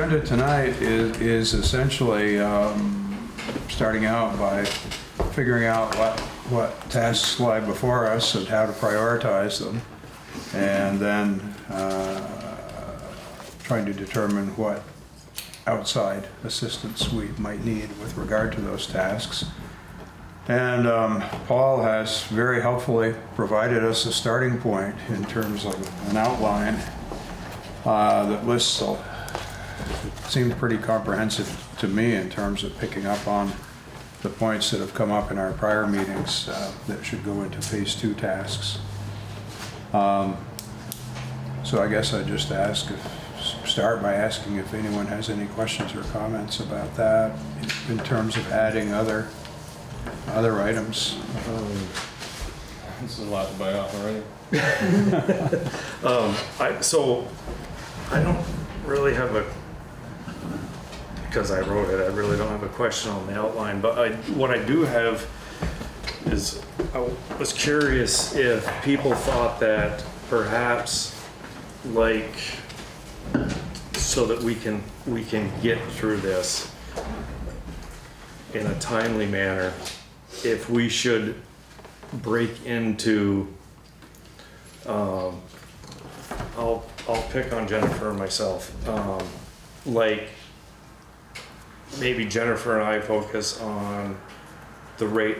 agenda tonight is essentially starting out by figuring out what tasks lie before us and how to prioritize them, and then trying to determine what outside assistance we might need with regard to those tasks. And Paul has very helpfully provided us a starting point in terms of an outline that lists, it seemed pretty comprehensive to me in terms of picking up on the points that have come up in our prior meetings that should go into phase 2 tasks. So I guess I just start by asking if anyone has any questions or comments about that in terms of adding other items. This is a lot to bite off already. So I don't really have because I wrote it, I really don't have a question on the outline, but what I do have is, I was curious if people thought that perhaps, like, so that we can get through this in a timely manner, if we should break into, I'll pick on Jennifer and myself, like maybe Jennifer and I focus on the rate,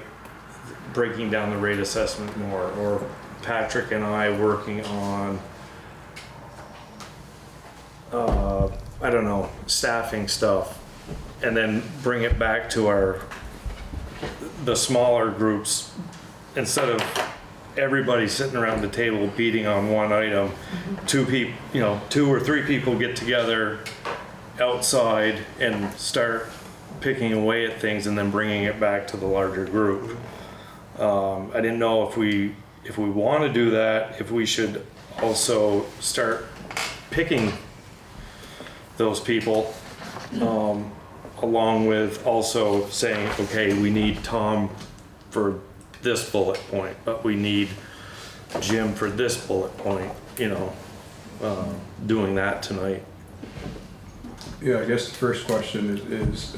breaking down the rate assessment more, or Patrick and I working on I don't know, staffing stuff, and then bring it back to the smaller groups, instead of everybody sitting around the table beating on one item. Two or three people get together outside and start picking away at things, and then bringing it back to the larger group. I didn't know if we want to do that, if we should also start picking those people, along with also saying, okay, we need Tom for this bullet point, but we need Jim for this bullet point, doing that tonight. Yeah, I guess the first question is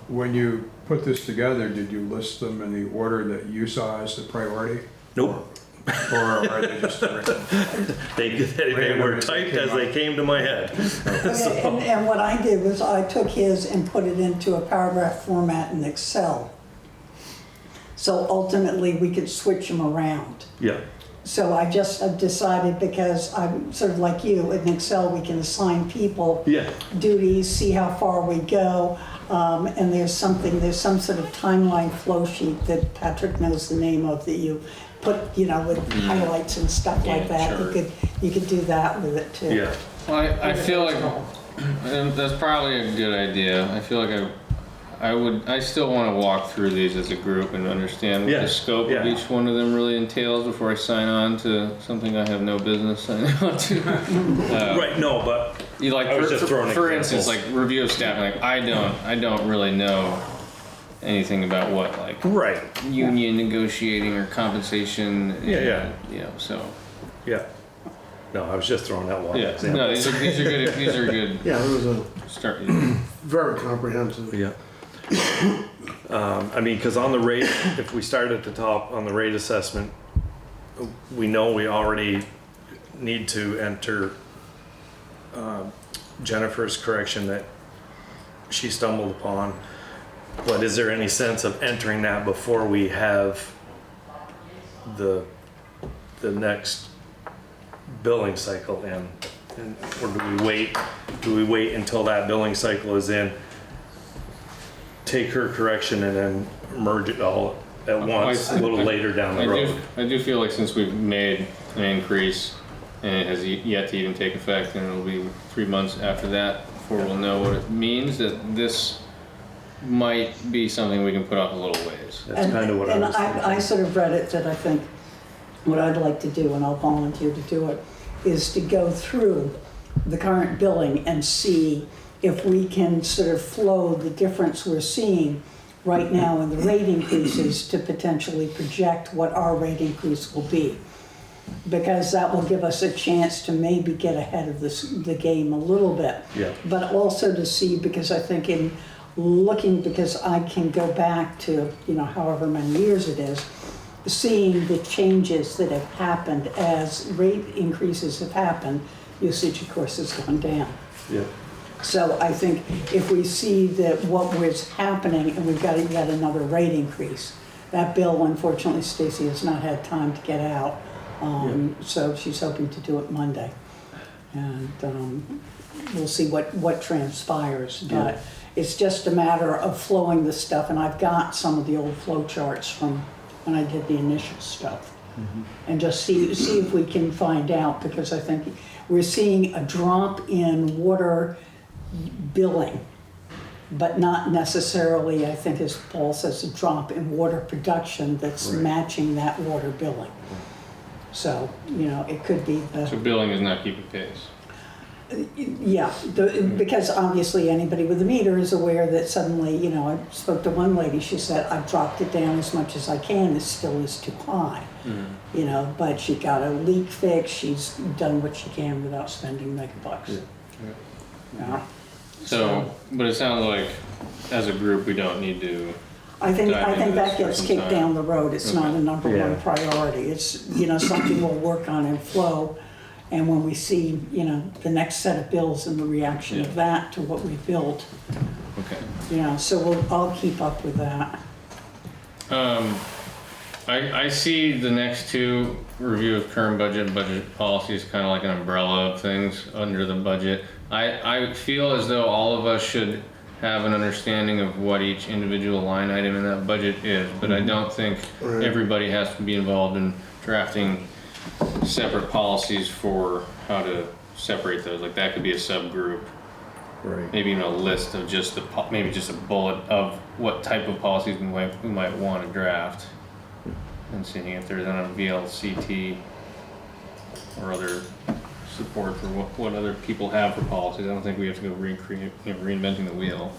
when you put this together, did you list them in the order that you saw as the priority? Nope. Or are they just written? They were typed as they came to my head. Okay, and what I did was I took his and put it into a paragraph format in Excel. So ultimately we could switch them around. Yeah. So I just decided, because I'm sort of like you, in Excel we can assign people duties, see how far we go, and there's some sort of timeline flow sheet that Patrick knows the name of, that you put, with highlights and stuff like that. Sure. You could do that with it too. Yeah. Well, I feel like that's probably a good idea. I feel like I still want to walk through these as a group and understand what the scope of each one of them really entails before I sign on to something I have no business signing on to. Right. No, but you like, for instance, like review of staff. Like I don't really know anything about what union negotiating or compensation. So. Yeah. No, I was just throwing that one. Yeah. No, these are good. These are good. Yeah, it was a start. very comprehensive. Yeah. Because on the rate, if we start at the top on the rate assessment, we know we already need to enter Jennifer's correction that she stumbled upon. But is there any sense of entering that before we have the next billing cycle in? Or do we wait until that billing cycle is in, take her correction, and then merge it all at once a little later down the road? I do feel like since we've made an increase and it has yet to even take effect, and it'll be 3 months after that before we'll know what it means, that this might be something we can put off a little ways. That's kind of what I was thinking. I sort of read it, that I think what I'd like to do, and I'll volunteer to do it, is to go through the current billing and see if we can sort of flow the difference we're seeing right now in the rate increases to potentially project what our rate increase will be. because that will give us a chance to maybe get ahead of the game a little bit. Yeah. But also to see, because I think in looking, because I can go back to, however many years it is, seeing the changes that have happened as rate increases have happened, usage of course has gone down. Yeah. So I think if we see that what was happening and we've got yet another rate increase, that bill, unfortunately, Stacy has not had time to get out. So she's hoping to do it Monday. And we'll see what transpires. But it's just a matter of flowing the stuff. And I've got some of the old flow charts from when I did the initial stuff. And just see if we can find out, because I think we're seeing a drop in water billing, but not necessarily, I think as Paul says, a drop in water production that's matching that water billing. So, it could be So billing is not keeping pace. Yeah, because obviously anybody with a meter is aware that suddenly, I spoke to one lady, she said, I've dropped it down as much as I can, it still is too high. But she got a leak fixed, she's done what she can without spending megabucks. Yeah. So, but it sounds like as a group, we don't need to. I think dive into that this for gets some kicked time. down the road, it's not a number Yeah. one priority. It's, something we'll work on in flow. And when we see, the next set of bills and the reaction of that to what we built, Okay. so I'll keep up with that. I see the next two, review of current budget and budget policies, kind of like an umbrella of things under the budget. I feel as though all of us should have an understanding of what each individual line item in that budget is, but I don't think everybody has to be involved in drafting separate policies for how to separate those. Like that could be a subgroup. Right. Maybe even a list of just maybe just a bullet of what type of policies we might want to draft, and seeing if there's a VLCT or other support for what other people have for policies. I don't think we have to go reinventing the wheel.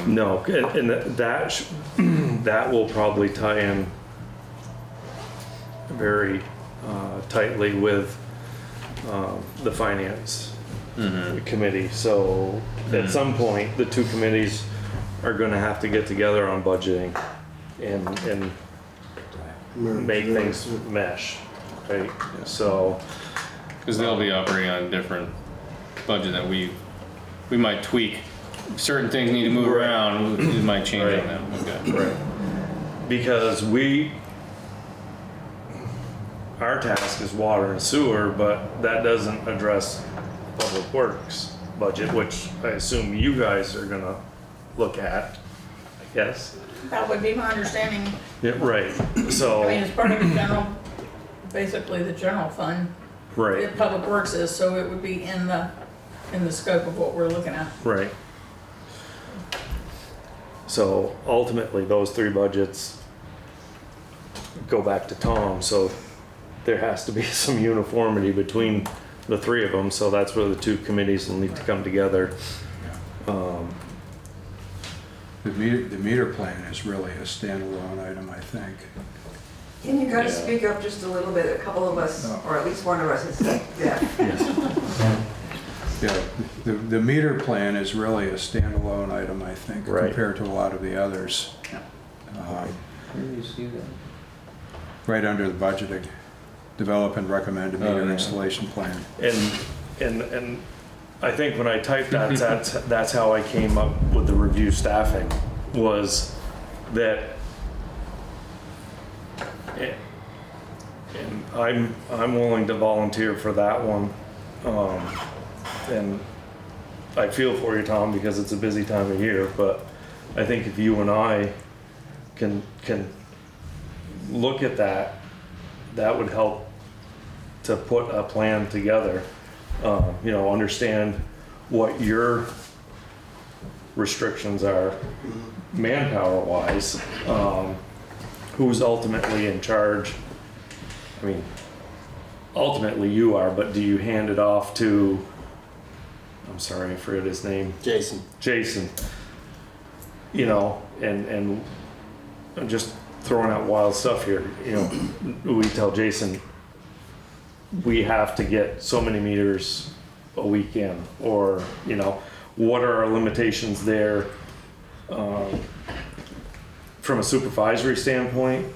No, and that will probably tie in very tightly with the finance committee. So at some point, the two committees are going to have to get together on budgeting and make things mesh, right? So, Because they'll be operating on a different budget that we might tweak. Certain things need to move around. We might change on them. Okay. right, because our task is water and sewer, but that doesn't address public works budget, which I assume you guys are gonna look at, I guess. That would be my understanding. Yeah, right, I mean, so, it's part of the general, basically the general fund. right, If Public Works is, so it would be in the scope of what we're looking at. right. So ultimately, those three budgets go back to Tom, so there has to be some uniformity between the three of them, so that's where the two committees will need to come together. The meter plan is really a standalone item, I think. Can you guys speak up just a little bit? A couple of us, or at least one of us is deaf. Yeah, the meter plan is really a standalone item, I think, Right. compared to a lot of the others. Where do you see that? Right under the budgeting, develop and recommend a meter installation plan. And I think when I typed that, that's how I came up with the review staffing, was that, and I'm willing to volunteer for that one. And I feel for you, Tom, because it's a busy time of year, but I think if you and I can look at that, that would help to put a plan together. Understand what your restrictions are manpower wise, who's ultimately in charge. I mean, ultimately you are, but do you hand it off to, I'm sorry, I forget his name. Jason. Jason. And just throwing out wild stuff here, you know, we tell Jason, we have to get so many meters a week in, or, you know, what are our limitations there? From a supervisory standpoint,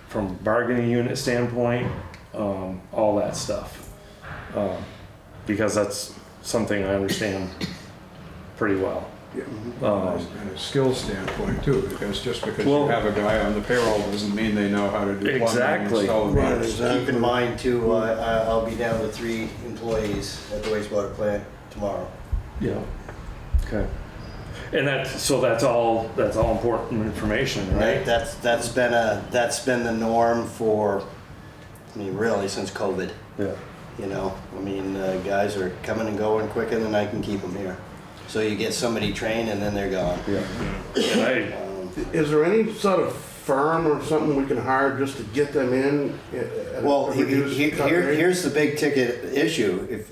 from a bargaining unit standpoint, all that stuff. Because that's something I understand pretty well. Yeah. And a skill standpoint too, because just because you Well- have a guy on the payroll doesn't mean they know how to do plumbing. Exactly. install Right, meters. exactly. Keep in mind too, I'll be down to 3 employees at the wastewater plant tomorrow. Yeah. Okay. And that's all important information, right? That's been the norm for, I mean, really since COVID, Yeah. you know? I mean, guys are coming and going quicker than I can keep them here. So you get somebody trained and then they're gone. Yeah. And I, Is there any sort of firm or something we can hire just to get them in? At a Well, reduced cut rate? here's the big ticket issue. If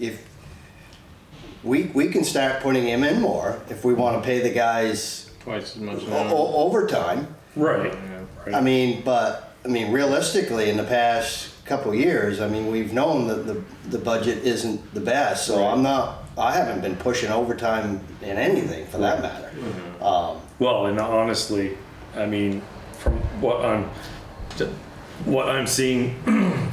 we can start putting him in more, if we want to pay the guys Twice as much. overtime. right. I mean, realistically, in the past couple of years, I mean, we've known that the budget isn't the best, so I haven't been pushing overtime in anything for that matter. Well, and honestly, I mean, from what I'm seeing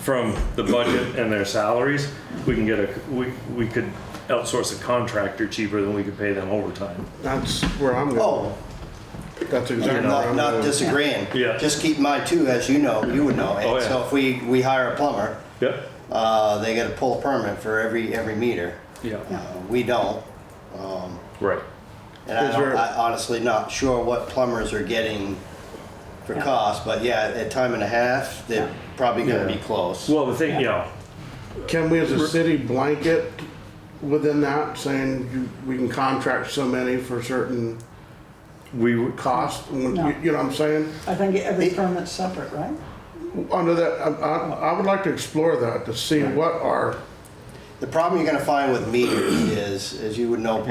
from the budget and their salaries, we can get we could outsource a contractor cheaper than we could pay them overtime. That's where I'm going. Oh, That's exactly I'm where not, I'm not going. disagreeing. Yeah. Just keep in mind too, as you know, you would know. Oh, yeah. So if we hire a plumber, Yep. they got to pull a permit for every meter. Yeah. We don't. Right. And Is there- I honestly not sure what plumbers are getting for cost, but yeah, at time and a half, they're probably gonna be close. Well, the thing, you know, Can we as a city blanket within that, saying we can contract so many for certain we would. costs? You No. know what I'm saying? I think every permit's separate, right? Under that, I would like to explore that, to see what our, The problem you're gonna find with meters is, as you would know,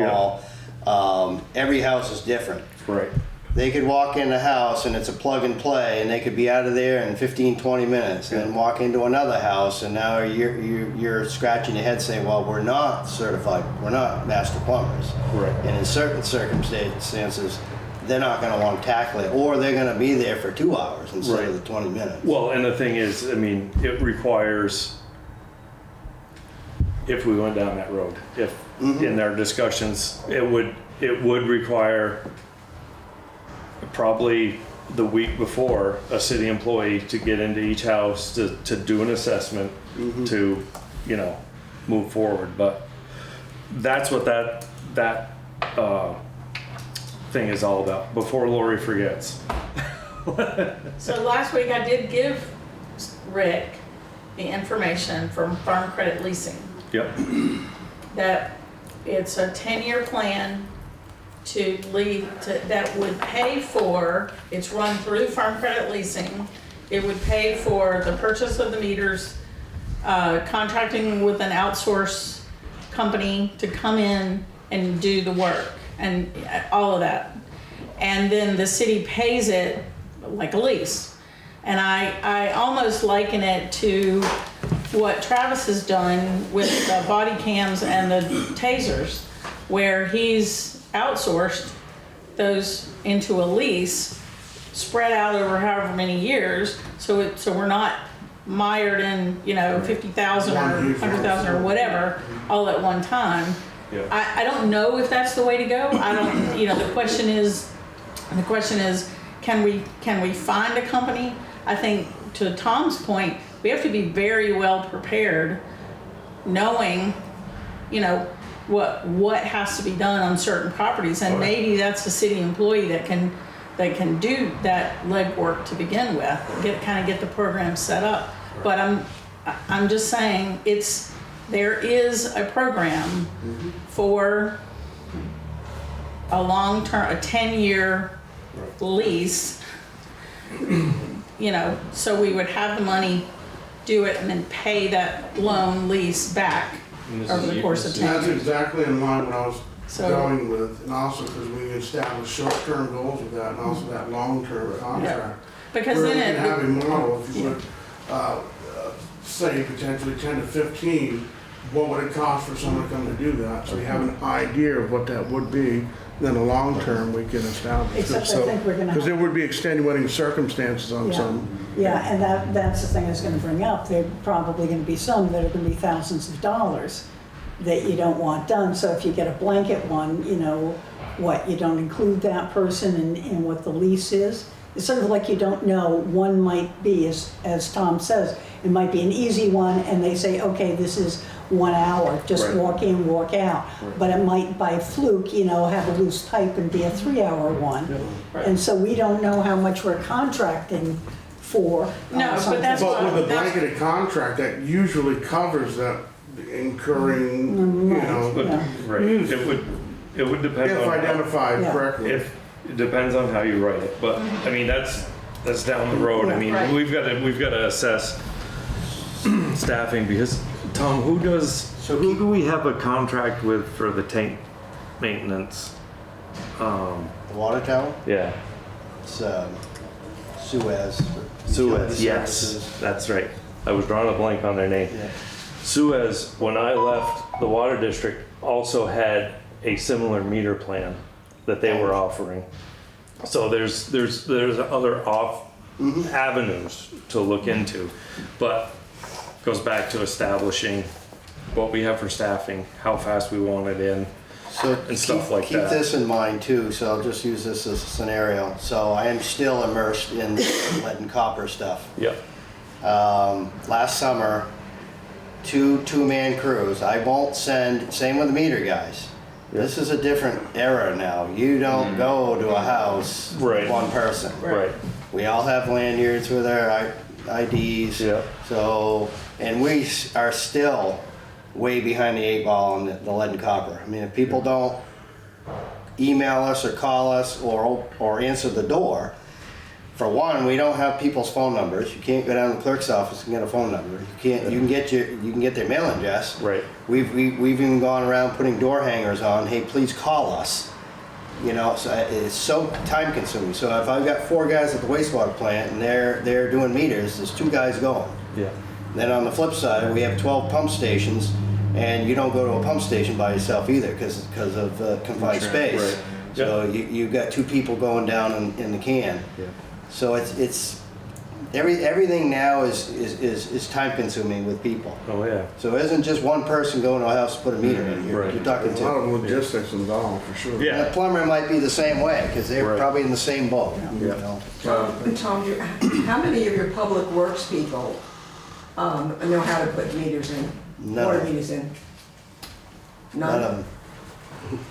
Paul, every house is different. Right. They could walk in the house and it's a plug and play and they could be out of there in 15, 20 minutes and then walk into another house and now you're scratching your head saying, well, we're not certified, we're not master plumbers. Right. And in certain circumstances, they're not gonna want to tackle it, or they're gonna be there for 2 hours instead Right. of the 20 minutes. Well, and the thing is, I mean, it requires, if we went down that road, if in our discussions, it would require probably the week before a city employee to get into each house to do an assessment to, you know, move forward. But that's what that thing is all about. Before Lori forgets. So last week I did give Rick the information from Farm Credit Leasing Yep. that it's a 10-year plan that would pay for, it's run through Farm Credit Leasing. It would pay for the purchase of the meters, contracting with an outsource company to come in and do the work and all of that. And then the city pays it like a lease. And I almost liken it to what Travis has done with the body cams and the tasers, where he's outsourced those into a lease spread out over however many years, so we're not mired in, you know, 50,000 or 100,000 or whatever all at one time. Yeah. I don't know if that's the way to go. I don't, you know, the question is, can we find a company? I think to Tom's point, we have to be very well prepared, knowing, you know, what has to be done on certain properties, and maybe that's a city employee that can do that legwork to begin with, get the program set up. But I'm just saying there is a program for a long-term, a 10-year lease, you know, so we would have the money, do it, and then pay that loan lease back over the course of 10 that's years. exactly in line what I was So- going with. And also because we establish short-term goals with that and also that long-term contract. Because Where then we can have a it, model, if you would, say potentially 10 to 15, what would it cost for someone to come to do that? So we have an idea of what that would be, then a long term we can establish. Except I think we're gonna Because there have, would be extenuating circumstances on Yeah. some. yeah, and that's the thing I was gonna bring up. There are probably gonna be some that are gonna be thousands of dollars that you don't want done. So if you get a blanket one, you know, what, you don't include that person in what the lease is? It's sort of like you don't know, one might be, as Tom says, it might be an easy one, and they say, okay, this is 1 hour, just Right. walk in, walk out. But it might, by fluke, you know, have a loose pipe and be a 3-hour one. And so we don't know how much we're contracting for. No, but something. that's But with a that's- blanketed contract, that usually covers that incurring, you know, But, Yeah. right, it would depend if on. identified Yeah. correctly. If, it depends on how you write it, but, I mean, that's down the road. I mean, Right. we've got to assess staffing because, Tom, who do we have a contract with for the tank maintenance? The water tower, Yeah, it's Suez. Suez, Utility yes, Services. that's right. I was drawing a blank on their name. Yeah. Suez, when I left the water district, also had a similar meter plan that they were offering. So there's other avenues to look into, but goes back to establishing what we have for staffing, how fast we want it in. So And stuff like keep that. this in mind too, so I'll just use this as a scenario. So I am still immersed in lead and copper stuff. Yep. Last summer, two-man crews. I won't send, same with the meter guys. This is a different era now. You don't go to a house with Right. one person. Right. We all have lanyards with our IDs. Yeah. So, and we are still way behind the 8 ball on the lead and copper. I mean, if people don't email us or call us or answer the door, for one, we don't have people's phone numbers. You can't go down to the clerk's office and get a phone number. You can get their mailing address. Right. We've even gone around putting door hangers on. Hey, please call us. You know, so it's so time consuming. So if I've got 4 guys at the wastewater plant and they're doing meters, there's 2 guys going. Yeah. Then on the flip side, we have 12 pump stations, and you don't go to a pump station by yourself either because of confined That's right. space. Right. So you've got 2 people going down in the can. Yeah. So it's everything now is time consuming with people. Oh, yeah. So it isn't just one person going to a house to put a meter in. You're Right. talking A lot to. of logistics involved, for sure. Yeah. And the plumber might be the same way because they're Right. probably in the same boat. You Yeah. know? Tom, how many of your public works people know how to put meters in, None. water meters in? None of them.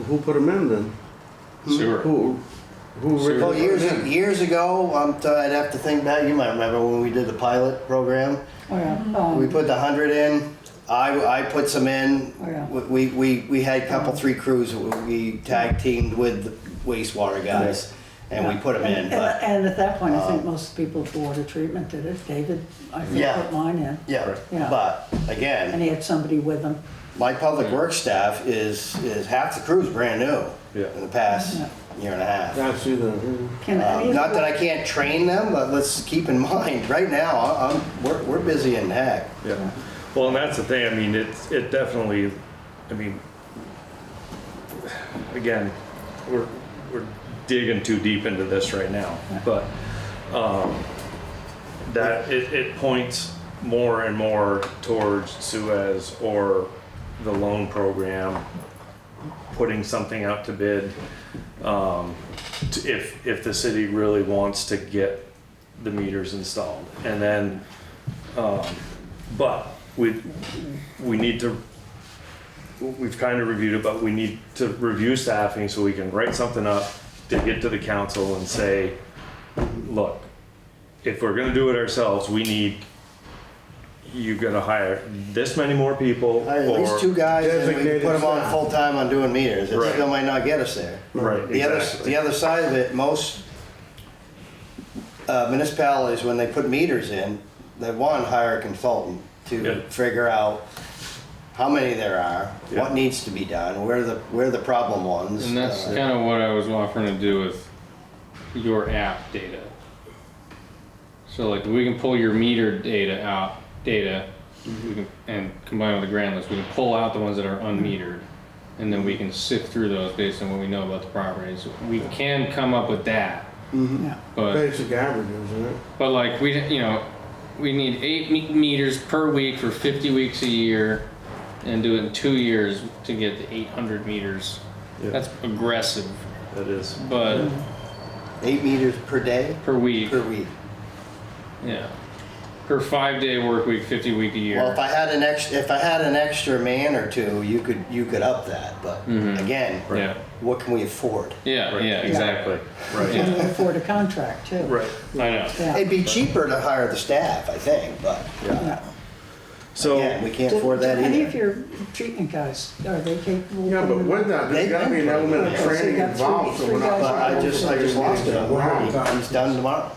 Who put them in then? Sewer. Who Sure. Well, put 'em in? years ago, I'd have to think back. You might remember when we did the pilot program. Oh, yeah. We put the 100 in. I put some in. Oh, yeah. We had a couple, 3 crews. We tag teamed with the wastewater guys, and we put them in. But And at that point, I think most people for water treatment did it. David, I think, Yeah. put mine in. yeah, Yeah. but And again, he had somebody with him. my public works staff is half the crew's brand new Yeah. in the past Yeah. year and a half. That's either. Can any of Not the- that I can't train them, but let's keep in mind right now we're busy in heck. Yeah. Well, and that's the thing. I mean, it definitely. I mean, again, we're digging too deep into this right now, but that it points more and more towards Suez or the loan program, putting something out to bid. If the city really wants to get the meters installed, and then, but we need to. We've kind of reviewed it, but we need to review staffing so we can write something up to get to the council and say, look, if we're gonna do it ourselves, we need, you gotta hire this many more people. Hire at least or- 2 guys and we Designated put them on staff. full time on doing meters. It Right. still might not get us there. Right, The exactly. other side of it, most municipalities, when they put meters in, they hire a consultant Yeah. to figure out how many there are, Yeah. what needs to be done, where the problem ones. And that's kind of what I was offering to do with your app data. So like we can pull your meter data, we can, and combine with the grand list, we can pull out the ones that are unmetered. And then we can sift through those based on what we know about the properties. We can come up with that. Yeah. But Basic averages, isn't it? like we need 8 meters per week for 50 weeks a year, and do it in 2 years to get to 800 meters. Yeah. That's aggressive, That is. but 8 meters per day? per week, Per week. yeah, per 5-day work week, 50 week a year. Well, if I had an extra man or two, you could up that, but again, yeah, what can we afford? yeah, exactly. Right. Can we afford a contract too? Right. I know. Yeah. It'd be cheaper to hire the staff, I think, but Yeah. So, again, we can't Do afford that any either. of your treatment guys, are they capable? Yeah, but with that, there's gotta be an element of Okay, so you training got involved, so three we're not. guys. But I just lost it. Wow. He's done tomorrow.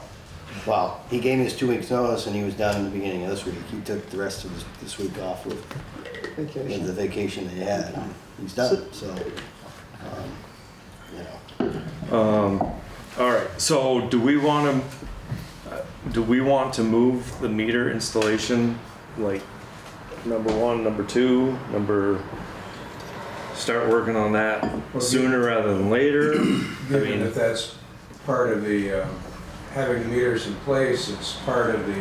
Well, he gave me his 2 weeks notice and he was done in the beginning of this week. He took the rest of this week off with the Vacation. vacation that he had. He's done, so, you know. all right, so do we want to move the meter installation, like, number 1, number 2, start working on that sooner rather than later? Given that that's part of the, having the meters in place, it's part of the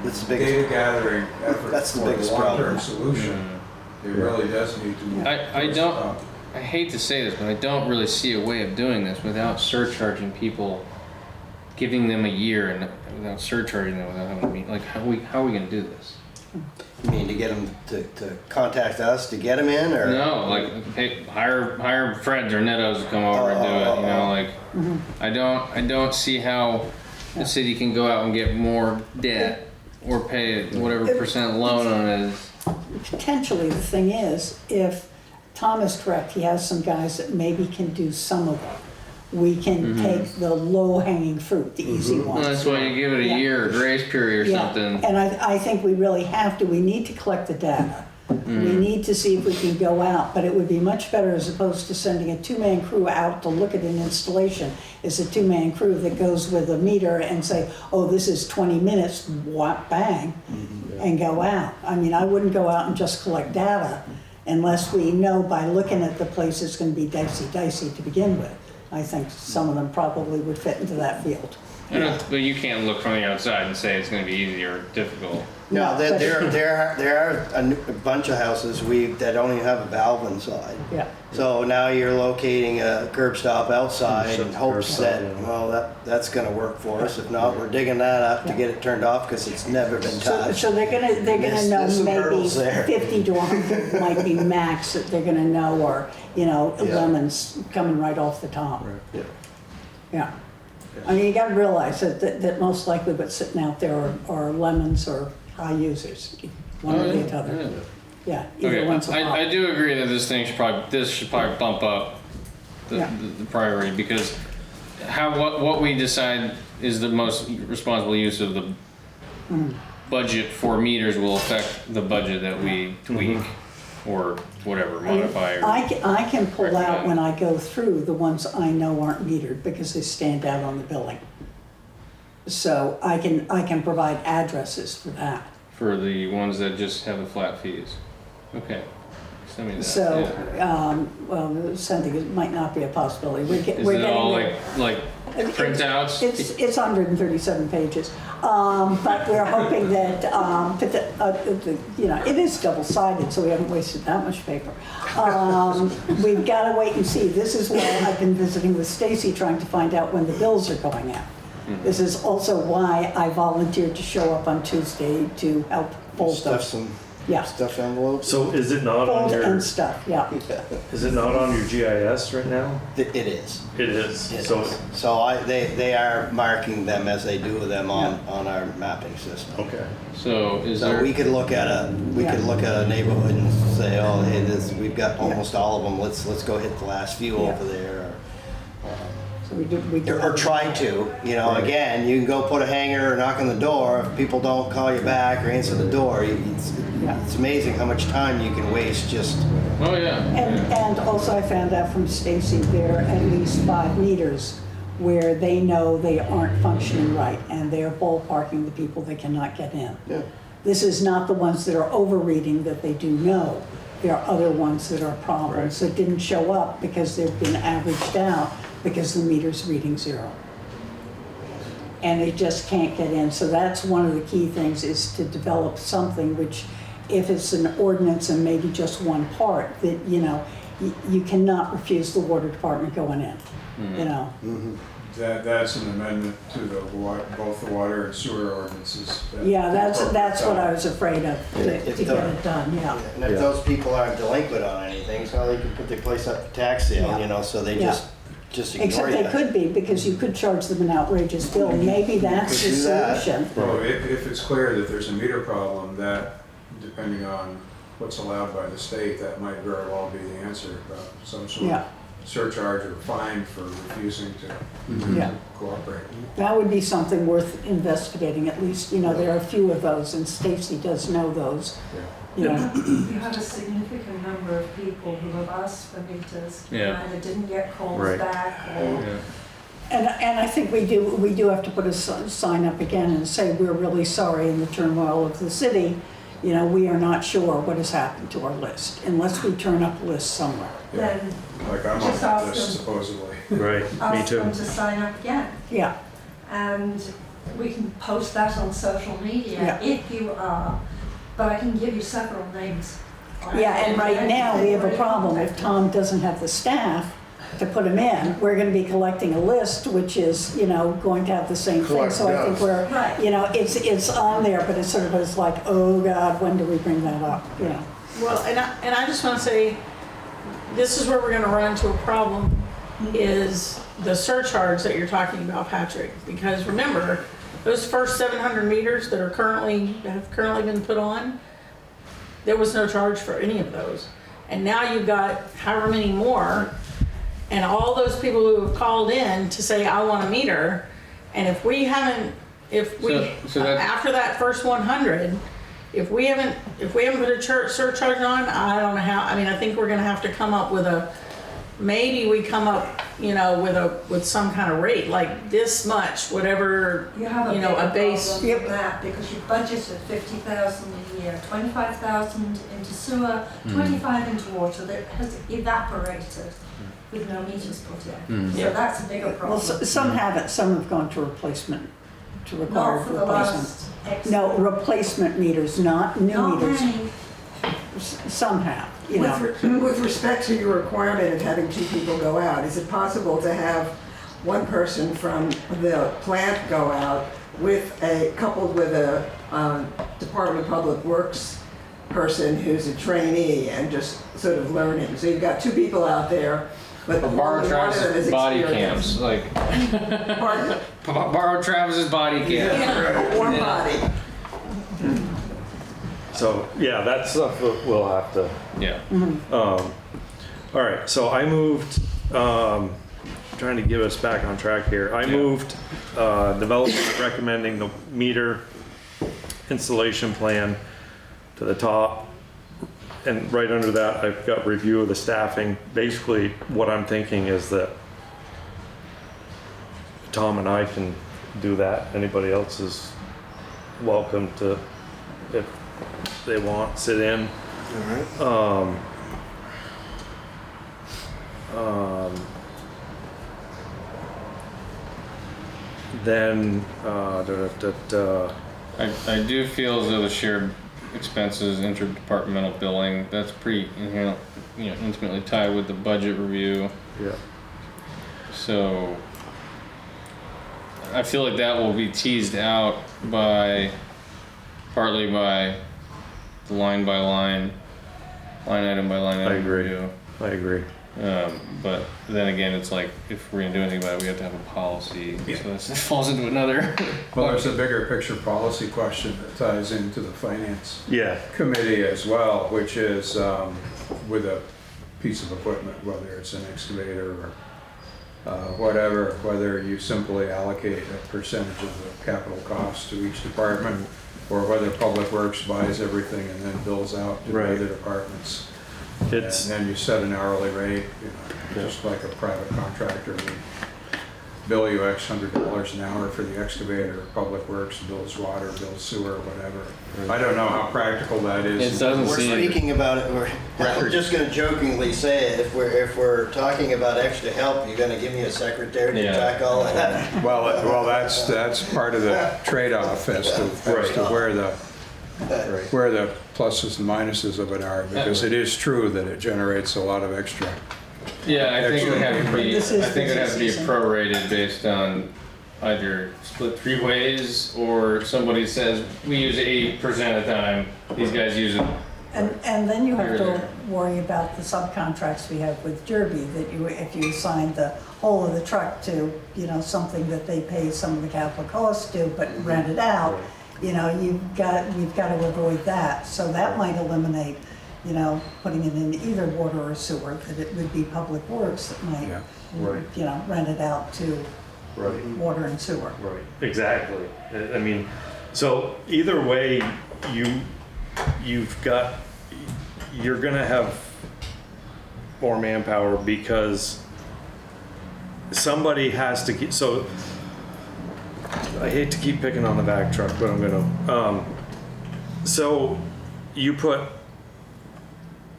That's the biggest- data gathering effort That's the for the biggest long-term problem. solution. It really does need to move. I don't. I hate to say this, but I don't really see a way of doing this without surcharging people, giving them a year, and without surcharging them, without having a meeting. Like, how are we going to do this? You mean to get him to contact us to get him in, or? No, like, hey, hire Fred or Nettos to come over and do it. You know, like, I don't see how the city can go out and get more debt or pay whatever percent loan on it is. Potentially, the thing is, if Tom is correct, he has some guys that maybe can do some of it. We can take the low-hanging fruit, the easy Well, ones. that's why you give it a Yeah. year grace period or Yeah, something. and I think we really have to. We need to collect the data. We need to see if we can go out, but it would be much better as opposed to sending a 2-man crew out to look at an installation. Is a 2-man crew that goes with a meter and say, oh, this is 20 minutes, whap, bang, and go out. I mean, I wouldn't go out and just collect data unless we know by looking at the place it's going to be dicey to begin with. I think some of them probably would fit into that field. But you can't look from the outside and say it's going to be easy or difficult. No, but- there are a bunch of houses that don't even have a valve inside. Yeah. So now you're locating a curb stop outside Shut in the hopes curb stop, that, yeah. well, that's gonna work for us. If not, we're digging that up to get it turned off because it's never been touched. So they're gonna There's know some maybe hurdles there. 50 to 100 might be max that they're gonna know, or, Yeah. lemons coming right off the top. Yeah. Yeah. I mean, you gotta realize that most likely what's sitting out there are lemons or high users, one or the other. Yeah, either Okay, one's a pop. I do agree that this should probably bump up Yeah. the priority, because what we decide is the most responsible use of the budget for meters will affect the budget that we tweak or whatever, modify. Or, I can pull out recommend. when I go through the ones I know aren't metered because they stand out on the billing. So I can provide addresses for that. for the ones that just have the flat fees. Okay, send me that. So, yeah. well, sending it might not be a possibility. We're Is getting it all there. like printouts? It's 137 pages, but we're hoping that, it is double-sided, so we haven't wasted that much paper. We've got to wait and see. This is why I've been visiting with Stacy, trying to find out when the bills are going out. This is also why I volunteered to show up on Tuesday to help fold Stuff those. some Yeah, stuff envelopes. So is it not on fold your, and stuff, yeah. is it not on your GIS right now? It is. It is. It So, is. So they are marking them as they do them on our mapping system. okay. So is So there? we could look at a neighborhood and say, oh, hey, we've got almost all of them. Let's go hit the last few Yeah. over there. So we do. Or try to, Right. again, you can go put a hanger or knock on the door. If people don't call you back or answer the door, it's amazing how much time you can waste just, Oh yeah. And also I found out from Stacy there are at least 5 meters where they know they aren't functioning right and they're ballparking the people that cannot get in. Yeah. This is not the ones that are overreading that they do know. There are other ones that are problems that didn't show up because they've been averaged out because the meter's reading 0. And they just can't get in. So that's one of the key things, is to develop something which, if it's an ordinance and maybe just one part, that, you know, you cannot refuse the water department going in, you know. That's an amendment to both the water and sewer ordinances. Yeah, that's what I was afraid of, to get it done, yeah. And if those people aren't delinquent on anything, so they can put their place up for tax sale, Yeah. you know, so they Yeah. just ignore Except you. they could be, because you could charge them an outrageous bill. Maybe that's the Could do that. solution. Well, if it's clear that there's a meter problem, that, depending on what's allowed by the state, that might very well be the answer, some sort Yeah. of surcharge or fine for refusing to Yeah. cooperate. That would be something worth investigating, at least, you know, there are a few of those, and Stacy does know those, you know. You have a significant number of people who have asked for meters, Yeah. and didn't get calls Right. back, or And I think we do have to put a sign up again and say, we're really sorry in the turmoil of the city, you know, we are not sure what has happened to our list, unless we turn up a list somewhere. then Like I'm Just on ask that list them. supposedly. Right, me ask too. them to sign up again. Yeah, And we can post that on social media if you are, but I can give you several names. yeah, and right now, we have a problem. If Tom doesn't have the staff to put them in, we're gonna be collecting a list, which is, you know, going to have the same thing. So I think we're, Right. you know, it's on there, but it's sort of, it's like, oh God, when do we bring that up, you know? Well, and I just want to say, this is where we're going to run into a problem, is the surcharge that you're talking about, Patrick. Because remember, those first 700 meters that have currently been put on, there was no charge for any of those. And now you've got however many more, and all those people who have called in to say, I want a meter, and if we, So that- after that first 100, if we haven't put a surcharge on, I don't know how. I mean, I think we're gonna have to come up with maybe we come up, you know, with some kind of rate, like this much, whatever, You have a you know, a bigger base. problem than that, because you budgeted 50,000 a year, 25,000 into sewer, 25 into water, that has evaporated with no meters put in. So that's a bigger Well, problem. some haven't, some have gone to replacement, to required Not for the replacement. last X. No, replacement meters, not new Not meters. many. Some have, you know. With respect to your requirement of having 2 people go out, is it possible to have one person from the plant go out coupled with a Department of Public Works person who's a trainee and just sort of learning? So you've got 2 people out there, but Or borrow only one of them is Travis's body experienced. cams, like Pardon? borrow Travis's body cam. One body. So, yeah, that's stuff that we'll have to, Yeah. all right, so I moved, trying to get us back on track here. I moved, development recommending the meter installation plan to the top. And right under that, I've got review of the staffing. Basically, what I'm thinking is that Tom and I can do that. Anybody else is welcome to, if they want, sit in. Then, I do feel as though the shared expenses, interdepartmental billing, that's pretty intimately tied with the budget review. yeah, So I feel like that will be teased out partly by the line by line item by line item I agree. review. I agree. But then again, it's like, if we're gonna do anything about it, we have to have a policy. Yeah. So that falls into another. Well, there's a bigger picture policy question that ties into the finance Yeah, committee as well, which is with a piece of equipment, whether it's an excavator or whatever, whether you simply allocate a percentage of the capital cost to each department, or whether Public Works buys everything and then bills out to the Right. other departments. it's, And then you set an hourly rate, you know, just like a private contractor would bill you X $100 an hour for the excavator, Public Works builds water, builds sewer, whatever. I don't know how practical that is. It doesn't We're seem. speaking about it, I'm just gonna jokingly say it, if we're talking about extra help, you're gonna give me a secretary to Yeah. track all of that? Well, that's part of the trade-off as to where the pluses and minuses of it are, because it is true that it generates a lot of extra. Yeah, I think it would have to be. I This is think it would have to be season. prorated based on either split 3 ways, or somebody says we use it 80% of the time. These guys use it. And then you have Here or to there. worry about the subcontracts we have with Derby, that if you assign the whole of the truck to, something that they pay some of the capital costs to, but rent it out, we've got to avoid that. So that might eliminate, putting it in either water or sewer, that it would be Public Works that might, Right. rent it out to Right. water and sewer. Right, exactly. I mean, so either way, you're gonna have more manpower because somebody has to keep, so I hate to keep picking on the back truck, but I'm gonna, so you put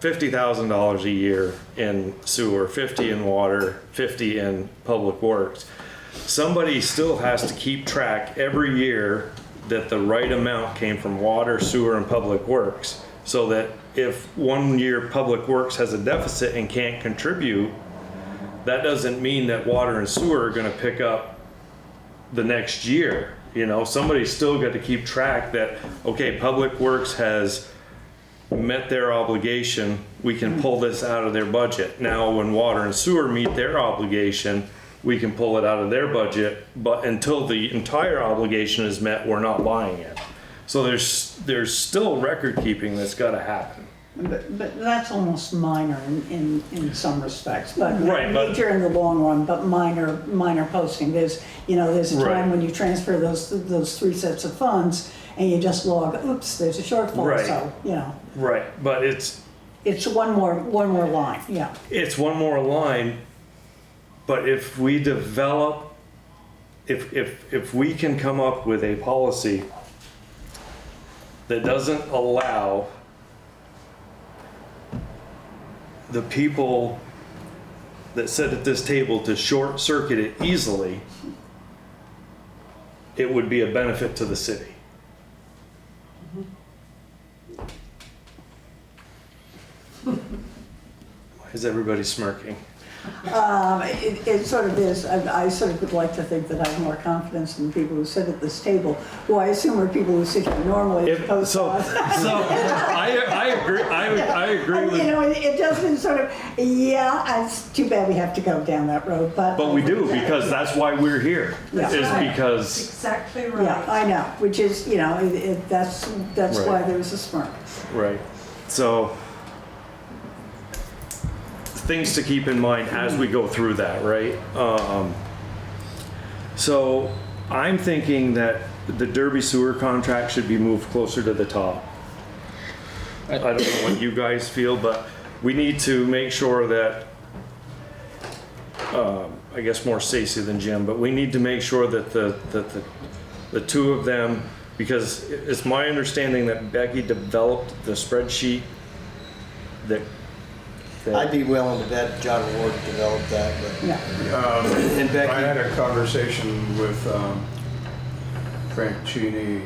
$50,000 a year in sewer, 50 in water, 50 in Public Works. Somebody still has to keep track every year that the right amount came from water, sewer, and Public Works, so that if one year Public Works has a deficit and can't contribute, that doesn't mean that water and sewer are gonna pick up the next year. Somebody's still got to keep track that, okay, Public Works has met their obligation, we can pull this out of their budget. Now, when water and sewer meet their obligation, we can pull it out of their budget, but until the entire obligation is met, we're not buying it. So there's still record keeping that's got to happen. But that's almost minor in some respects, but Right, but- major in the long run, but minor posting. There's a Right. time when you transfer those 3 sets of funds and you just log, oops, there's a shortfall, Right. so, Right, but it's one more line, yeah. one more line, but if we develop, if we can come up with a policy that doesn't allow the people that sit at this table to short circuit it easily, it would be a benefit to the city. Why is everybody smirking? It sort of is. I sort of would like to think that I have more confidence in the people who sit at this table, who I assume are people who sit here normally as opposed to us. I agree. I agree with. It doesn't sort of, it's too bad we have to go down that road, but. But we do, because that's why we're here. Yeah. Is Right. because Exactly right. Yeah, I know, which is, that's Right. why there's a smirk. right. So things to keep in mind as we go through that, right? So I'm thinking that the Derby sewer contract should be moved closer to the top. I don't know what you guys feel, but we need to make sure that, I guess more Stacy than Jim, but we need to make sure that the two of them, because it's my understanding that Becky developed the spreadsheet that I'd be willing to bet John Ward developed that, but. Yeah. And Becky. I had a conversation with Frank Cheney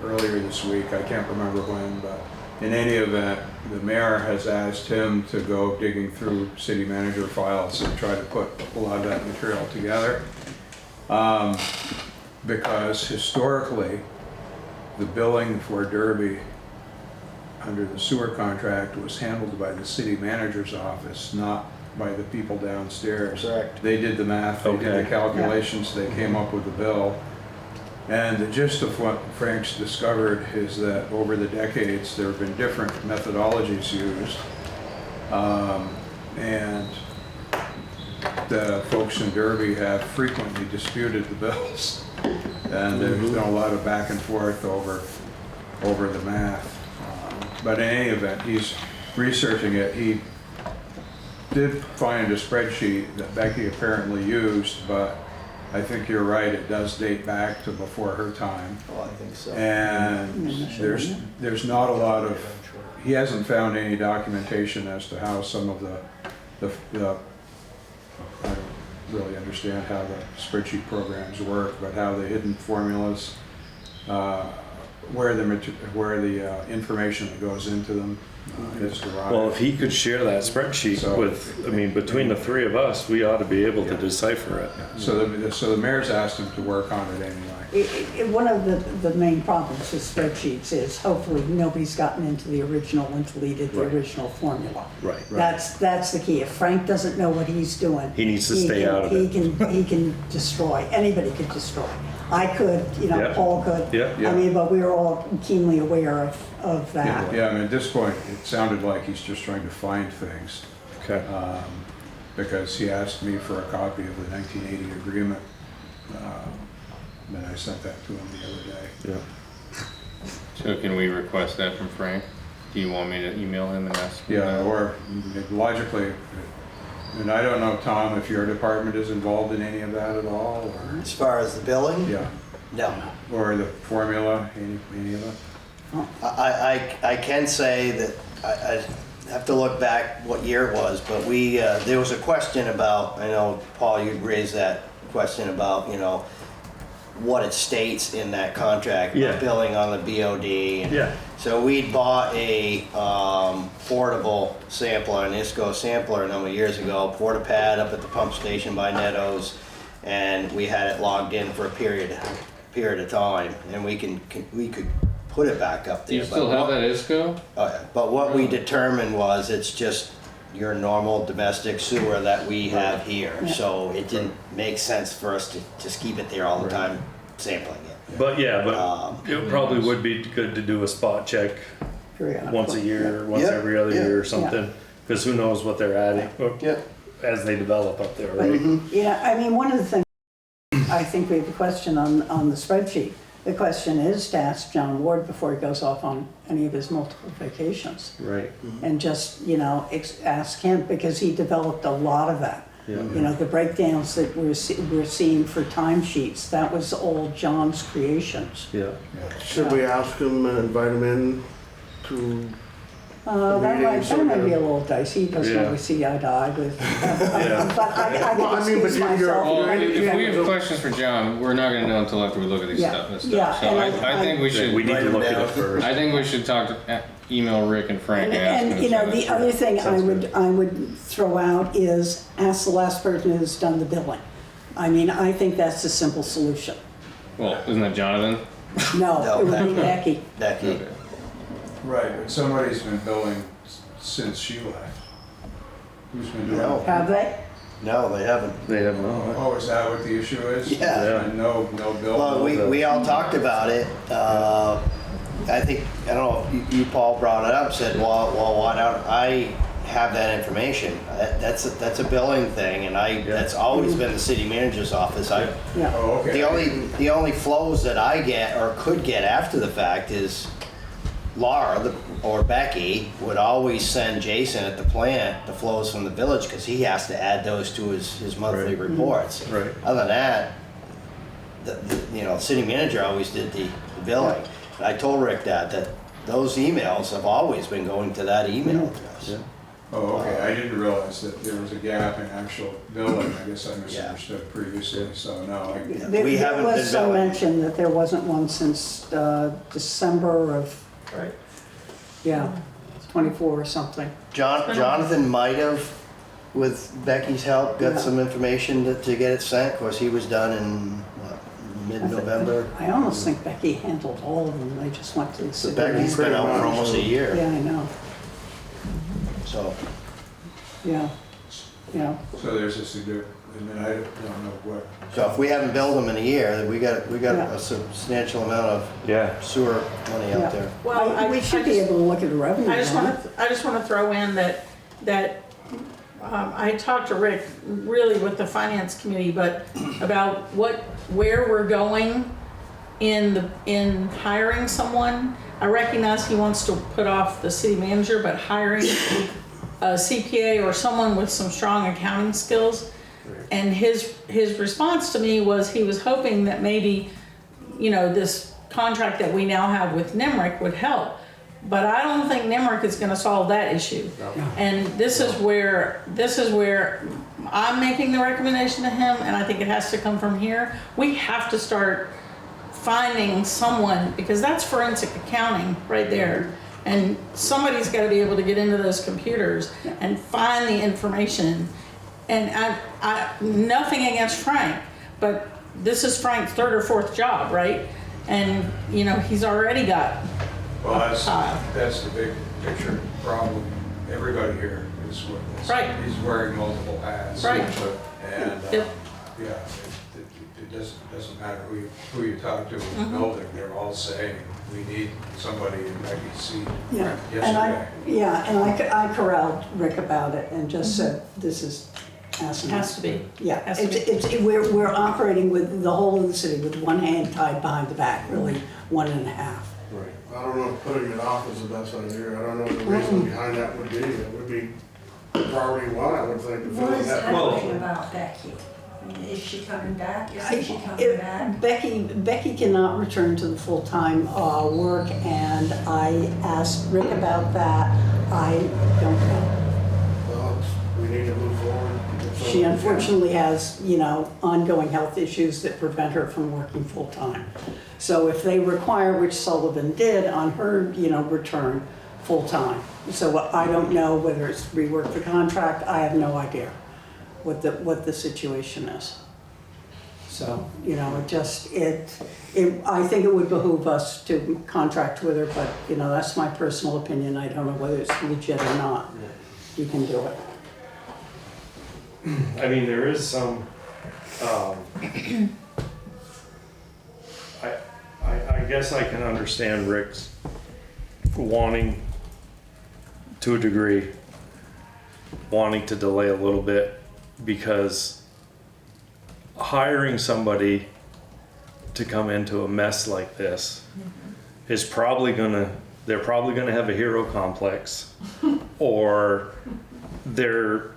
earlier this week. I can't remember when, but in any event, the mayor has asked him to go digging through city manager files and try to put a lot of that material together. Because historically, the billing for Derby under the sewer contract was handled by the city manager's office, not by the people downstairs. Correct. They did the math, they did Okay. the calculations, they came up with the bill. And the gist of what Frank's discovered is that over the decades, there have been different methodologies used. And the folks in Derby have frequently disputed the bills. And there's been a lot of back and forth over the math. But in any event, he's researching it. He did find a spreadsheet that Becky apparently used, but I think you're right, it does date back to before her time. Oh, I think so. And there's not a lot of, he hasn't found any documentation as to how some of the I don't really understand how the spreadsheet programs work, but how the hidden formulas, where the information that goes into them is derived. Well, if he could share that spreadsheet So- with, I mean, between the three of us, we ought to be able to decipher it. So the mayor's asked him to work on it anyway. One of the main problems with spreadsheets is hopefully nobody's gotten into the original and deleted the Right. original formula. Right. That's the key. If Frank doesn't know what he's doing. He needs to stay out of it. He can destroy, anybody could destroy. I could, Yeah. Paul could. Yeah. Yeah. I mean, but we were all keenly aware of that. Yeah, I mean, at this point, it sounded like he's just trying to find things. Okay. Because he asked me for a copy of the 1980 agreement. And I sent that to him the other day. Yeah. So can we request that from Frank? Do you want me to email him and ask him? Yeah, or logically, and I don't know, Tom, if your department is involved in any of that at all, or, As far as the billing? yeah, No. or the formula, any of it? I can say that I have to look back what year it was, but there was a question about, I know, Paul, you'd raised that question about, what it states in that contract, Yeah. billing on the BOD. And Yeah. So we'd bought a portable sampler, an ISCO sampler a number of years ago, pad up at the pump station by Netto's, and we had it logged in for a period of time, and we could put it back up Do there. you still have that ISCO? But what we determined was it's just your normal domestic sewer that we have here. So it didn't make sense for us to just keep it there all the time sampling it. But it probably would be good to do a spot check Periodically. once a year, once Yeah, every other yeah. year or something. Because who knows what they're adding Yeah. as they develop up there, right? Yeah, I mean, one of the things, I think we have a question on the spreadsheet. The question is to ask John Ward before he goes off on any of his multiple vacations. Right. And just, ask him, because he developed a lot of that. Yeah. The breakdowns that we're seeing for timesheets, that was all John's creations. Yeah. Should we ask him and invite him in to, That might be a little dicey, he doesn't Yeah. always see eye to eye with. Yeah. But I Well, I can mean, but excuse you're- myself. Well, Right. if we have questions for John, we're not gonna know until after we look at these Yeah. stuff and Yeah, stuff. So and I think we should, We need to look at down. it first. I think we should email Rick and Frank and ask them. And, the other thing Sounds I would throw out is ask the last person who's done the billing. I mean, I think that's a simple solution. Well, isn't that Jonathan? No, it would be Becky. Becky. Okay. Right, but somebody's been billing since she left. Who's been doing No. it? Have they? No, they haven't. They have no. Oh, is that what the issue is? Yeah. And no bill? Well, we all talked about it. I think, I don't know if you Paul brought it up, said, well, why don't I have that information? That's a billing thing, and that's always been the city manager's office. Yeah. Oh, okay. The only flows that I get or could get after the fact is Laura or Becky would always send Jason at the plant the flows from the village, because he has to add those to his monthly Right. reports. Right. Other than that, the city manager always did the billing. And I told Rick that those emails have always been going to that email address. Yeah. Oh, okay, I didn't realize that there was a gap in actual billing. I guess I misunderstood previously, so no. There We haven't was been some billing. mention that there wasn't one since December of, Right. 24 or something. Jonathan might have, with Becky's help, got some information to get it sent. Of course, he was done in mid-November. I almost think Becky handled all of them, they just went to the So city. Becky's been out for much. almost a year. Yeah, I know, So, yeah. So there's a significant, and I don't know what. so if we haven't billed them in a year, then we got Yeah. a substantial amount of Yeah. sewer money Yeah. out there. Well, We should be able to look at the revenue. I just line. want to throw in that I talked to Rick really with the finance committee, but about where we're going in hiring someone. I recognize he wants to put off the city manager, but hiring a CPA or someone with some strong accounting skills, And his response to me was he was hoping that maybe, you know, this contract that we now have with NEMRIC would help. But I don't think NEMRIC is going to solve that issue. And this is where I'm making the recommendation to him, and I think it has to come from here. We have to start finding someone, because that's forensic accounting right there. And somebody's got to be able to get into those computers and find the information. And I nothing against Frank, but this is Frank's third or fourth job, right? And you know, he's already got. Well, that's the big picture problem. Everybody here is with this. Right. He's wearing multiple hats. Right. And Yep. yeah, it doesn't matter who you talk to in the building. They're all saying we need somebody in Becky's seat yesterday. And I corralled Rick about it and just said, this is asinine. Has to be. Yeah, Has to be. we're operating with the whole of the city with one hand tied behind the back, really one and a half. Right. I don't know if putting it off is the best idea. I don't know what the reason behind that would be. It would be priority one, I would think. To fill What is that happening about Becky? I mean, is she coming back? Isn't she coming back? Becky cannot return to the full-time work, and I asked Rick about that. I don't know. Well, we need to move forward. She unfortunately has, you know, ongoing health issues that prevent her from working full-time. So if they require, which Sullivan did on her, you know, return full-time. So I don't know whether it's rework the contract. I have no idea what the situation is. So, you know, I think it would behoove us to contract with her, but, you know, that's my personal opinion. I don't know whether it's legit or not. You can do it. I mean, there is some, I guess I can understand Rick's wanting, to a degree, wanting to delay a little bit, because hiring somebody to come into a mess like this is probably they're probably gonna have a hero complex, or they're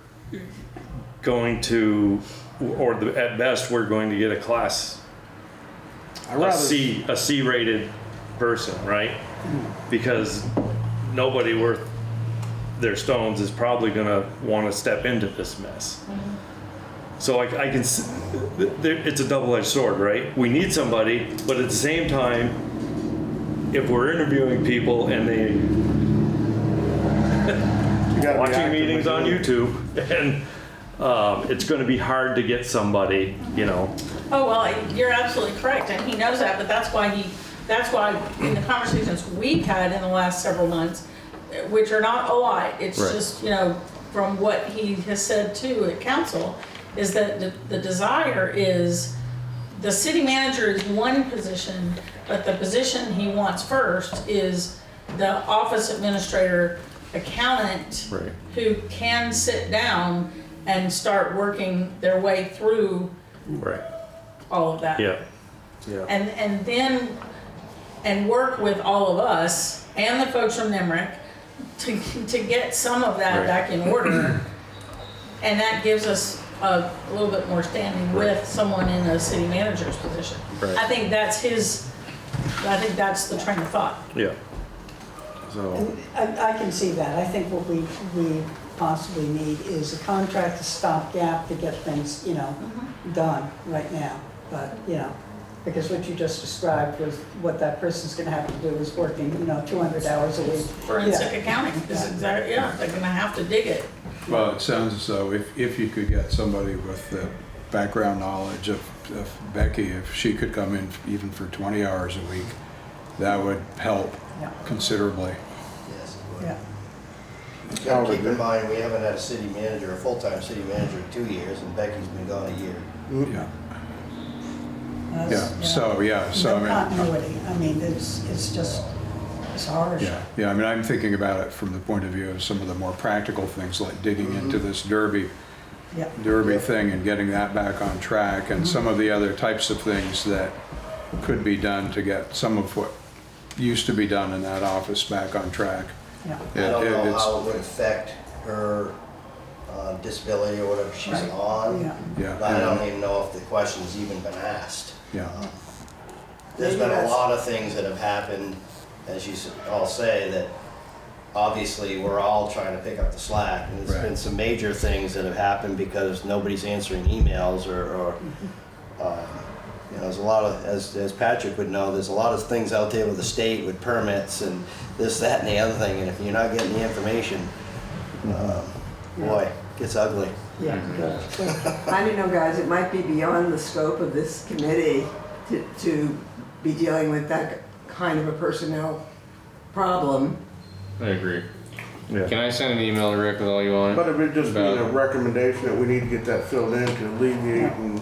going to, or at best, we're going to get a class, a C-rated person, right? Because nobody worth their stones is probably gonna want to step into this mess. So I can, it's a double-edged sword, right? We need somebody, but at the same time, if we're interviewing people and they watching meetings on YouTube, and it's going to be hard to get somebody, you know. Oh, well, you're absolutely correct, and he knows that, but that's why in the conversations we've had in the last several months, which are not a lot, it's just, you know, from what he has said too at council, is that the desire is, the city manager is one position, but the position he wants first is the office administrator accountant who can sit down and start working their way through all of that. And then work with all of us and the folks from NEMRIC to get some of that back in order. And that gives us a little bit more standing with someone in a city manager's position. I think that's the train of thought. So I can see that. I think what we possibly need is a contract, a stopgap to get things, you know, done right now. But, you know, because what you just described was what that person's gonna have to do is working, you know, 200 hours a week. Forensic accounting is exactly, they're gonna have to dig it. Well, it sounds as though if you could get somebody with the background knowledge of Becky, if she could come in even for 20 hours a week, that would help considerably. Yes, it would. Yeah. You gotta keep in mind, we haven't had a city manager, a full-time city manager in 2 years, and Becky's been gone a year. Yeah. That's, So no I mean, continuity. I mean, it's just, it's harsh. yeah. I mean, I'm thinking about it from the point of view of some of the more practical things, like digging into this Derby thing and getting that back on track, and some of the other types of things that could be done to get some of what used to be done in that office back on track. Yeah. I don't know how it would affect her disability or whatever she's on. Yeah. Yeah. But I don't even know if the question's even been asked. Yeah. There's Maybe been a that's- lot of things that have happened, as you all say, that obviously we're all trying to pick up the slack. And there's Right. been some major things that have happened because nobody's answering emails or you know, there's a lot of, as Patrick would know, there's a lot of things out there with the state with permits and this, that, and the other thing. And if you're not getting the information, boy, it gets ugly. Yeah, good. I don't know, guys, it might be beyond the scope of this committee to be dealing with that kind of a personnel problem. I agree. Yeah. Can I send an email to Rick with all you want? But it would just be a About- recommendation that we need to get that filled in to alleviate and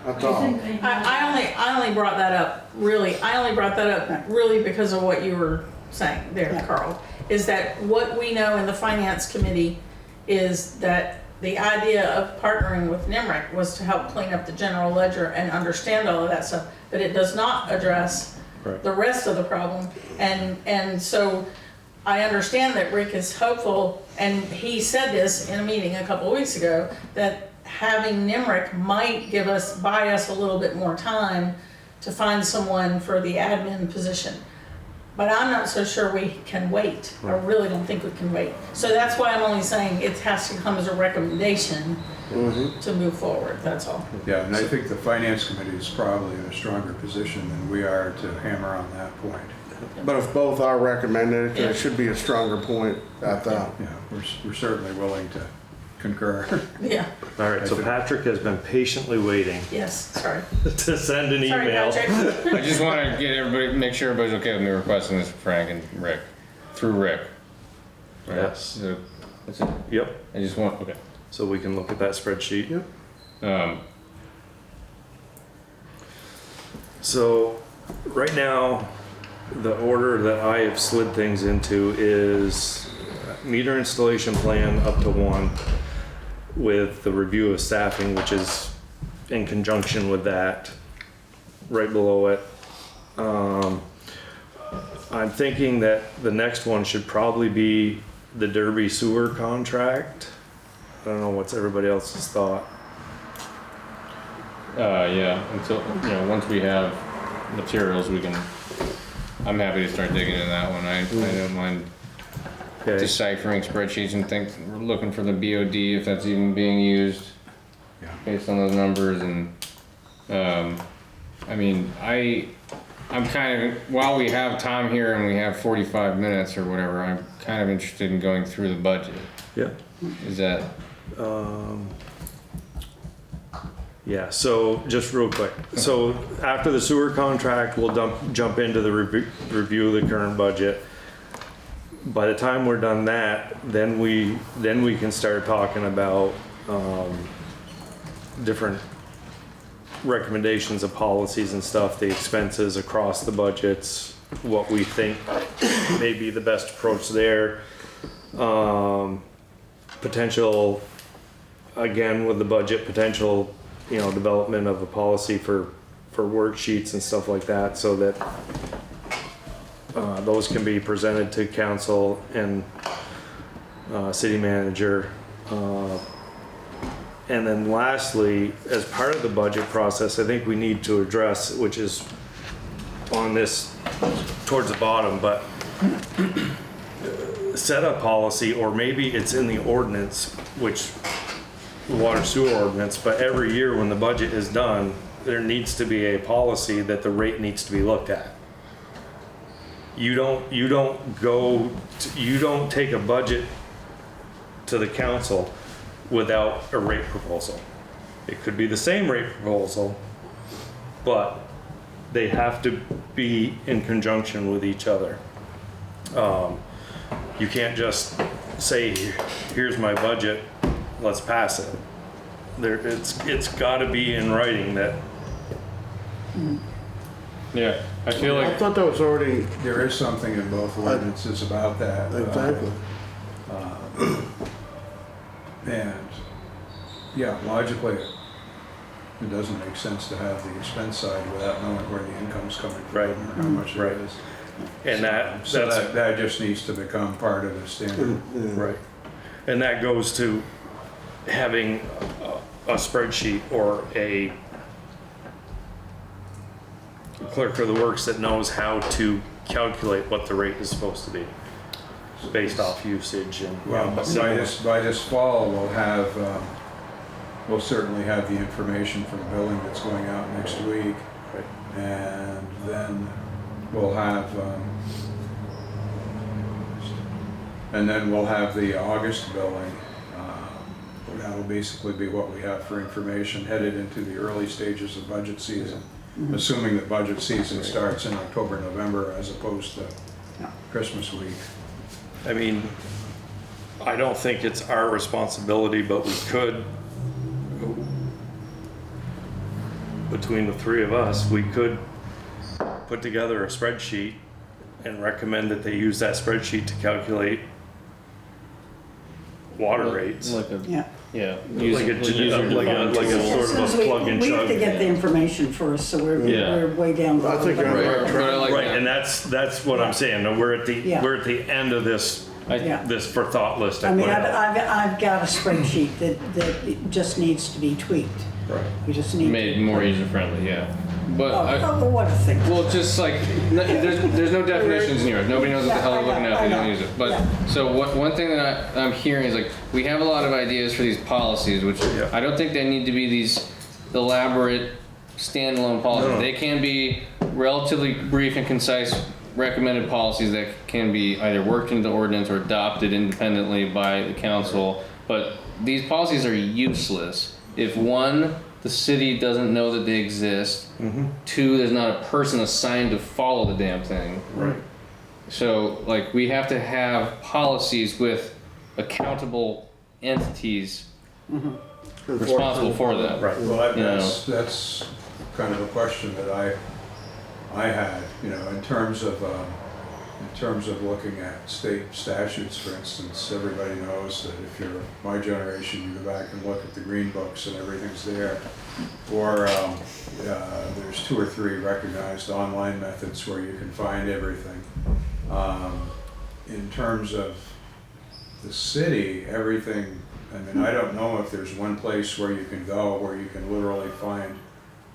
that's I all. think they have- I only brought that up really because of what you were saying there, Yeah. Carl, is that what we know in the finance committee is that the idea of partnering with NIMRIC was to help clean up the general ledger and understand all of that stuff, but it does not address Right. the rest of the problem. And so I understand that Rick is hopeful, and he said this in a meeting a couple of weeks ago, that having NIMRIC might buy us a little bit more time to find someone for the admin position. But I'm not so sure we can wait. I really don't think we can wait. So that's why I'm only saying it has to come as a recommendation to move forward, that's all. Yeah, and I think the finance committee is probably in a stronger position than we are to hammer on that point. But if both are recommended, there should be a stronger point at that. Yeah, we're certainly willing to concur. Yeah, All right, so Patrick has been patiently waiting yes, sorry. to send an Sorry, email. Patrick. I just want to get everybody, make sure everybody's okay with me requesting this, Frank and Rick, through Rick. Right? Yes. So, that's it. Yep, I just want, okay. so we can look at that spreadsheet. Yep. So, right now, the order that I have slid things into is meter installation plan up to 1 with the review of staffing, which is in conjunction with that, right below it. I'm thinking that the next one should probably be the Derby sewer contract. I don't know what's everybody else's thought. Yeah, until, once we have materials, I'm happy to start digging into that one. I don't mind Okay. deciphering spreadsheets and looking for the BOD if that's even being used Yeah. based on those numbers. And I mean, I'm kind of, while we have Tom here and we have 45 minutes or whatever, I'm kind of interested in going through the budget. Yeah. Is that, Yeah, so just real quick. So after the sewer contract, we'll jump into the review of the current budget. By the time we're done that, then we can start talking about different recommendations of policies and stuff, the expenses across the budgets, what we think may be the best approach there. Potential, again, with the budget, potential, development of a policy for worksheets and stuff like that, so that those can be presented to council and city manager. And then lastly, as part of the budget process, I think we need to address, which is on this towards the bottom, but set a policy, or maybe it's in the ordinance, which water sewer ordinance, but every year when the budget is done, there needs to be a policy that the rate needs to be looked at. You don't take a budget to the council without a rate proposal. It could be the same rate proposal, but they have to be in conjunction with each other. You can't just say, here's my budget, let's pass it. It's gotta be in writing that. yeah, I feel I like, thought that was already, There is something in both ordinances about that. exactly. And, yeah, logically, it doesn't make sense to have the expense side without knowing where the income's coming from Right. or how much Right. it is. And So that's that just needs to become part of the standard. right. And that goes to having a spreadsheet or a clerk of the works that knows how to calculate what the rate is supposed to be based off usage and. Well, by this fall, we'll certainly have the information from the building that's going out next week. Right. And then we'll have, the August billing. That'll basically be what we have for information headed into the early stages of budget season, assuming that budget season starts in October, November, as opposed to Christmas week. I mean, I don't think it's our responsibility, but we could, between the three of us, we could put together a spreadsheet and recommend that they use that spreadsheet to calculate water rates. Like a, Yeah. yeah. Like a sort of a plug and We have to chug. get the information first, so we're way down. the I think road. you're on the Right, right but I track. like Right, that. and that's what I'm saying. We're at the end of this Yeah. this for thought list. I mean, put out. I've got a spreadsheet that just needs to be tweaked. Right. We just need Made to. more user friendly, yeah. But Oh, what a thing. well, just like there's no definitions in yours. Nobody knows what the hell they're looking at if they don't use it. But so one thing that I'm hearing is like we have a lot of ideas for these policies, which I don't think they need to be these elaborate standalone policies. No. They can be relatively brief and concise recommended policies that can be either worked into the ordinance or adopted independently by the council. But these policies are useless if one, the city doesn't know that they exist. Two, there's not a person assigned to follow the damn thing. Right. So, like, we have to have policies with accountable entities responsible for that. Right. Well, You that's kind of a question that I had, in terms of looking at state statutes, for instance. Everybody knows that if you're my generation, you go back and look at the green books and everything's there. Or there's 2 or 3 recognized online methods where you can find everything. In terms of the city, everything, I don't know if there's one place where you can go where you can literally find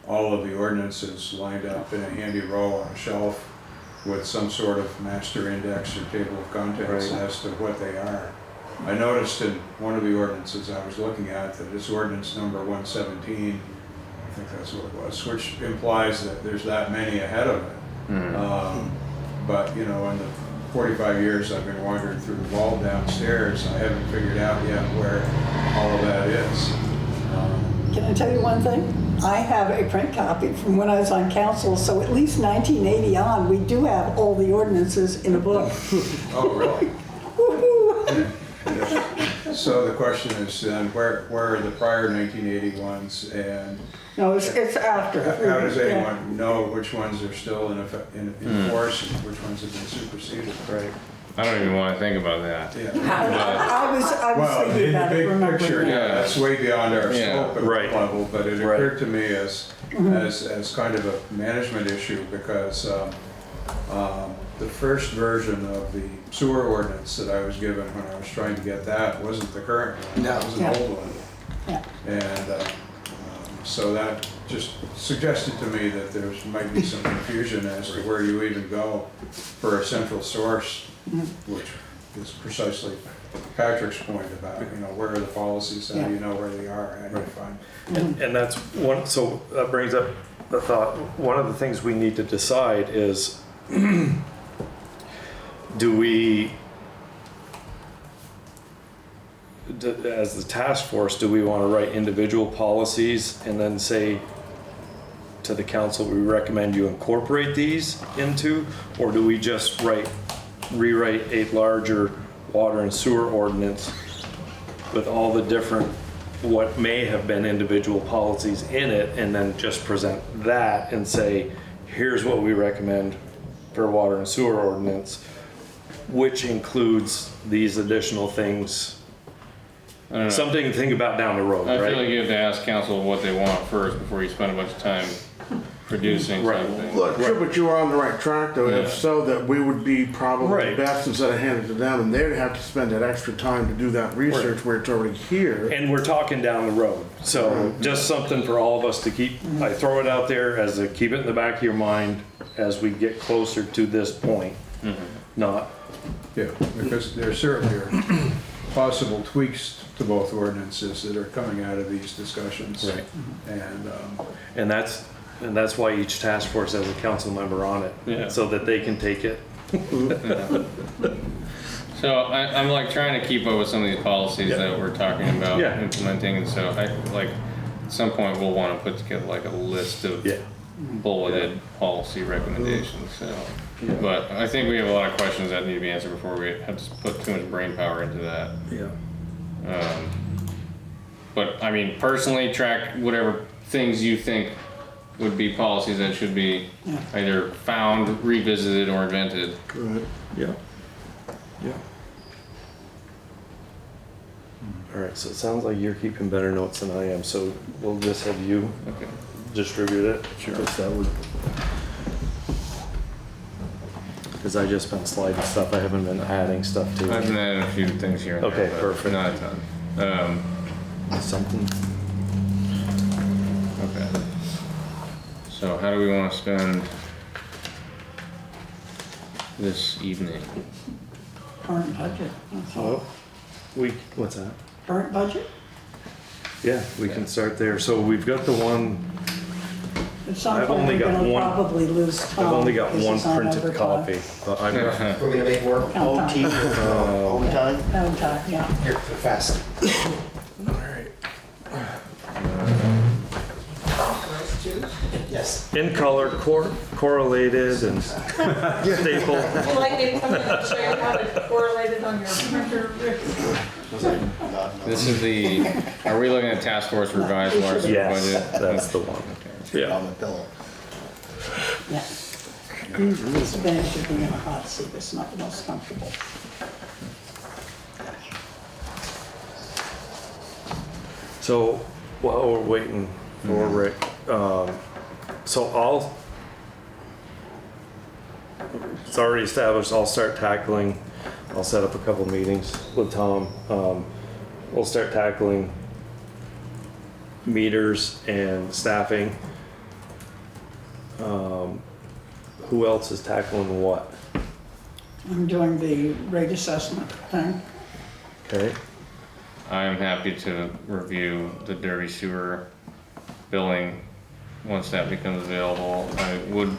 all of the ordinances lined up in a handy row on a shelf with some sort of master index or table of contents as to what they are. I noticed in one of the ordinances I was looking at that it's ordinance number 117, I think that's what it was, which implies that there's that many ahead of it. But in the 45 years I've been wandering through the vault downstairs, I haven't figured out yet where all of that is. Can I tell you one thing? I have a print copy from when I was on council, so at least 1980 on, we do have all the ordinances in a book. Oh, really? Woo-hoo! So the question is then, where are the prior 1981s, and No, it's after. how does anyone know which ones are still in force and which ones have been superseded? Right. I don't even want to think about that. Yeah. I was Well, thinking in the about it, big remember picture, that. that's way beyond our Yeah. scope Right. level, but it Right. occurred to me as kind of a management issue because the first version of the sewer ordinance that I was given when I was trying to get that wasn't the current one, that was an Yeah. old one. Yeah. And so that just suggested to me that there might be some confusion as to where you even go for a central source, which is precisely Patrick's point about, where are the policies, how do you know where they are, how do you find. And that's one, so that brings up the thought, one of the things we need to decide is, do we, as the task force, do we want to write individual policies and then say to the council, we recommend you incorporate these into, or do we just rewrite a larger water and sewer ordinance with all the different, what may have been individual policies in it, and then just present that and say, here's what we recommend for water and sewer ordinance, which includes these additional things. I don't know. Something to think about down the road, I right? feel like you have to ask council what they want first before you spend a bunch of time producing Right. something. Well, true, but you were on the right track though, Yeah. if so, that we would be probably Right. best instead of handing it to them, and they'd have to spend that extra time to do that research where it's already here. And we're talking down the road, so just something for all of us to keep, I throw it out there as a, keep it in the back of your mind as we get closer to this point. Not, Yeah, because there certainly are possible tweaks to both ordinances that are coming out of these discussions. Right. And, and that's why each task force has a council member on it. Yeah. So that they can take it. So I'm like trying to keep up with some of these policies that we're talking about Yeah. implementing, and so I like at some point we'll want to put together like a list of Yeah. bulleted policy recommendations. So, but I think we have a lot of questions that need to be answered before we have to put too much brain power into that. Yeah. But I mean, personally, track whatever things you think would be policies that should be either found, revisited, or invented. Right. Yeah. Yeah. All right, so it sounds like you're keeping better notes than I am, so we'll just have you Okay. distribute it. Sure. That would. Because I just been sliding stuff, I haven't been adding stuff to I've it. been adding a few things here and there. Okay, but perfect. Not a ton. Something. Okay. So how do we want to spend this evening? Current budget, that's all. What's that? Current budget? Yeah, we can start there. So we've got the one, At some I've point, only we're got gonna one- probably lose Tom. I've only got because one he's on printed overtime. copy. But I've got, We're gonna make work Count OT, overtime? Overtime, yeah. Here, fast. Yes. in color, correlated and stapled. Would you like me to come in and show you how to correlate it on your printer? This is the, are we looking at task force revised Larson Yes, budget? that's the one. Yeah. On the pillow. Yeah. This bench should be in a hot seat, it's not the most comfortable. So while we're waiting for Rick, so it's already established, I'll start tackling, I'll set up a couple meetings with Tom. We'll start tackling meters and staffing. Who else is tackling what? I'm doing the rate assessment thing. Okay, I'm happy to review the Derby sewer billing once that becomes available.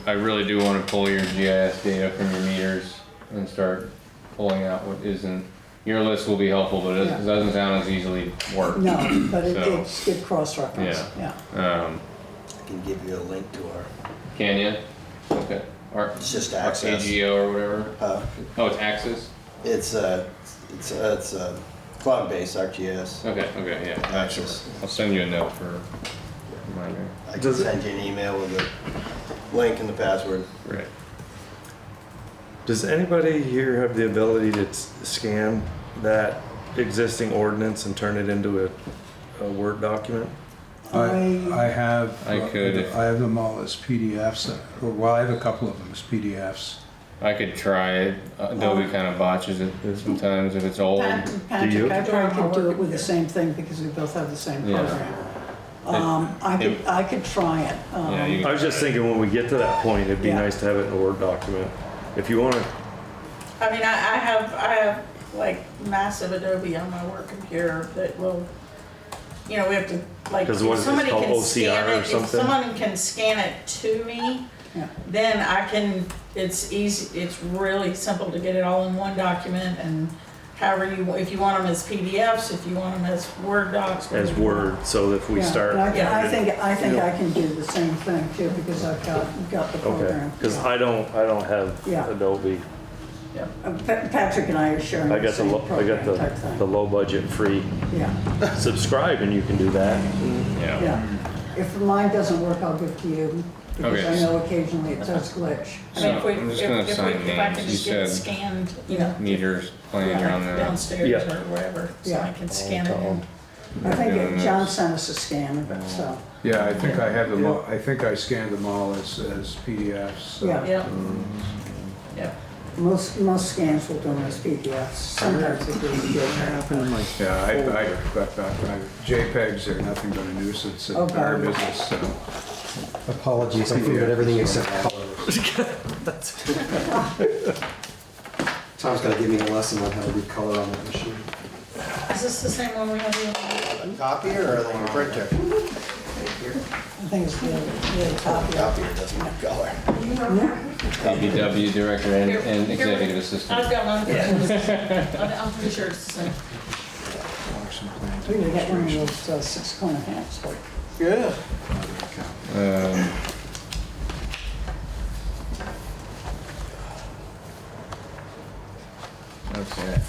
I really do want to pull your GIS data from your meters and start pulling out what isn't. Your list will be helpful, but it doesn't sound as easily worked. No, but So, it's good cross-reference, yeah. I can give you a link to our, Can you? Okay. Or it's just access. AGO or whatever. Oh, it's Axis? It's a cloud-based ArcGIS. Okay, yeah. Access. I'll send you a note for reminder. I can send you an email with the link and the password. Right. does anybody here have the ability to scan that existing ordinance and turn it into a Word document? I have. I could. I have them all as PDFs, or well, I have a couple of them as PDFs. I could try it. Adobe kind of botches it sometimes if it's old. you? Patrick, I probably could do it with the same thing because we both have the same Yeah. program. I could try it. Yeah, you I was just thinking when we get to that point, it'd be Yeah. nice to have it in a Word document. If you want to, I mean, I have like massive Adobe on my work computer that will, we have to, like, 'Cause what if is it somebody called, can OCR scan or it, if something? someone can scan it to me, Yeah. then I can, it's easy, it's really simple to get it all in one document, and however if you want them as PDFs, if you want them as Word docs. as whatever you want. Word, so if we Yeah, start. and I think I can do the same thing too because I've got the Okay, program. because I don't have Yeah. Adobe. Patrick and I are sharing I the got same program type the thing. low budget free Yeah, subscribe, and you can do that. Yeah. yeah. If mine doesn't work, I'll give to you because Okay. I know occasionally it does glitch. I mean, So, I'm just gonna if sign I can names. just You get said scanned, meters playing around there. downstairs Yeah. or wherever, so Yeah. I can scan it in. I think John sent us a scan of it, so. Yeah, I think I have them all, I think I scanned them all as PDFs. so- Yeah. Yeah. Yeah. Most scans will do them as PDFs. Sometimes they do JPEG. Yeah, I JPEGs are nothing but a nuisance in Okay. our business, so. Apologies, I forget everything except colors. Tom's gonna give me a lesson on how to read color on that machine. Is this the same one we have here? A copier or the printer? I think it's the copy. Copier doesn't have color. BBW director and executive assistant. I've got one. I'm pretty sure it's the same. We need to get one of those 6-corner hats. Yeah. Okay.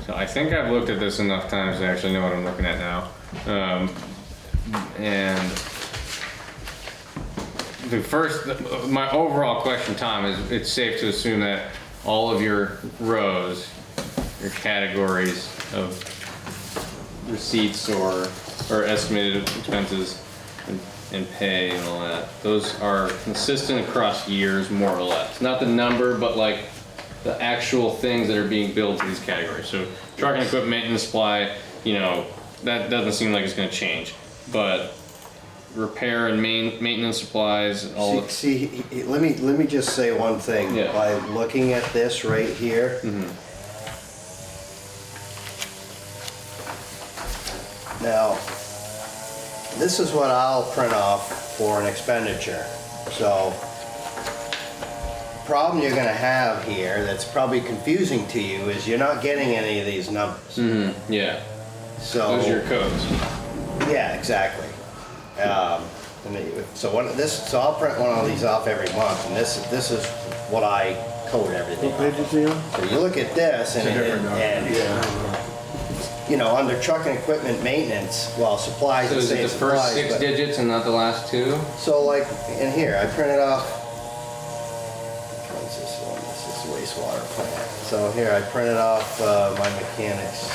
So I think I've looked at this enough times to actually know what I'm looking at now. And my overall question, Tom, is it's safe to assume that all of your rows, your categories of receipts or estimated expenses and pay and all that, those are consistent across years, more or less. Not the number, but like the actual things that are being billed to these categories. So truck and equipment, maintenance, supply, that doesn't seem like it's gonna change. But repair and maintenance supplies, all of See, let me just say one thing. Yeah. By looking at this right here, now, this is what I'll print off for an expenditure. So, problem you're gonna have here that's probably confusing to you is you're not getting any of these numbers. yeah. So, Those are your codes. yeah, exactly. So I'll print one of these off every month, and this is what I code everything. What page is he on? So you look at this, and, It's a different under truck and equipment maintenance, well, supplies So and is it say the supplies, first 6 but- digits and not the last 2? So like in here, I printed off. Which one's this one? This is wastewater plant. So here I printed off my mechanics.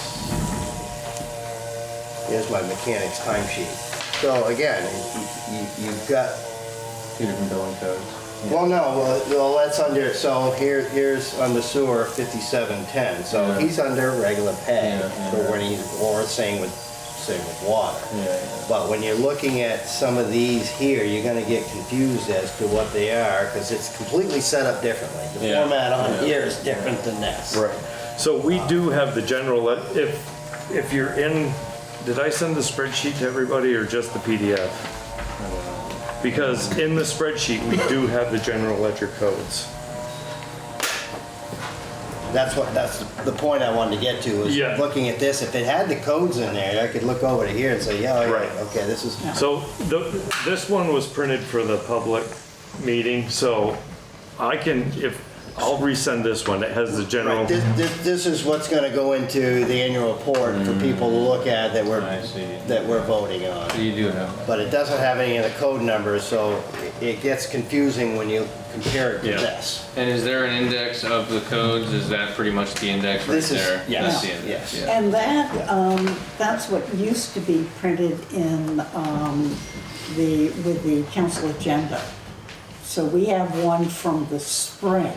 Here's my mechanics timesheet. So again, you've got. 2 different billing codes. Well, no, well, that's under, so here's under sewer 5710, so Yeah. he's under regular pay Yeah, for yeah. when or same with water. Yeah. But when you're looking at some of these here, you're gonna get confused as to what they are, because it's completely set up differently. The Yeah. format on Yeah. here is different than this. Right. So we do have the general, if you're in, did I send the spreadsheet to everybody or just the PDF? Because in the spreadsheet, we do have the general ledger codes. That's the point I wanted to get to, is Yeah. looking at this, if it had the codes in there, I could look over to here and say, yeah, Right. okay, this is, So this one was printed for the public meeting, so I can, I'll resend this one. It has the general. right, this is what's gonna go into the annual report for people to look at that I see. we're voting on. So you do have that. But it doesn't have any of the code numbers, so it gets confusing when you compare it to Yeah. this. And is there an index of the codes? Is that pretty much the index right This is- there? yes, That's the index. yes. Yeah. And that's what used to be printed in with the council agenda. So we have one from the spring.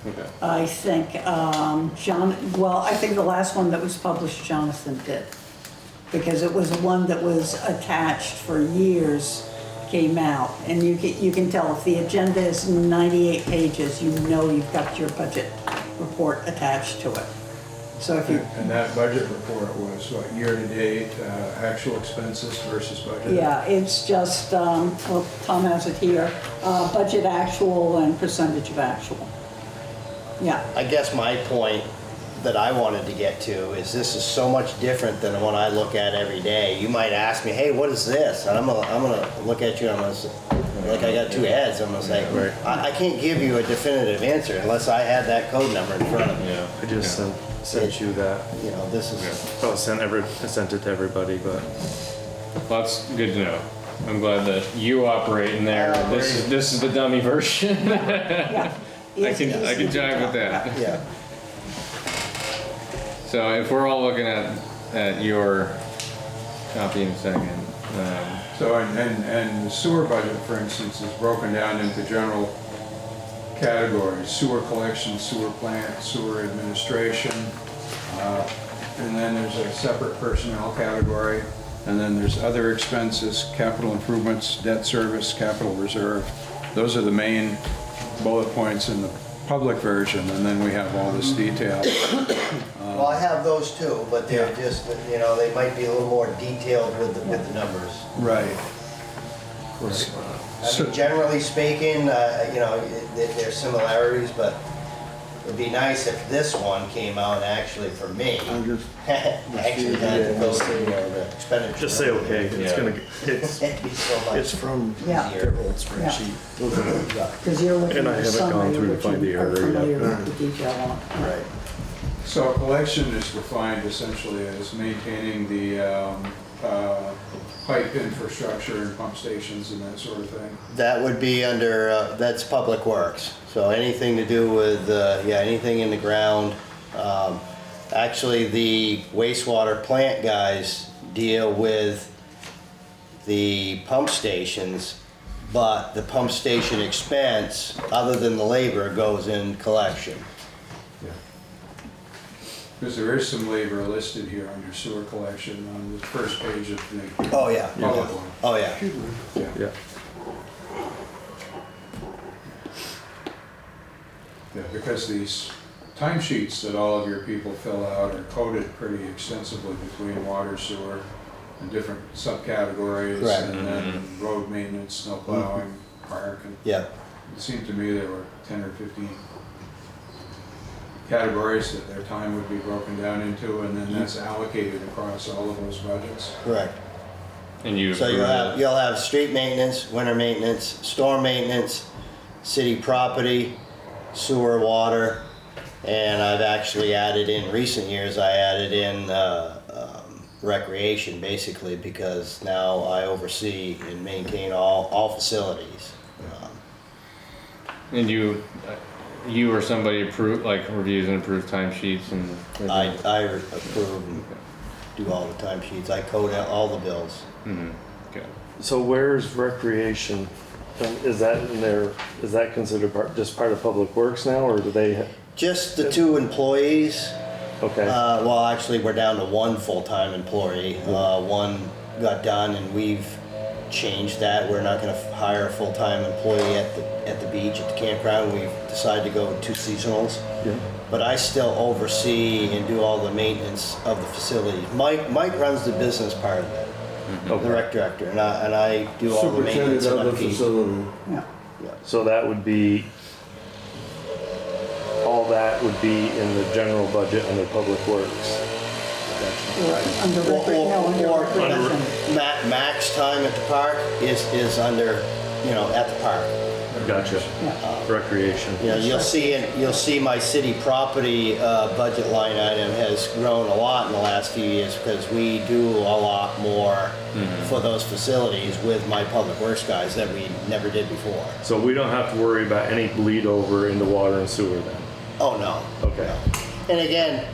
Okay. I think I think the last one that was published, Jonathan did. Because it was one that was attached for years, came out. And you can tell if the agenda is 98 pages, you know you've got your budget report attached to it. So if you, And that budget report was what, year-to-date, actual expenses versus budget? yeah, it's just, well, Tom has it here, budget actual and percentage of actual. Yeah. I guess my point that I wanted to get to is this is so much different than what I look at every day. You might ask me, hey, what is this? And I'm gonna look at you and I'm gonna say, like I got 2 heads, I'm gonna say, I can't give you a definitive answer unless I had that code number in front of me. Yeah. I just sent you that. This is, Oh, I sent it to everybody, but. Well, that's good to know. I'm glad that you operate in there. This is the dummy version. Yeah. I can jive with that. yeah. So if we're all looking at your copy in a second, So, and the sewer budget, for instance, is broken down into general categories: sewer collection, sewer plant, sewer administration, and then there's a separate personnel category, and then there's other expenses, capital improvements, debt service, capital reserve. Those are the main bullet points in the public version, and then we have all this detail. Well, I have those too, but they're just, you know, they might be a little more detailed with the numbers. Right. I mean, generally speaking, you know, there's similarities, but it'd be nice if this one came out actually for me. Actually had to go through the expenditure. Just say okay. It's Yeah. gonna. It's It'd be so much. it's from Yeah. easier. old spreadsheet. Because you're looking And I at the haven't gone summary, through to which find the you are error yet. familiar with the detail on. Right. So a collection is defined essentially as maintaining the pipe infrastructure and pump stations and that sort of thing. That would be under, that's Public Works. So anything to do with, yeah, anything in the ground. Actually, the wastewater plant guys deal with the pump stations, but the pump station expense, other than the labor, goes in collection. Because there is some labor listed here under sewer collection on the first page of the Oh, yeah. public one. Oh, yeah. Yeah. Yeah, because these timesheets that all of your people fill out are coded pretty extensively between water, sewer, and different subcategories. Correct. And then road maintenance, snow plowing, park, and Yeah. it seemed to me there were 10 or 15 categories that their time would be broken down into, and then that's allocated across all of those budgets. Correct. And you So you'll have street maintenance, winter maintenance, storm maintenance, city property, sewer, water, and I've actually added in recent years, I added in recreation basically because now I oversee and maintain all facilities. And you or somebody approve, like reviews and approves timesheets and. I approve and do all the timesheets. I code out all the bills. Mm-hmm. Okay. So where's recreation? Is that in there? Is that considered just part of Public Works now, or do they? Just the 2 employees. Okay. Well, actually, we're down to 1 full-time employee. One got done, and we've changed that. We're not going to hire a full-time employee at the beach, at the campground. We've decided to go with 2 seasonals. Yeah. But I still oversee and do all the maintenance of the facilities. Mike runs the business part of it, the rec director, and I do all the maintenance and upkeep. Yeah. So that would be. All that would be in the general budget under Public Works. Under Or recreation. max time at the park is under, you know, at the park. Gotcha. Recreation. You know, you'll see my city property budget line item has grown a lot in the last few years because we do a lot more for those facilities with my Public Works guys that we never did before. So we don't have to worry about any bleed over into water and sewer then? Oh, no. Okay. And again,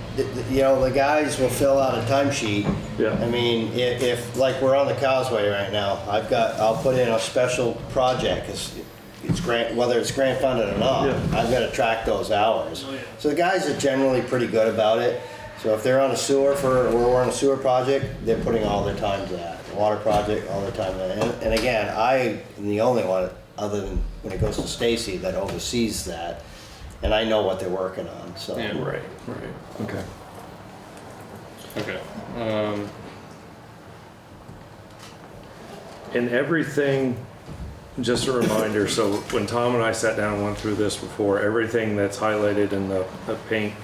you know, the guys will fill out a timesheet. Yeah. I mean, if like we're on the Causeway right now, I'll put in a special project, 'cause it's grant, whether it's grant funded or not, Yeah. I've got to track those hours. So the guys are generally pretty good about it. So if they're on a sewer or we're on a sewer project, they're putting all their time to that. Water project, all their time to that. And again, I am the only one, other than when it goes to Stacy, that oversees that. And I know what they're working on, so. Yeah. Right. Okay. Okay. And everything, just a reminder, so when Tom and I sat down and went through this before, everything that's highlighted in the pink,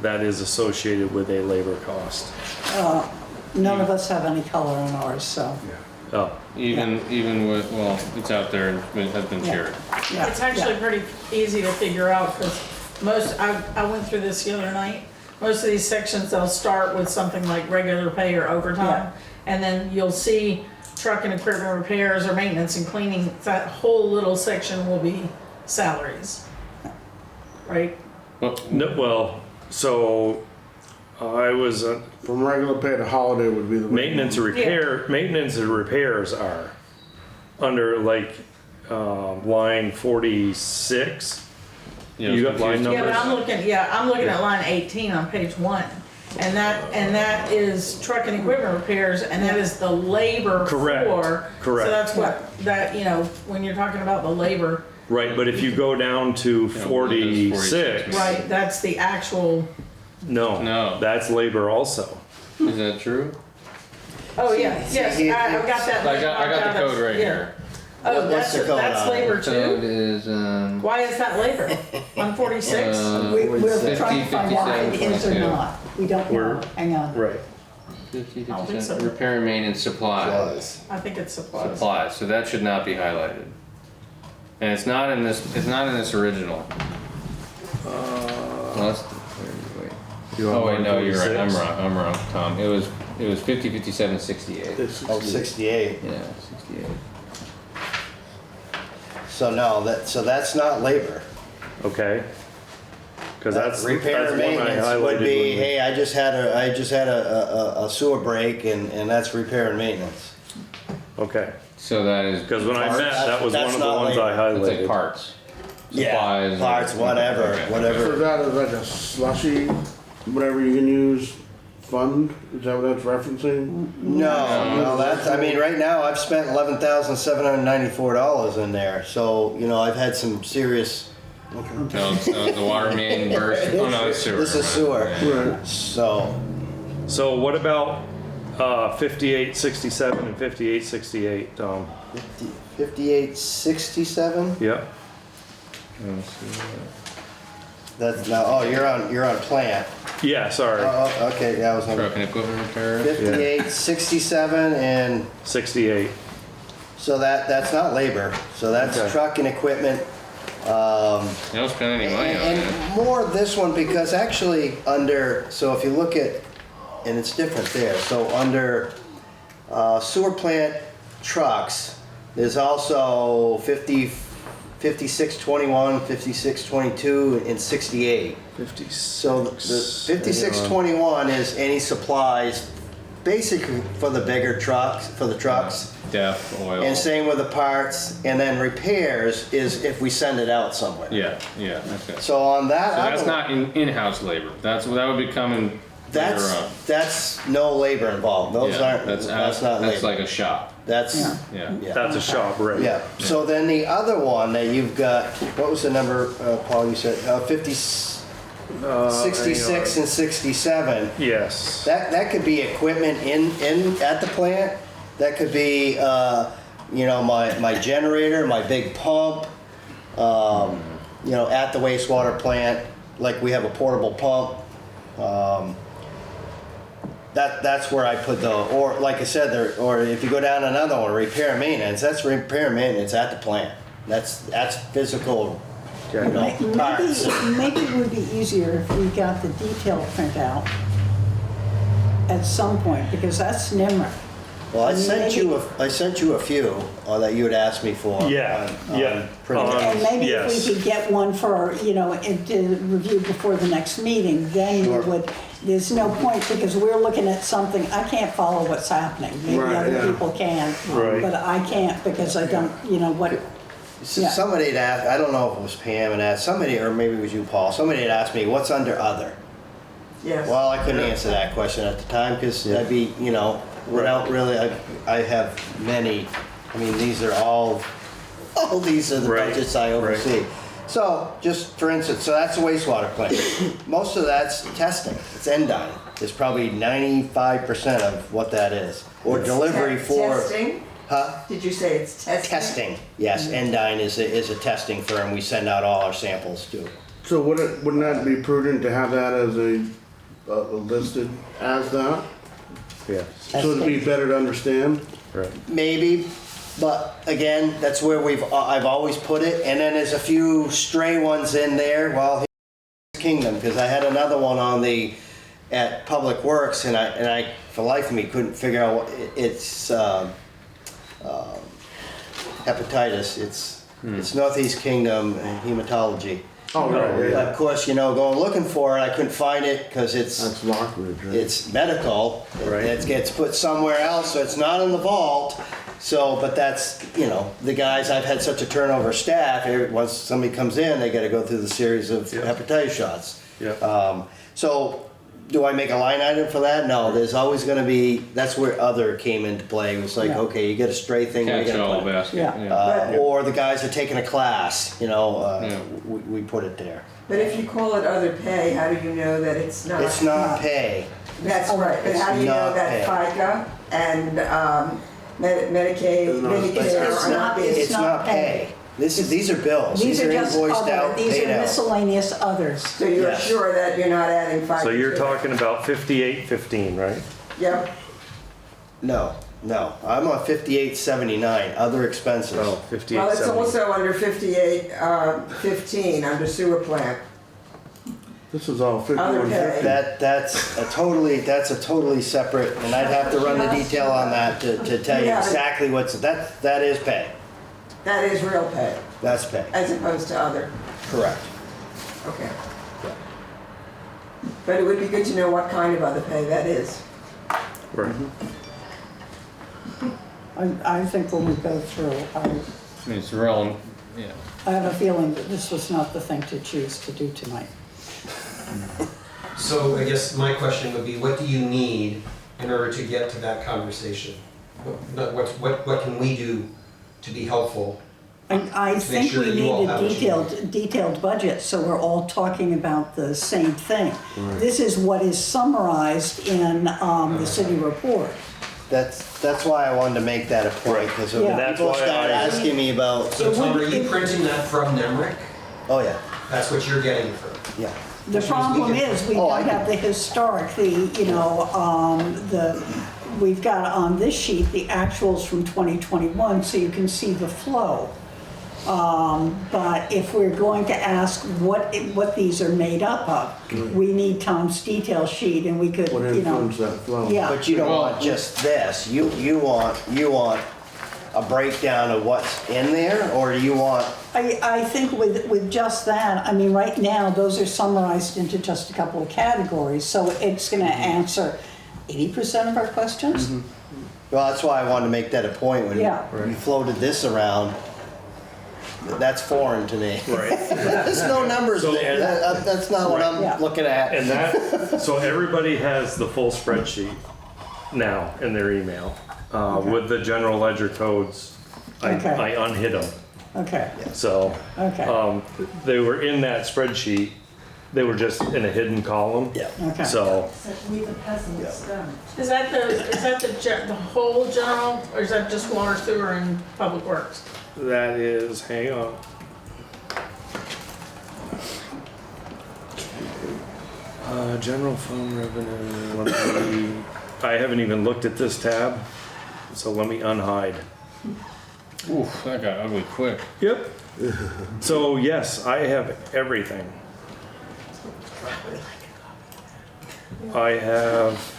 that is associated with a labor cost. None of us have any color in ours, so. Oh, Even with, well, it's out there and has been shared. Yeah, It's actually yeah. pretty easy to figure out because I went through this the other night. Most of these sections, they'll start with something like regular pay or overtime. And then you'll see truck and equipment repairs or maintenance and cleaning. That whole little section will be salaries. Right? no, well, so I was, From regular pay to holiday would be the way. maintenance and repairs are under like, line 46. Yeah, You I was got line confused. Yeah, but numbers? I'm looking at line 18 on page 1. And that is truck and equipment repairs, and that is the labor Correct, for. correct. So that's what, that, you know, when you're talking about the labor, Right, but if you go down to 46, right, that's the actual, no, that's labor also. Is that true? oh, yeah, yes, I've got that. I got the code right Yeah. here. Oh, What's the code that's on it? labor Code too? is, Why is that labor? 146? We're trying to find why it 50, is or 57, not. We don't know. Hang on. Right. 50, I don't think so. repair and maintenance supplies. I think it's supplies. Supplies, so that should not be highlighted. And it's not in this original. Well, that's, wait. Oh wait, no, you're right, I'm wrong, Tom. It was 50, 57, 68. Oh, 68. Yeah, 68. So no, that's not labor. Okay. Because that's Repair that's and one I maintenance highlighted. would be, when we- hey, I just had a sewer break and that's repair and maintenance. Okay. So that is, Because when I Parts? met, that was one That's of the not ones I labor. that's like highlighted. parts. Yeah, Supplies. parts, whatever, Okay. So whatever. that is like a slushy, whatever you can use fund, is that what that's referencing? No, that's, I mean, right now I've spent $11,794 in there. So, I've had some serious, No, it's, the water main burst. Oh no, it's sewer. this is sewer. Right. So what about 5867 and 5868, Tom? 5867? Yep. That's now, oh, you're on plant. Yeah, sorry. Oh, okay, yeah, I was on Truck and equipment repair. 5867 and 68. so that's not labor. So that's Okay. truck and equipment. You don't spend any money on it. And more of this one because actually so if you look at, and it's different there. So under sewer plant trucks, there's also 5621, 5622, and 68. 56. So the 5621 is any supplies, basically for the bigger trucks, for the trucks. Def, oil. And same with the parts, and then repairs is if we send it out somewhere. Yeah, okay. So So on that, that's not in-house labor. That would be coming later on. that's no labor involved. Those Yeah, aren't. That's not labor. That's like a shop. That's Yeah. yeah. That's a shop, right? Yeah. So then the other one that you've got, what was the number, Paul? You said 66 and 67. Yes. That could be equipment at the plant. That could be my generator, my big pump. At the wastewater plant, like we have a portable pump. That's where I put or like I said, or if you go down another one, repair and maintenance. That's repair and maintenance at the plant. That's physical. Parts. Maybe it would be easier if we got the detail printout at some point, because that's NIMRIC. Well, I mean, sent maybe- you a few that you had asked me for. Yeah, yeah. printout. And maybe Yes. if we could get one for, and to review before the next meeting, then Sure. there's no point, because we're looking at something, I can't follow what's happening. Maybe Right, other yeah. people can, Right. but I can't, because I don't, what, Yeah. Somebody had asked, I don't know if it was Pam and asked, somebody, or maybe it was you, Paul, somebody had asked me, what's under other? Yes. Well, I couldn't answer that question at the time, because that'd be, without really, I have many, I mean, these are all these are the Right, budgets I oversee. So, just for instance, so that's a wastewater plant. Most of that's testing, it's Endyne. It's probably 95% of what that is. Or delivery for. Testing? Huh? Did you say it's testing? Testing, yes. Endyne is a testing firm we send out all our samples to. So wouldn't that be prudent to have that as listed as that? Yeah. So it'd be better to understand? Right. Maybe, but again, that's where I've always put it. And then there's a few stray ones in there. Well, here's Kingdom, because I had another one at Public Works, and I for the life of me couldn't figure out what it's. Hepatitis. It's Northeast Kingdom hematology. Oh, right, But yeah. of course, going looking for it, I couldn't find it because That's Lockridge, right? it's medical. Right. It gets put somewhere else, so it's not in the vault. So, but that's, the guys, I've had such a turnover staff, once somebody comes in, they gotta go through the series of Yeah. hepatitis shots. Yeah. So, do I make a line item for that? No, there's always gonna be, that's where other came into play. It was like, Yeah. okay, you get a stray thing, what are you Catch gonna all put? basket. Yeah. Or the guys are taking a class, we put it there. But if you call it other pay, how do you know that it's not? It's not pay. That's right, but how do you know Not that pay. FICA and Medicaid, Medicare It's are not- not being? It's not pay. These are bills. These are just invoiced other, out, these paid are out. miscellaneous others. So you're Yes. sure that you're not adding FICA? So you're to it? talking about 5815, right? Yep, No, I'm on 5879, other expenses. Oh, well, it's 5870. also under 5815, under sewer plant. This is all Other 5150. pay. That's a totally separate, and I'd have to run the detail on that to tell you Yeah. exactly that is pay. That is real pay, That's pay, as opposed to other. correct. Okay. But it would be good to know what kind of other pay that is. Right. I think when we go through, It's relevant, yeah. I have a feeling that this was not the thing to choose to do tonight. So I guess my question would be, what do you need in order to get to that conversation? What can we do to be helpful? I think sure we that you need all a have what you detailed budget, so we're all talking about the same thing. This is what is summarized in the city report. That's why I wanted to make that a point, because Yeah. That's people why started I- asking me about, So Tom, are you printing that from NEMRIC? oh yeah, That's what you're getting from? yeah. The Which means problem we can- is, we Oh, don't I have the historic, we've got on this sheet the actuals from 2021, so you can see the flow. But if we're going to ask what these are made up of, we need Tom's detail sheet, and we could, What influence that flow? yeah. But you don't Well- want just this. You want a breakdown of what's in there, or do you want? I think with just that, I mean, right now, those are summarized into just a couple of categories, so it's gonna answer 80% of our questions. Well, that's why I wanted to make that a point when Yeah. you floated this around. That's foreign to me. Right. There's no numbers So- there. That's not what I'm Yeah. looking at. And that, so everybody has the full spreadsheet now in their email, with the general ledger codes. Okay. I unhid them, Okay, so, okay, they were in that spreadsheet, they were just in a hidden column. Yeah. okay. So, So we the peasants don't. Is that the whole general, or is that just water, sewer, and public works? that is, hang on. General fund revenue, let me, I haven't even looked at this tab, so let me unhide. Oof, that got ugly quick. Yep. So yes, I have everything. I have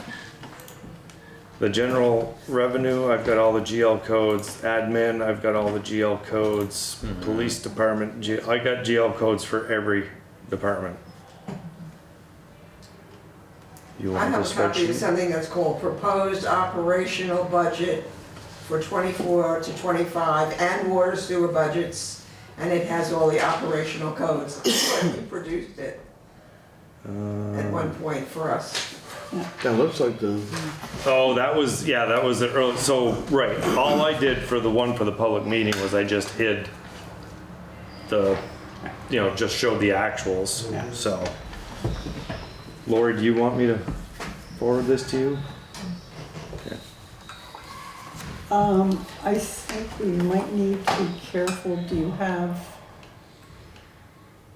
the general revenue, I've got all the GL codes, admin, I've got all the GL codes, police department, I got GL codes for every department. You I want have the a copy of spreadsheet? something that's called Proposed Operational Budget for 24 to 25 and water sewer budgets, and it has all the operational codes. You produced it at one point for us. That looks like the, Oh, that was the early, so, right, all I did for the one for the public meeting was I just hid the, just showed the actuals, so. Lori, do you want me to forward this to you? I think we might need to be careful. Do you have,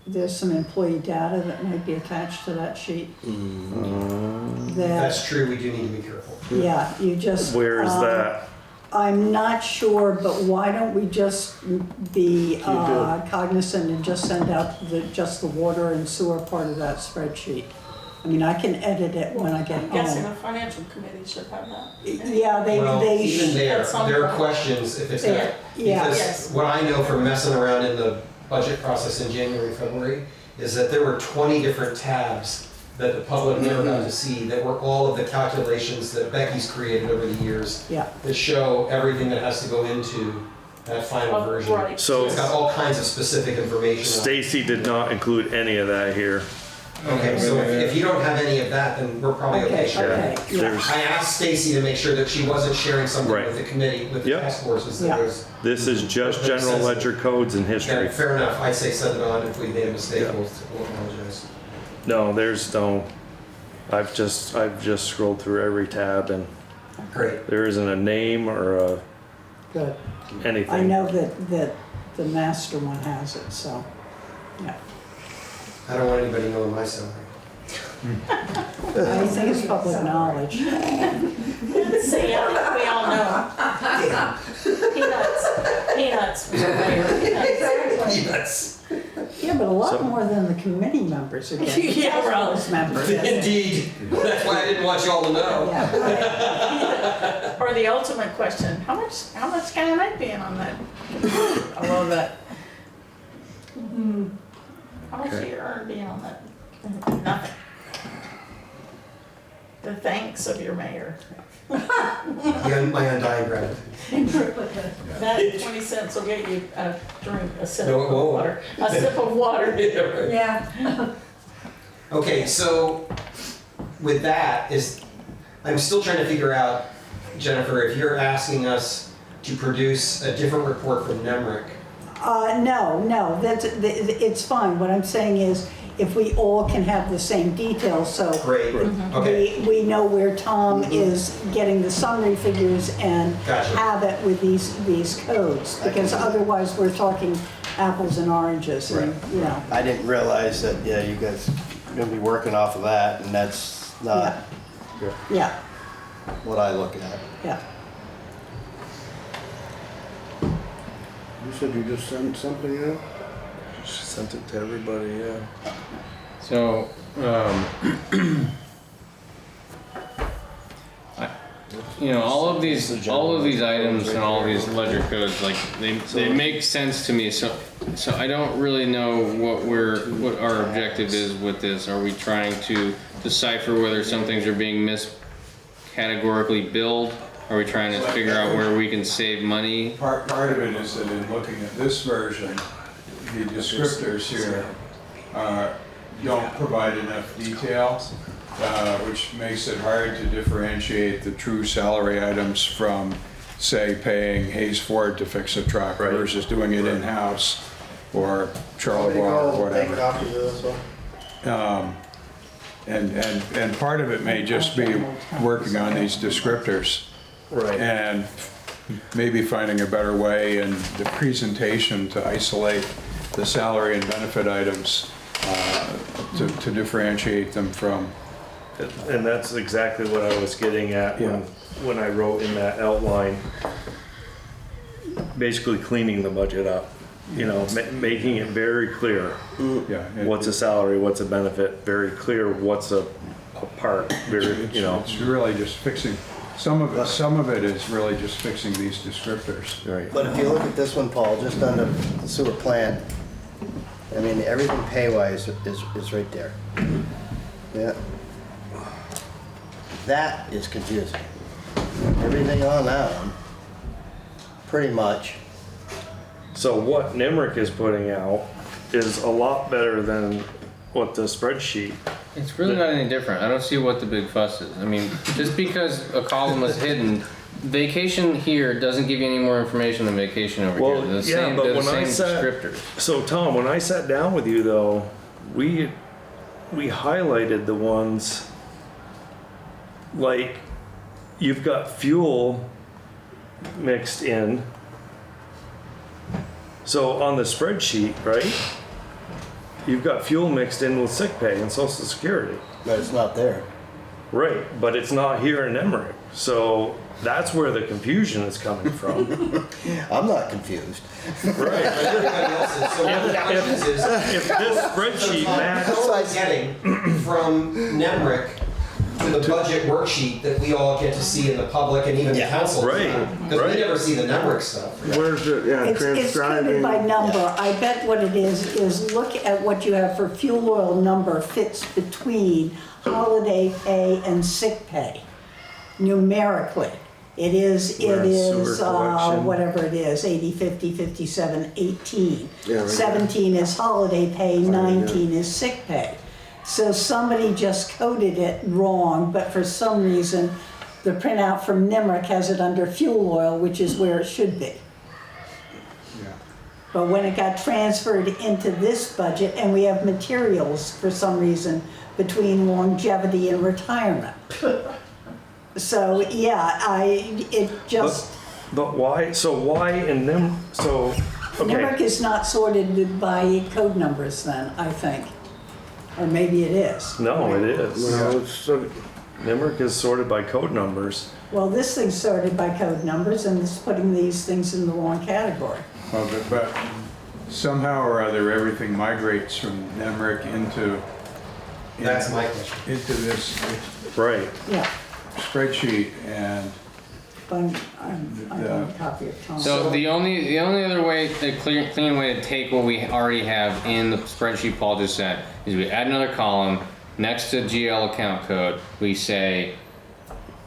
there's some employee data that might be attached to that sheet? That, That's true, we do need to be careful. yeah, you just. Where is that? I'm not sure, but why don't we just be cognizant and just send out just the water and sewer part of that spreadsheet? I mean, I can edit it when I get I'm guessing home. the financial committee should have that. Yeah, Well, they even there at some are point. questions if it's Yeah, not. yeah. Because Yes. what I know from messing around in the budget process in January, February, is that there were 20 different tabs that the public never got to see, that were all of the calculations that Becky's created over the years Yeah. that show everything that has to go into that final version. Right. So It's got all kinds of specific information on it. Stacy did not include any of that here. Okay, so if you don't have any of that, then we're probably okay. Okay, Sure. okay, yeah. There's, I asked Stacy to make sure that she wasn't sharing something Right. with the committee, with the Yep. task forces, Yeah. that was. this is just general ledger codes and history. Yeah, fair enough, I say send it on, if we made a mistake, Yeah. we'll apologize. No, there's no, I've just scrolled through every tab and Great. there isn't a name or a Good. anything. I know that the master one has it, so, yeah. I don't want anybody knowing my salary. I think it's public knowledge. See, I think we all know. Peanuts. Peanuts. Yes. Yeah, but a lot So- more than the committee members are getting. Yeah, Task right. force members. Indeed, that's why I didn't want y'all to know. Yeah. Or the ultimate question, how much can I make being on that? I love that. How much do you earn being on that? Nothing. The thanks of your mayor. My undying gratitude. That 20 cents will get you a drink, a sip No, it of won't. water. A sip of water. Yeah. Okay, so with that I'm still trying to figure out, Jennifer, if you're asking us to produce a different report from NEMRIC. No, it's fine. What I'm saying is, if we all can have the same details, so Great, okay. we know where Tom is getting the summary figures and Gotcha. have it with these codes, because otherwise we're talking apples and oranges, and, you know. I didn't realize that, yeah, you guys are gonna be working off of that, and that's not Yeah, what I look at. yeah. You said you just sent something out? Sent it to everybody, yeah. So, all of these items and all of these ledger codes, like they make sense to me. So I don't really know what our objective is with this. Are we trying to decipher whether some things are being miscategorically billed? Are we trying to figure out where we can save money? Part of it is that in looking at this version, the descriptors here don't provide enough detail, which makes it hard to differentiate the true salary items from, say, paying Hayes Ford to fix a truck versus doing it in-house, or Charlie Wall or Take whatever. copies of this one. And part of it may just be working on these descriptors. Right. And maybe finding a better way in the presentation to isolate the salary and benefit items to differentiate them from. And that's exactly what I was getting at when I wrote in that outline, basically cleaning the budget up, making it very clear. Yeah. What's a salary, what's a benefit, very clear what's a part, It's really just fixing, some of it is really just fixing these descriptors. Right. But if you look at this one, Paul, just on the sewer plant, I mean, everything pay-wise is right there. Yeah. That is confusing. Everything on that one, pretty much. So what NEMRIC is putting out is a lot better than what the spreadsheet. It's really not any different. I don't see what the big fuss is. I mean, just because a column is hidden, vacation here doesn't give you any more information than vacation over Well, here. They're the yeah, same, but they're the when I same said- descriptors. So Tom, when I sat down with you though, we highlighted the ones like you've got fuel mixed in. So on the spreadsheet, right? You've got fuel mixed in with sick pay and Social Security. But it's not there. Right, but it's not here in Emmerich. So that's where the confusion is coming from. I'm not confused. Everybody else is. So what the questions is, If this spreadsheet how matches, are we getting from NEMRIC the budget worksheet that we all get to see in the public and even the council. Right, Because right. we never see the NEMRIC stuff. Where's it, yeah, It's coded transcribing. by number. I bet what it is look at what you have for fuel oil number fits between holiday pay and sick pay numerically. It is, Sewer collection. whatever it is, 80, 50, 57, 18. Yeah, right. 17 is holiday pay, Right, 19 is sick pay. So somebody just coded it wrong, but for some reason, the printout from NEMRIC has it under fuel oil, which is where it should be. Yeah. But when it got transferred into this budget, and we have materials for some reason between longevity and retirement. So, yeah, it just, But why, so why in them, so, NEMRIC okay. is not sorted by code numbers then, I think. Or maybe it is. No, it is. Well, it's, NEMRIC is sorted by code numbers. Well, this thing's sorted by code numbers and it's putting these things in the wrong category. Well, but somehow or other, everything migrates from NEMRIC into That's my question. into this Right. Yeah, spreadsheet, and but I want a copy of Tom's. So the only other way, the clean way to take what we already have in the spreadsheet Paul just said, is we add another column next to GL account code. We say,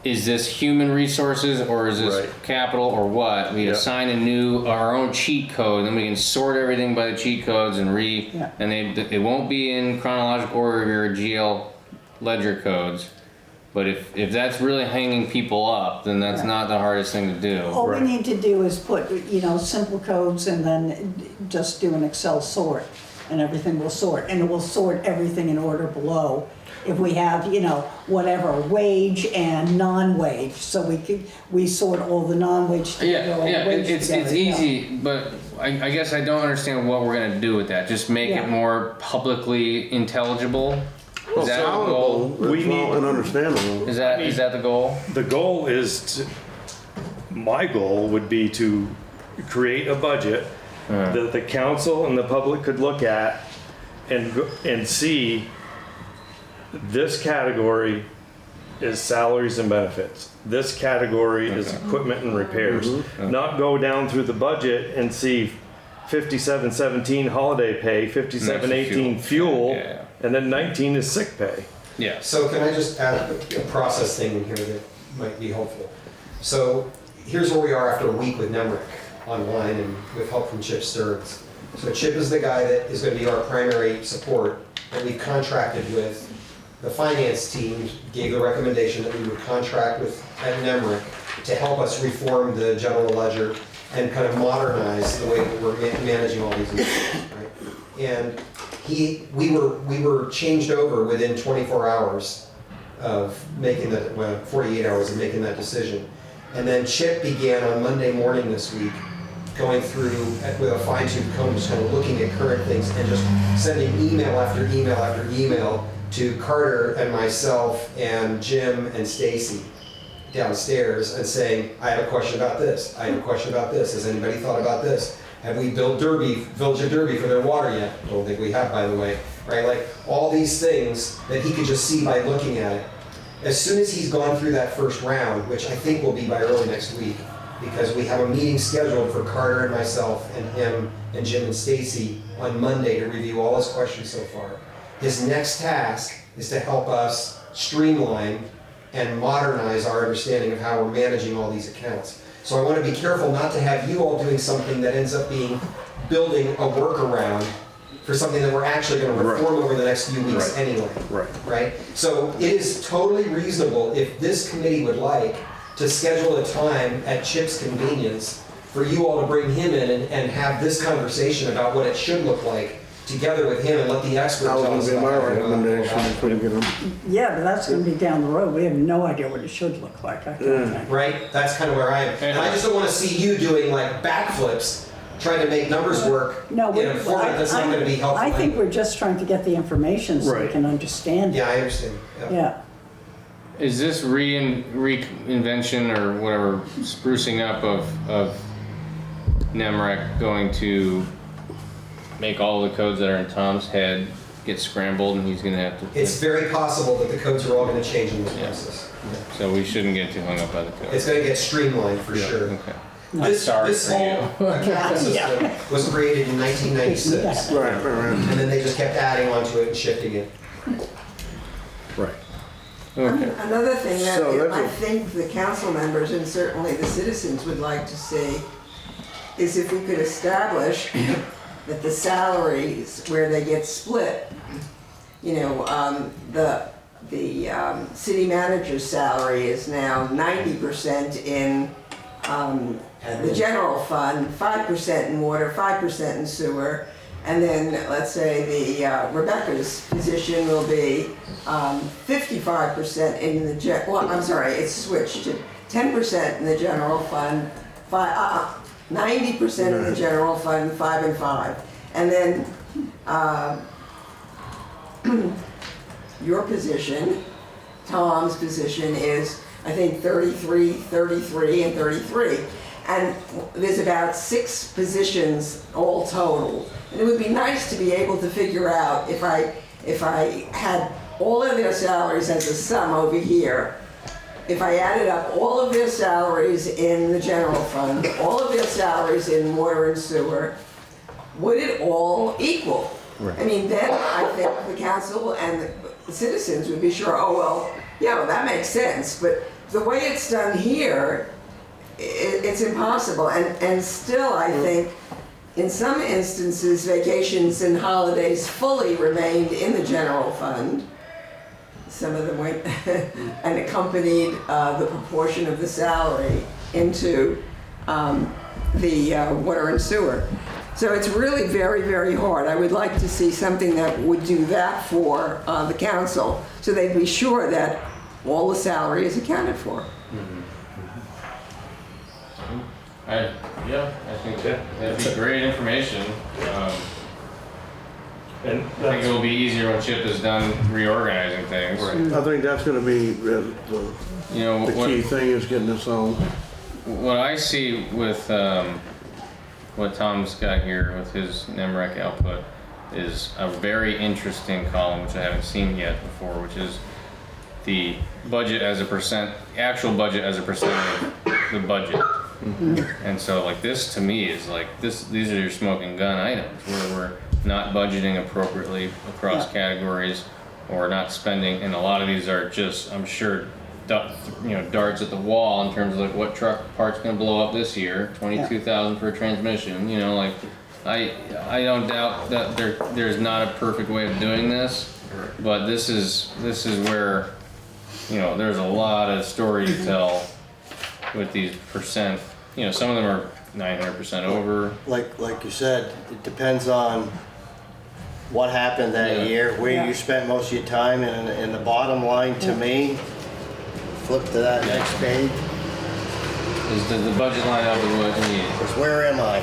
is this human resources or is this Right. capital or what? We Yep. assign our own cheat code, then we can sort everything by the cheat codes and Yeah. and it won't be in chronological order of your GL ledger codes. But if that's really hanging people up, then that's Right. not the hardest thing to do. All we Right. need to do is put, simple codes and then just do an Excel sort and everything will sort. And it will sort everything in order below. If we have, whatever, wage and non-wage, so we sort all the non-wage together. all the wage It's together, yeah. easy, but I guess I don't understand what we're gonna do with that. Just make Yeah. it more publicly intelligible? Is that the goal? palatable, We it's well need- and understandable. Is that the goal? The goal is my goal would be to create a budget that the council and the public could look at and see this category is salaries and benefits. This category is equipment and repairs. Not go down through the budget and see 5717 holiday pay, 5718 fuel, Yeah. and then 19 is sick pay. Yeah. So can I just add a process thing in here that might be helpful? So here's where we are after a week with NEMRIC online and with help from Chip Stearns. So Chip is the guy that is going to be our primary support, and we've contracted with. The finance team gave the recommendation that we would contract with at NEMRIC to help us reform the general ledger and kind of modernize the way that we're managing all these issues, right? And we were changed over within 24 hours of making that, 48 hours of making that decision. And then Chip began on Monday morning this week, going through with a fine-tooth comb, just kind of looking at current things and just sending email after email after email to Carter and myself and Jim and Stacy downstairs and saying, I have a question about this. I have a question about this. Has anybody thought about this? Have we built Village of Derby for their water yet? I don't think we have, by the way, right? Like all these things that he could just see by looking at it. As soon as he's gone through that first round, which I think will be by early next week, because we have a meeting scheduled for Carter and myself and him and Jim and Stacy on Monday to review all his questions so far. His next task is to help us streamline and modernize our understanding of how we're managing all these accounts. So I want to be careful not to have you all doing something that ends up being building a workaround for something that we're actually going to reform over the next few weeks anyway. Right? So it is totally reasonable if this committee would like to schedule a time at Chip's convenience for you all to bring him in and have this conversation about what it should look like together with him and let the expert That tell was us gonna be my about it. recommendation, if we can get them. Yeah, but that's gonna be down the road. We have no idea what it should look like, I don't think. Right? That's kind of where I am. And I just don't want to see you doing like backflips, trying to make numbers work No, in a format that's not going to be helpful. I think we're just trying to get the information so we Right. can understand it. Yeah, I understand. Yeah. Yeah. Is this reinvention or whatever sprucing up of NEMRIC going to make all the codes that are in Tom's head get scrambled and he's gonna have to. It's very possible that the codes are all gonna change in this process. So we shouldn't get too hung up by the code. It's gonna get streamlined for sure. Okay. This for whole account system was created in 1996. Right. And then they just kept adding onto it and shifting it. Right. Okay. Another thing that So that's I a- think the council members and certainly the citizens would like to see is if we could establish that the salaries where they get split, you know, the city manager's salary is now 90% in the general fund, 5% in water, 5% in sewer, and then let's say the Rebecca's position will be 55% in the well, I'm sorry, it's switched to 10% in the general fund, 90% in the general fund, 5 and 5, and then your position, Tom's position is, I think, 33, 33, and 33. And there's about 6 positions all total. And it would be nice to be able to figure out if I had all of their salaries as a sum over here, if I added up all of their salaries in the general fund, all of their salaries in water and sewer, would it all equal? Right. I mean, then I think the council and the citizens would be sure, oh, well, yeah, well, that makes sense. But the way it's done here, it's impossible. And still, I think, in some instances, vacations and holidays fully remained in the general fund. Some of them went and accompanied the proportion of the salary into the water and sewer. So it's really very, very hard. I would like to see something that would do that for the council, so they'd be sure that all the salary is accounted for. I think that'd be great information. And I think it will be easier when Chip is done reorganizing things. I think that's gonna be the You know, key thing is getting this on. what I see with what Tom's got here with his NEMREC output is a very interesting column, which I haven't seen yet before, which is the budget as a percent, actual budget as a percent of the budget. And so like this to me is like these are your smoking gun items where we're not budgeting appropriately across categories or not spending, and a lot of these are just, I'm sure, darts at the wall in terms of like what truck part's gonna blow up this year, 22,000 for a transmission, you know, like I don't doubt that there's not a perfect way of doing this, but this is where, you know, there's a lot of story to tell with these percent. You know, some of them are 900% over. Like you said, it depends on what happened that year, where you spent most of your time, and the bottom line to me, flip to that next page, Is the budget line up with what you need? is where am I?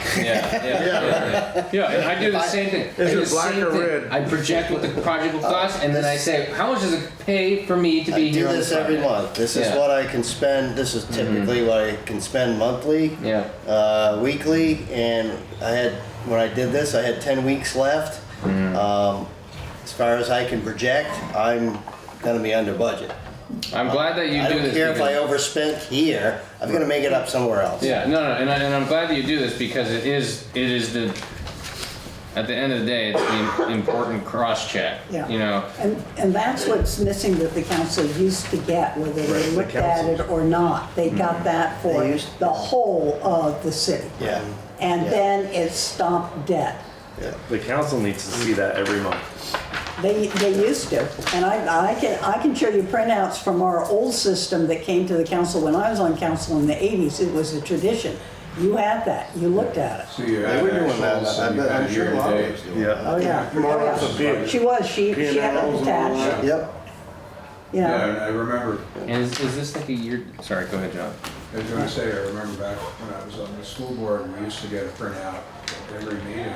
Yeah, and I do the same thing. Is I do it the black same or thing. red? I project what the project will cost, and then I say, how much does it pay for me to I be do here on this the every project? month. This is Yeah. what I can spend. This is typically what I can spend monthly, weekly, and when I did this, I had 10 weeks left. As far as I can project, I'm gonna be under budget. I'm glad that you I do don't this. care if I because- overspent here. I'm gonna make it up somewhere else. Yeah, no, and I'm glad that you do this because it is the, at the end of the day, it's the important cross check. Yeah. You know. And that's what's missing that the council used to get, whether they looked at it or not. They got that for They used- the whole of the city. Yeah. And then it stopped dead. The council needs to see that every month. They used to, and I can show you printouts from our old system that came to the council when I was on council in the 80s. It was a tradition. You had that, you looked at it. So you They had were doing that. actuals and you I'm had sure a lot of year-to-date. us do. Oh, yeah. More Oh, or less a yeah. bid. She was, she had it P&Ls and all attached, that. Yep. you know. Yeah, and I remember, And is this like a year? Sorry, go ahead, John. I was gonna say, I remember back when I was on the school board, we used to get a printout every meeting,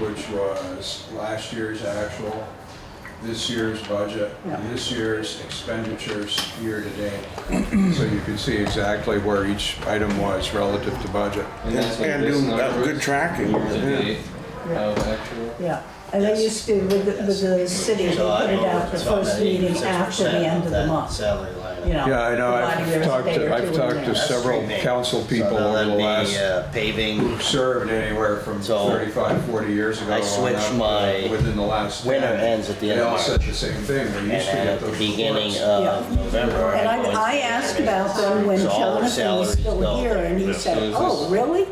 which was last year's actual, this year's budget, this year's expenditures year-to-date. So you could see exactly where each item was relative to budget. And that's what And this do number good is? tracking. Year-to-date of actual. Yeah, and they used to, with the city, they So I put it don't know out if the it's on first that meeting 86% after the end of the that month, Salary line. you know. Yeah, I know, providing I've there's a talked day or to, I've two in talked to there. several Street council maintenance. people So over the that'd last, be, paving, who've served anywhere from So, 35, 40 years ago. I on switched up, my within the last 10. winter ends at the end They of all March. said the same thing, they and used to then get at the those beginning reports. of November. And go into I the asked beginning. about them when So all the Jonathan was salaries still go here, there. and he So said, is oh, this- really?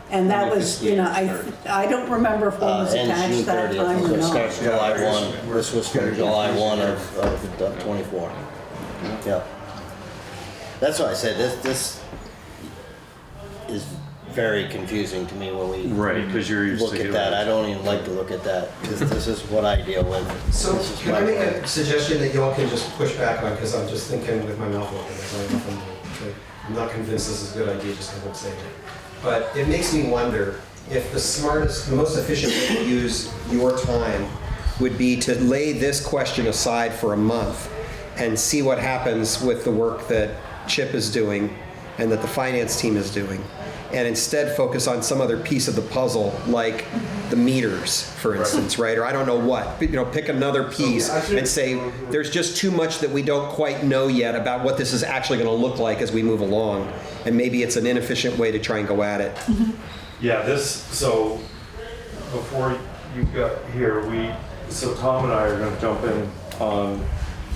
And that When was, is you know, this I don't remember if one was Ends June attached that 30th, time or it not. starts Yeah, July I guess 1. we're This was from getting July confused 1 here. of 24. Yeah. That's why I said this is very confusing to me when we Right, because you're used to look at that. I don't even like to look at that because this is what I deal with. So This is can my I make world. a suggestion that y'all can just push back on, because I'm just thinking with my mouth open, as I often do. I'm not convinced this is a good idea just because I'm saying it. But it makes me wonder if the smartest, the most efficient way to use your time would be to lay this question aside for a month and see what happens with the work that Chip is doing and that the finance team is doing. And instead focus on some other piece of the puzzle, like the meters, for instance, right? Or I don't know what, but, you know, pick another piece and say, there's just too much that we don't quite know yet about what this is actually gonna look like as we move along. And maybe it's an inefficient way to try and go at it. Yeah, so before you got here, so Tom and I are gonna jump in on,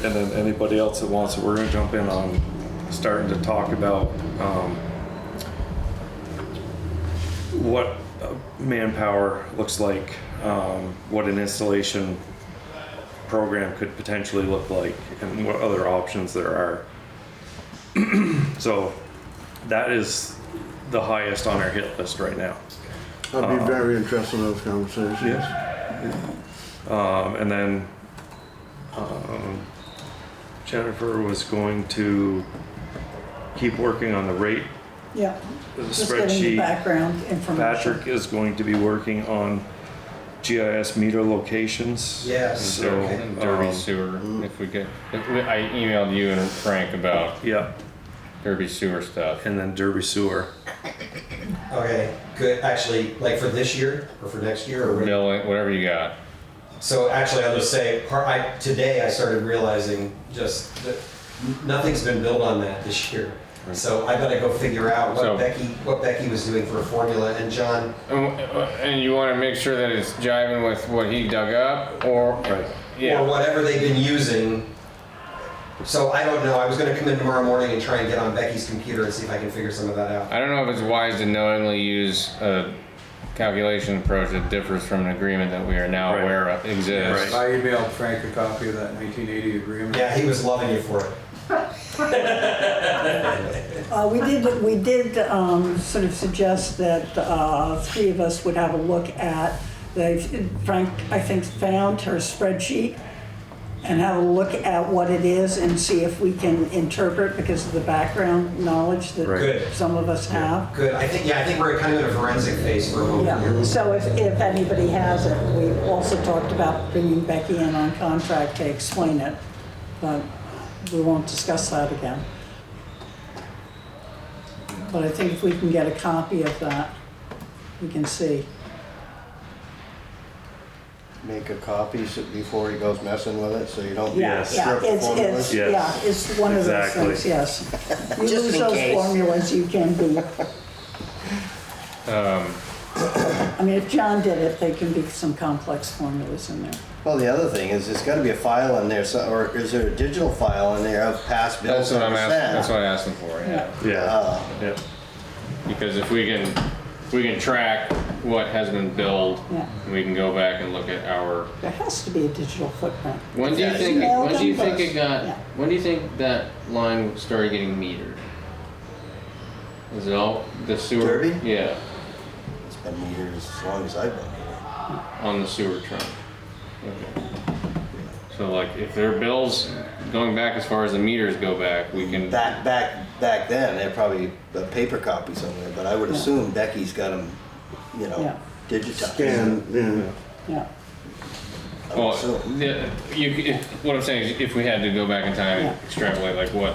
and then anybody else that wants it, we're gonna jump in on starting to talk about, what manpower looks like, what an installation program could potentially look like, and what other options there are. So that is the highest on our hit list right now. I'd be very interested in those conversations. And then Jennifer was going to keep working on the rate Yeah, the just getting the spreadsheet. background information. Patrick is going to be working on GIS meter locations. Yes. So, And Derby sewer, if we get, I emailed you and Frank about yeah, Derby sewer stuff. and then Derby sewer. Okay, good. Actually, like for this year or for next year or Bill, whatever you got. So actually, I'll just say, today I started realizing just that nothing's been built on that this year. So I gotta go figure out So- what Becky was doing for a formula. And John, And you want to make sure that it's jiving with what he dug up, or Right. or yeah. whatever they've been using. So I don't know. I was gonna come in tomorrow morning and try and get on Becky's computer and see if I can figure some of that out. I don't know if it's wise to knowingly use a calculation approach that differs from an agreement that we are now Right. aware of exists. Right. I emailed Frank a copy of that 1980 agreement. Yeah, he was loving you for it. We did sort of suggest that three of us would have a look at, Frank, I think, found her spreadsheet and have a look at what it is and see if we can interpret because of the background knowledge that Good. some of us have. Good. I think we're kind of in a forensic phase for a moment Yeah, here. so if anybody has it, we also talked about bringing Becky in on contract to explain it, but we won't discuss that again. But I think if we can get a copy of that, we can see. Make a copy before he goes messing with it, so you don't Yeah, Yes. yeah, strip the formulas. it's, Yes. yeah, it's one of those Exactly. things, yes. You Just lose in those case. formulas, you can be, I mean, if John did it, they can be some complex formulas in there. Well, the other thing is, there's gotta be a file in there, or is there a digital file in there of past bills That's what I'm that asking. were That's sent? what I asked him for. Yeah. Yeah, yeah. Because if we can track what has been billed, Yeah. we can go back and look at our. There has to be a digital footprint. When do you Yeah, think? email When do you them think it first. got? Yeah. When do you think that line started getting metered? Is it all the sewer? Derby? Yeah, It's been years, as long as I've been here. on the sewer trunk. Okay. So like, if their bills going back as far as the meters go back, we can. Back then, they're probably a paper copy somewhere, but I would Yeah. assume Becky's got them, you know, Yeah. digitized. Scan, yeah. Yeah, I would Well, assume. what I'm saying is, if we had to go back in time and Yeah. extrapolate like what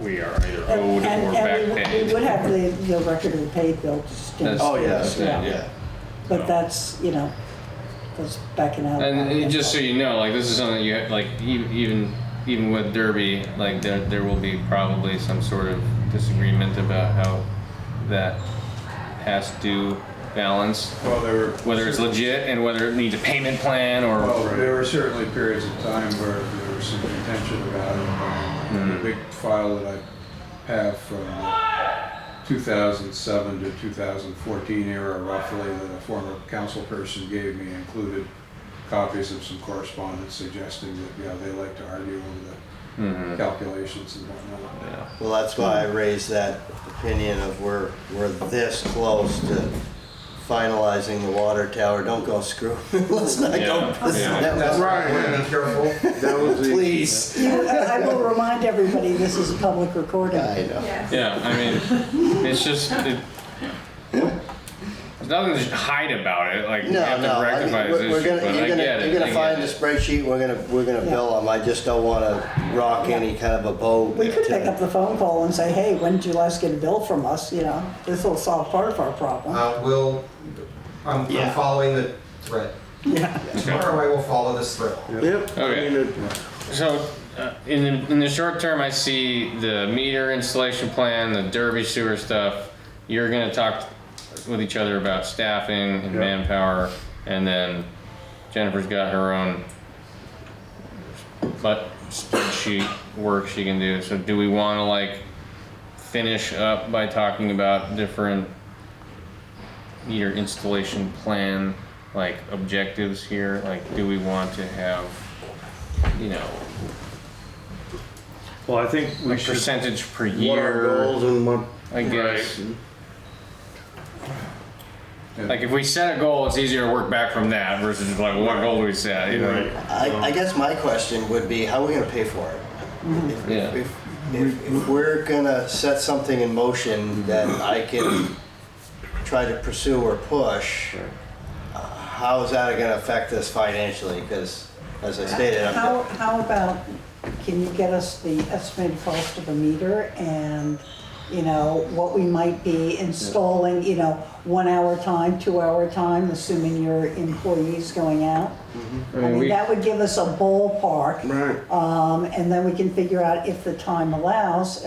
we are either owed or and back we paid. would have the record of the paid bill. That's- Oh, yeah, that's it, yeah. But that's, you know, was backing out. And just so you know, like this is something you have, like even with Derby, like there will be probably some sort of disagreement about how that has to balance, Well, whether it's legit and whether it needs a payment plan or. Well, there were certainly periods of time where there was some contention about it. The big file that I have from 2007 to 2014 era, roughly, that a former council person gave me included copies of some correspondence suggesting that, they like to argue over the calculations and whatnot. Yeah. Well, that's why I raised that opinion of we're this close to finalizing the water tower. Don't go screw. Let's not go. That's right. We're gonna be careful. That was the. Please. I will remind everybody, this is a public recording. I know. Yeah, I mean, it's just there's nothing to hide about it. Like you have to rectify this issue, but I get it. You're gonna find the spreadsheet. We're gonna bill them. I just don't want to rock any kind of a boat. We could pick up the phone call and say, hey, when did you last get a bill from us? This will solve part of our problem. I'm following the thread. Yeah. Tomorrow I will follow this thread. Yep. Okay. So in the short term, I see the meter installation plan, the Derby sewer stuff. You're gonna talk with each other about staffing and manpower, and then Jennifer's got her own spreadsheet work she can do. So do we want to like finish up by talking about different meter installation plan, like objectives here? Like, do we want to have, Well, I think we like should. percentage per What our year? goals and what. I guess. Like if we set a goal, it's easier to work back from that versus like, well, what goal do we set? Right. I guess my question would be, how are we gonna pay for it? If we're gonna set something in motion that I can try to pursue or push, how is that gonna affect us financially? Because as I stated, How about, can you get us the estimated cost of a meter and, what we might be installing, 1 hour time, 2 hour time, assuming your employees going out? I mean, that would give us a ballpark. Right. And then we can figure out if the time allows,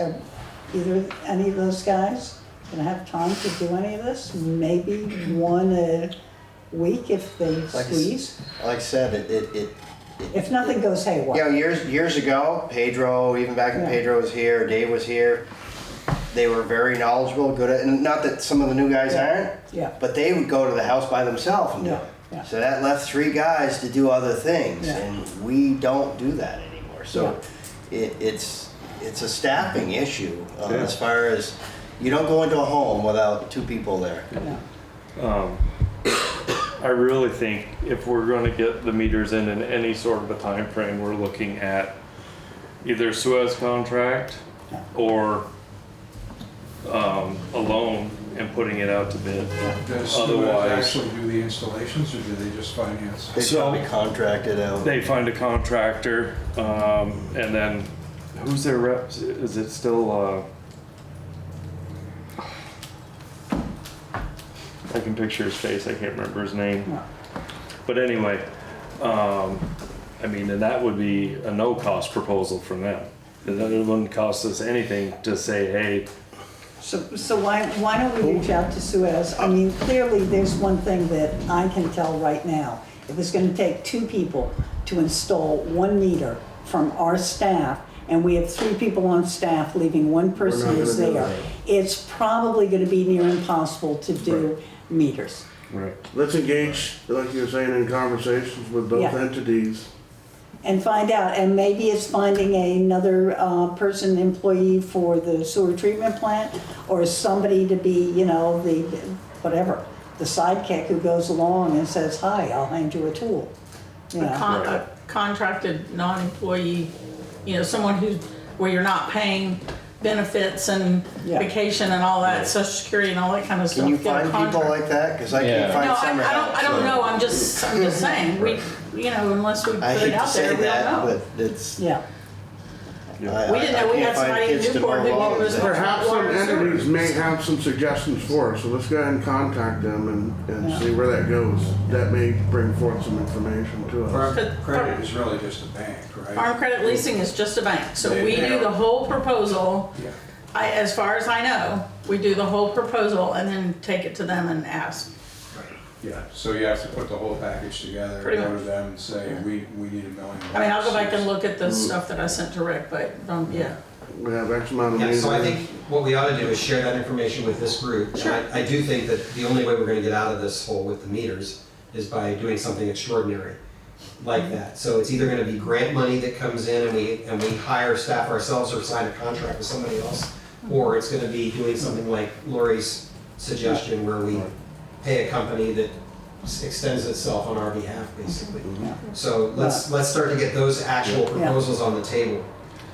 either any of those guys gonna have time to do any of this? Maybe one a week if they squeeze. like I said, If nothing goes haywire. years ago, Pedro, even back when Pedro was here, Dave was here, they were very knowledgeable, good at, and not that some of the new guys aren't, but they would go to the house by themselves and do it. Yeah. So that left 3 guys to do other things, and we don't do that anymore. So it's a staffing issue as far as you don't go into a home without 2 people there. I really think if we're going to get the meters in any sort of a time frame, we're looking at either Suez contract or a loan and putting it out to bid. Does Suez Otherwise, actually do the installations, or do they just finance? They probably contracted out. they find a contractor, and then who's their rep? Is it still? I can picture his face. I can't remember his name. But anyway, and that would be a no-cost proposal from them. It wouldn't cost us anything to say, hey. So why don't we reach out to Suez? I mean, clearly there's one thing that I can tell right now. If it's gonna take 2 people to install 1 meter from our staff, and we have 3 people on staff, leaving 1 person who's there, it's probably gonna be near impossible to do meters. Right. Let's engage, like you were saying, in conversations with both entities. And find out, and maybe it's finding another employee for the sewer treatment plant, or somebody to be, the sidekick who goes along and says, hi, I'll hand you a tool. A contracted non-employee, someone where you're not paying benefits and vacation and all that, Social Security and all that kind of stuff. Can you find people like that? Because I can't find some. I don't know. I'm just saying. We, unless we put it out there, we don't know. But it's. We didn't know we had somebody in Newport who knew us. Perhaps some Water and sewer. entities may have some suggestions for us, so let's go ahead and contact them and Yeah. see where that goes. That may bring forth some information to us. Farm credit is really just a bank, right? Farm credit leasing is just a bank, so They- we they do are- the whole proposal. Yeah. As far as I know, we do the whole proposal and then take it to them and ask. Yeah, so you have to put the whole package together, Pretty go to much. them and say, we need $1 million. I mean, I'll go back and look at the stuff that I sent to Rick, but, yeah. We have X amount of Yeah, money. so I there. think what we ought to do is share that information with this group. Sure. And I do think that the only way we're gonna get out of this hole with the meters is by doing something extraordinary like that. So it's either gonna be grant money that comes in and we hire staff ourselves or sign a contract with somebody else, or it's gonna be doing something like Lori's suggestion where we pay a company that extends itself on our behalf, basically. So let's start to get those actual proposals on the table.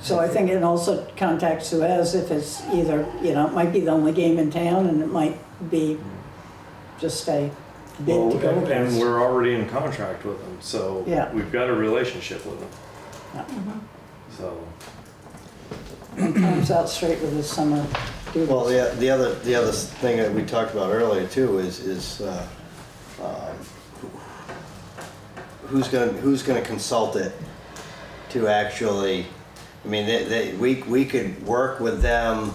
So I think it also contact Suez if it's either, you know, it might be the only game in town and it might be just a bid Well, to go and against. we're already in contract with them, so Yeah. we've got a relationship with them. Yeah. So, Comes out straight with his summer duties. Well, the other thing that we talked about earlier too is who's gonna consult it to actually, I mean, we could work with them,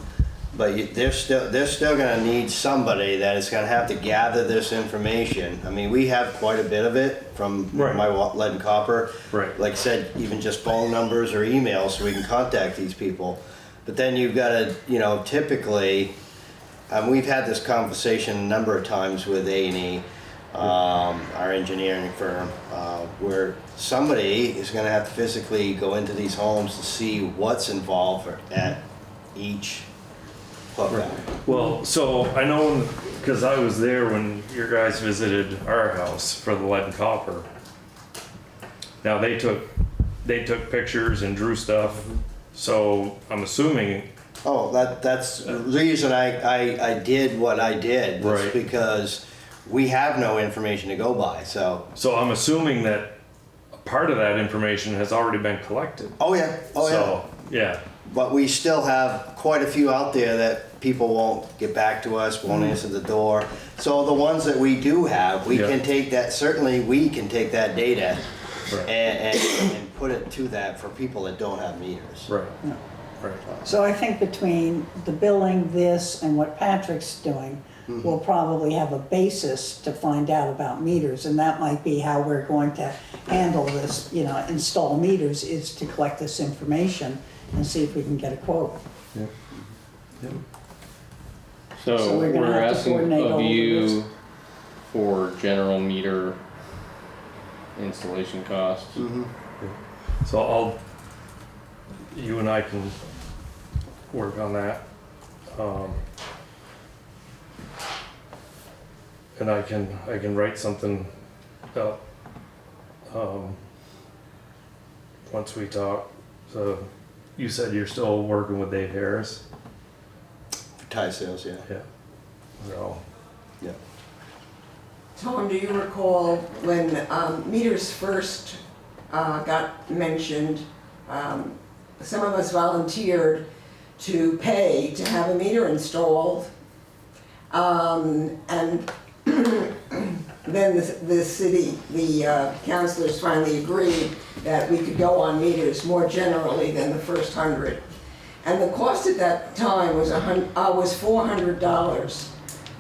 but they're still gonna need somebody that is gonna have to gather this information. I mean, we have quite a bit of it from Right. my lead and copper. Right. Like I said, even just phone numbers or emails so we can contact these people. But then you've gotta, you know, typically, we've had this conversation a number of times with A&E, our engineering firm, where somebody is gonna have to physically go into these homes to see what's involved at each hookup. well, so I know, because I was there when your guys visited our house for the lead and copper. Now, they took pictures and drew stuff, so I'm assuming, Oh, that's the reason I did what I did, was Right. because we have no information to go by, so. I'm assuming that part of that information has already been collected. Oh, yeah, oh, yeah. So, yeah, But we still have quite a few out there that people won't get back to us, won't answer the door. So the ones that we do have, we Yeah. can take that, certainly we can take that data Right. and put it to that for people that don't have meters. right, right. So I think between the billing, this, and what Patrick's doing, we'll probably have a basis to find out about meters, and that might be how we're going to handle this, you know, install meters, is to collect this information and see if we can get a quote. So So we're gonna we're have to asking coordinate all of of you this. for general meter installation costs. So you and I can work on that. And I can write something up, once we talk. So you said you're still working with Dave Harris? For tie sales, yeah. Yeah. So, Yeah. Tom, do you recall when meters first got mentioned, some of us volunteered to pay to have a meter installed. And then the city, the councilors finally agreed that we could go on meters more generally than the first 100. And the cost at that time was $400.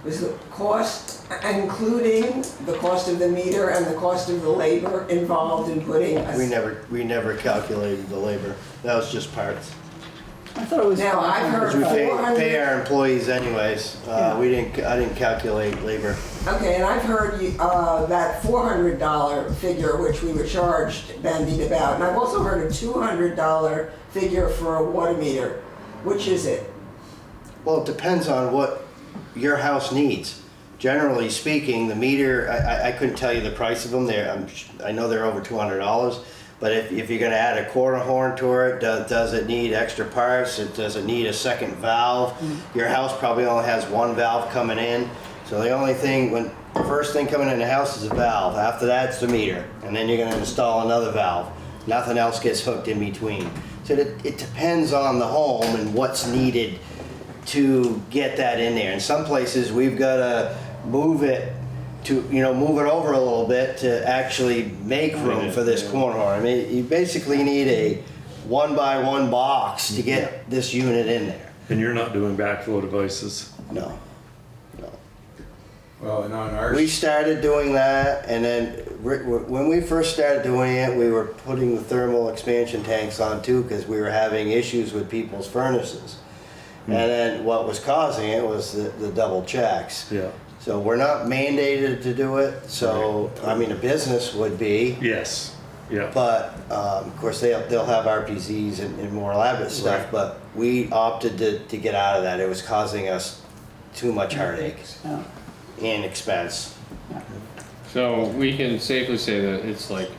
Was the cost including the cost of the meter and the cost of the labor involved in putting us? We never calculated the labor. That was just parts. I thought it was. Now, I've heard We pay 400. our employees anyways. Yeah. I didn't calculate labor. Okay, and I've heard that $400 figure, which we were charged, bandied about. And I've also heard a $200 figure for a water meter. Which is it? Well, it depends on what your house needs. Generally speaking, the meter, I couldn't tell you the price of them. I know they're over $200. But if you're gonna add a quarter horn to it, does it need extra parts? Does it need a second valve? Your house probably only has one valve coming in. So the only thing, the first thing coming in the house is a valve. After that, it's the meter. And then you're gonna install another valve. Nothing else gets hooked in between. So it depends on the home and what's needed to get that in there. In some places, we've got to move it move it over a little bit to actually make room for this corner. I mean, you basically need a 1x1 box to get this unit in there. And you're not doing backflow devices. No. Well, and on ours. We started doing that, and then when we first started doing it, we were putting the thermal expansion tanks on too, because we were having issues with people's furnaces. And then what was causing it was the double checks. Yeah. So we're not mandated to do it, so, I mean, a business would be. Yes. Yeah. But, of course, they'll have RPZs and more elaborate stuff, Right. but we opted to get out of that. It was causing us too much heartache Yeah. and expense. So we can safely say that it's like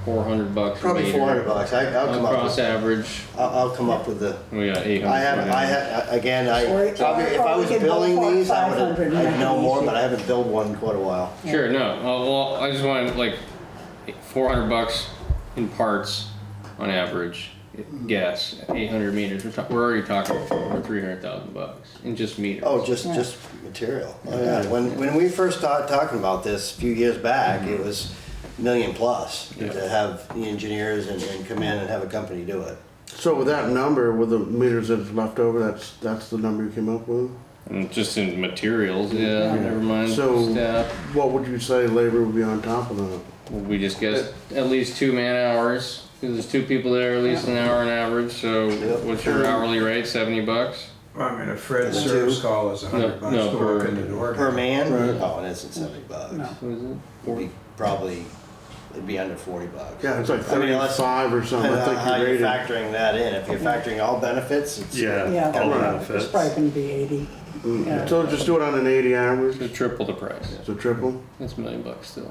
$400 a Probably meter. $400. I'll come up Across with. average, I'll come up with the. we got 800. I have. Again, Or- probably if I or we was could billing ballpark these, I would 500 I'd know more, easy. but I haven't billed one in quite a while. Sure, no. Well, I just wanted like $400 in parts on average. Gas, 800 meters. We're already talking over $300,000 in just meters. Oh, just material. Oh yeah. When we first started talking about this a few years back, it was $1 million plus to have the engineers and come in and have a company do it. So with that number, with the meters that's left over, that's the number you came up with? And just in materials, yeah. Never mind So staff. what would you say labor would be on top of that? We just get at least 2 man hours. Because there's 2 people there, at least an hour on average. So what's your hourly rate? $70? Well, I mean, a Fred The service two? call is $100 No, to walk in the door. Per man? Right. Oh, it isn't $70. No. What is it? It'd be probably it'd be under $40. Yeah, it's like I mean, unless- 35 or something, I Depending on think how you you're rated. factoring that in. If you're factoring all benefits, it's Yeah. Yeah, All Right. benefits. it's probably gonna be 80. Yeah. So just do it on an 80 average, So triple the price. so triple? That's $1 million still.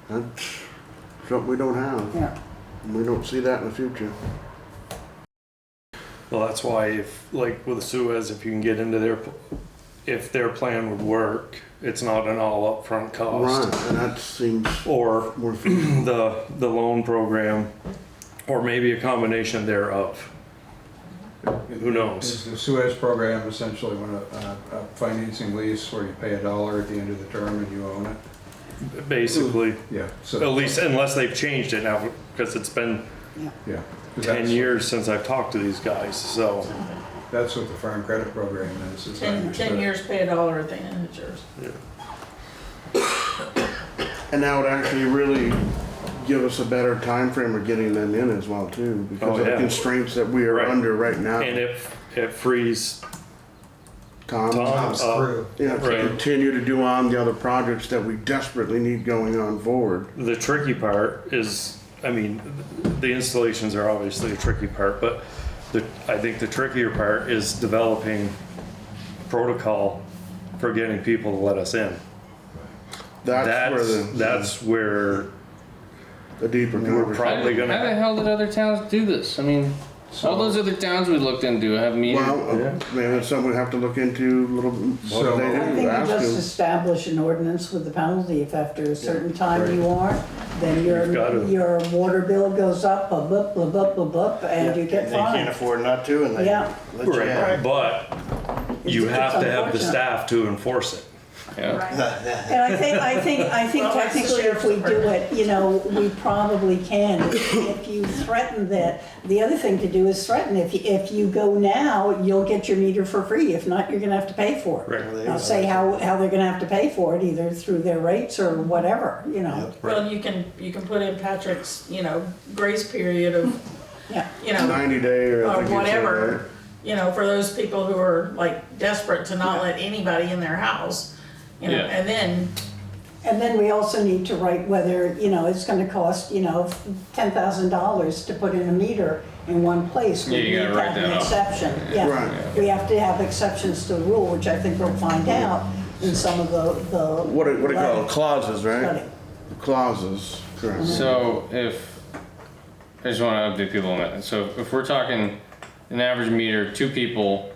That's something we don't have. Yeah. We don't see that in the future. Well, that's why if, like with Suez, if you can get into if their plan would work, it's not an all upfront cost. Right, and that seems Or more, the loan program, or maybe a combination thereof. Who knows? Is the Suez program essentially when a financing lease where you pay $1 at the end of the term and you own it? Basically, Yeah. So at least unless they've changed it now, because it's been yeah. 'Cause 10 that's- years since I've talked to these guys, so. That's what the farm credit program is. As I 10 understood. years, pay $1 at the end, it's yours. and that would actually really give us a better time frame of getting them in as well too, because Oh, of the yeah. constraints that we are Right. under right now. And if it frees Tom, Tom's up, yeah, to Right. continue to do on the other projects that we desperately need going on forward. the tricky part is, I mean, the installations are obviously a tricky part, but I think the trickier part is developing protocol for getting people to let us in. That's where the deeper we're conversation. probably How the gonna, hell did other towns do this? I mean, all those other towns we looked into have meters. Well, maybe that's something we have to look into a little. What So- do they I do? think you Ask just them. establish an ordinance with the penalty. If after a certain time you aren't, then You've got to. your water bill goes up, blah, blah, blah, blah, blah, blah, and you get They can't fined. afford not to, and they Yeah. let you in. right, but you It's have to have the unfortunate. staff to enforce it. Yeah. And I think Well, that's the technically if we do sheriff's it, you know, we probably can. If you threaten that, the other thing to do is threaten. If you go now, you'll get your meter for free. If not, you're gonna have to pay for it. Right. Now say how they're gonna have to pay for it, either through their rates or whatever, you know. Well, you can put in Patrick's, grace period of, Yeah. 90-day or I or think you said, whatever, for those people who are like desperate to not let anybody in their house, Yeah. and then, And then we also need to write whether, it's gonna cost, $10,000 to put in a meter in one place. We Yeah, you need gotta to write have that an up. exception, Right. yeah. We have to have exceptions to the rule, which I think we'll find out in some of the. What do you call it? Clauses, right? Study. Clauses, correct. So I just want to update people on that. So if we're talking an average meter, 2 people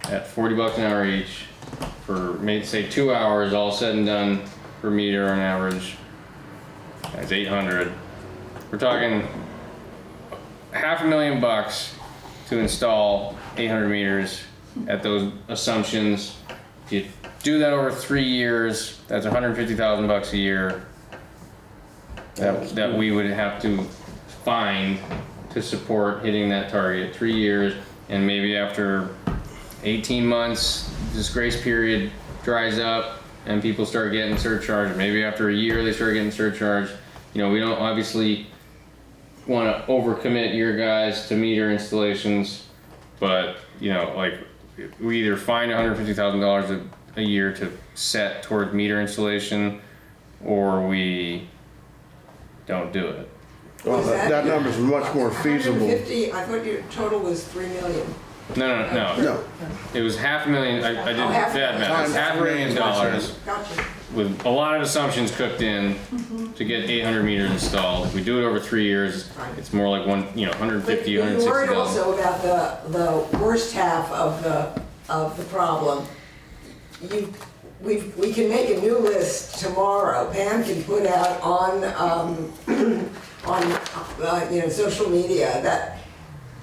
at $40 an hour each for maybe say 2 hours, all said and done per meter on average, That's 800. We're talking $500,000 to install 800 meters at those assumptions. If you do that over 3 years, that's $150,000 a year that we would have to find to support hitting that target. 3 years, and maybe after 18 months, this grace period dries up and people start getting surcharged. Maybe after a year they start getting surcharged. You know, we don't obviously want to overcommit your guys to meter installations, but you know, like we either find $150,000 a year to set toward meter installation, or we don't do it. Well, that number's much more feasible. 150, I thought your total was 3 million. No. No, It was $500,000. I did half a bad math. It's $500,000 Gotcha. with a lot of assumptions cooked in to get 800 meters installed. If we do it over 3 years, it's more like 150, But you're worried 160,000. also about the worst half of the problem. We can make a new list tomorrow. Pam can put out on social media that,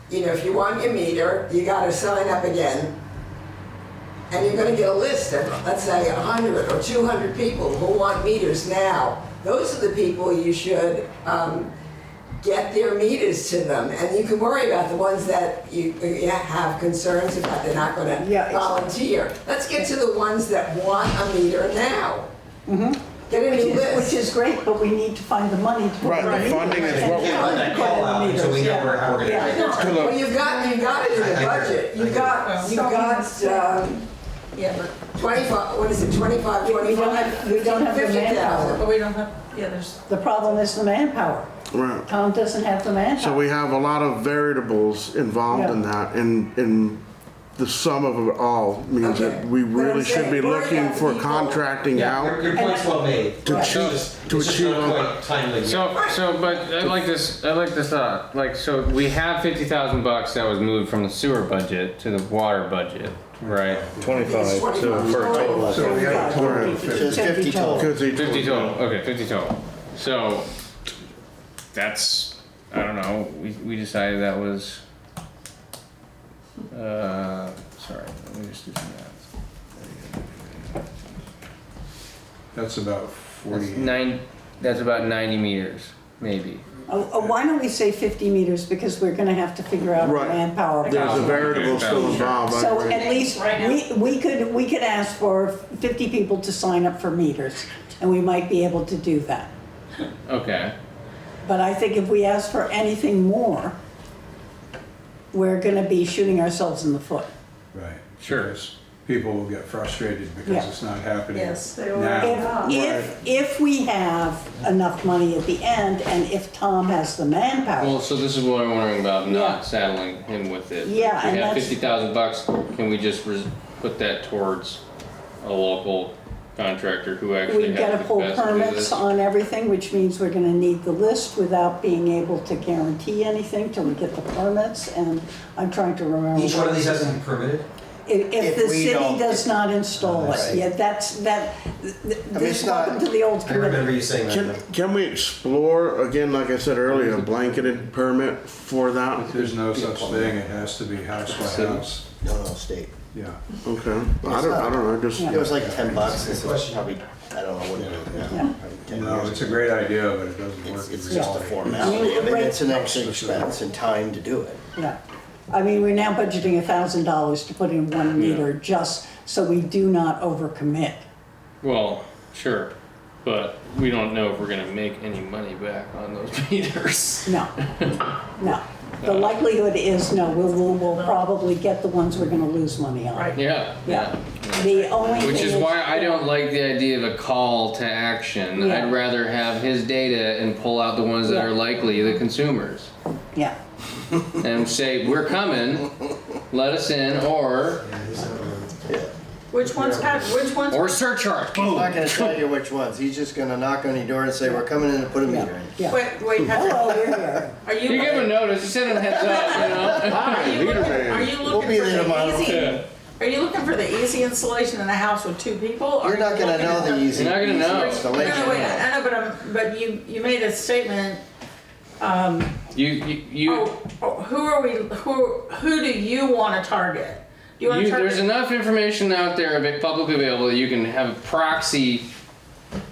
if you want your meter, you gotta sign up again. And you're gonna get a list of, let's say, 100 or 200 people who want meters now. Those are the people you should get their meters to them. And you can worry about the ones that you have concerns about, they're not gonna volunteer. Let's get to the ones that want a meter now. Get a new list. Which is great, but we need to find the money to put right, the the funding is what Can't let that call out until we know how we're gonna do it. Well, you've got it in the budget. You've got Yeah, but 25, what is it, 25, We don't 25, have- we don't have the 50,000. manpower. we don't have, there's, The problem is the manpower. Right. Town doesn't have the manpower. So we have a lot of variables involved in that, and the sum of it all means that Okay. we But I'm really should be saying, worry looking about the for people. contracting out. Your point's well made. To It's achieve- just- to it's just achieve- not quite timely yet. But I like this thought. Like, so we have $50,000 that was moved from the sewer budget to the water budget, right? 25 It's 25 for a total. So we have a total of 50. It's 50 total. Because each 50 one- total. Okay, 50 total. So that's, I don't know. We decided that was. Sorry, let me just do some math. That's about That's 40. That's about 90 meters, maybe. Why don't we say 50 meters, because we're gonna have to figure out Right. manpower. There's a variable still involved. I So agree. at least we could ask for 50 people to sign up for meters, and we might be able to do that. Okay. But I think if we ask for anything more, we're gonna be shooting ourselves in the foot. Right. Sure. Because people will get frustrated because Yeah. it's not happening Yes, they will. now. If we have enough money at the end, and if Tom has the manpower, Well, so this is what I'm wondering about, Yeah. not saddling him with it. Yeah, If we and have that's- $50,000, can we just put that towards a local contractor who actually we've has gotta the pull capacity to do permits this? on everything, which means we're gonna need the list without being able to guarantee anything till we get the permits, and I'm trying to remember. Each one of these has to be permitted? If If the we city don't- does not install it, Right. yeah, that's, it's not- welcome to the old I remember committee. you saying that. Can we explore, again, like I said earlier, a blanketed permit for that? There's no such thing. It has to be house by house. No, state. Yeah. Okay, I don't know, just, It was like $10. This is Question. probably, I don't know what it is. Yeah. Probably 10 No, years it's a ago. great idea, but it doesn't work. It's in just a reality. formality. I mean, Right. it's an extra expense and time to do it. Yeah, I mean, we're now budgeting $1,000 to put in one meter, just so we do not overcommit. Well, sure, but we don't know if we're gonna make any money back on those meters. No, no. The likelihood is, no, we'll probably get the ones we're gonna lose money on. Right. Yeah, Yeah. The only thing Which is why I don't like the idea of a call to action. Yeah. I'd rather have his data and pull out the ones that Yeah. are likely, the consumers. Yeah, And say, we're coming, let us in, or which ones surcharge. He's not gonna tell you which ones. He's just gonna knock on your door and say, we're coming in to put a meter in. yeah. wait, Hello, we're here. are you? You give him notice, you send him a heads up, you know? Are you looking We'll be for there tomorrow. the easy? Are you looking for the easy installation in a house with 2 people? Or You're not gonna know the easy. You're not gonna know. installation. No, wait, I know, but you made a statement. You Who do you want to target? Do you want to target? there's enough information out there publicly available that you can have a proxy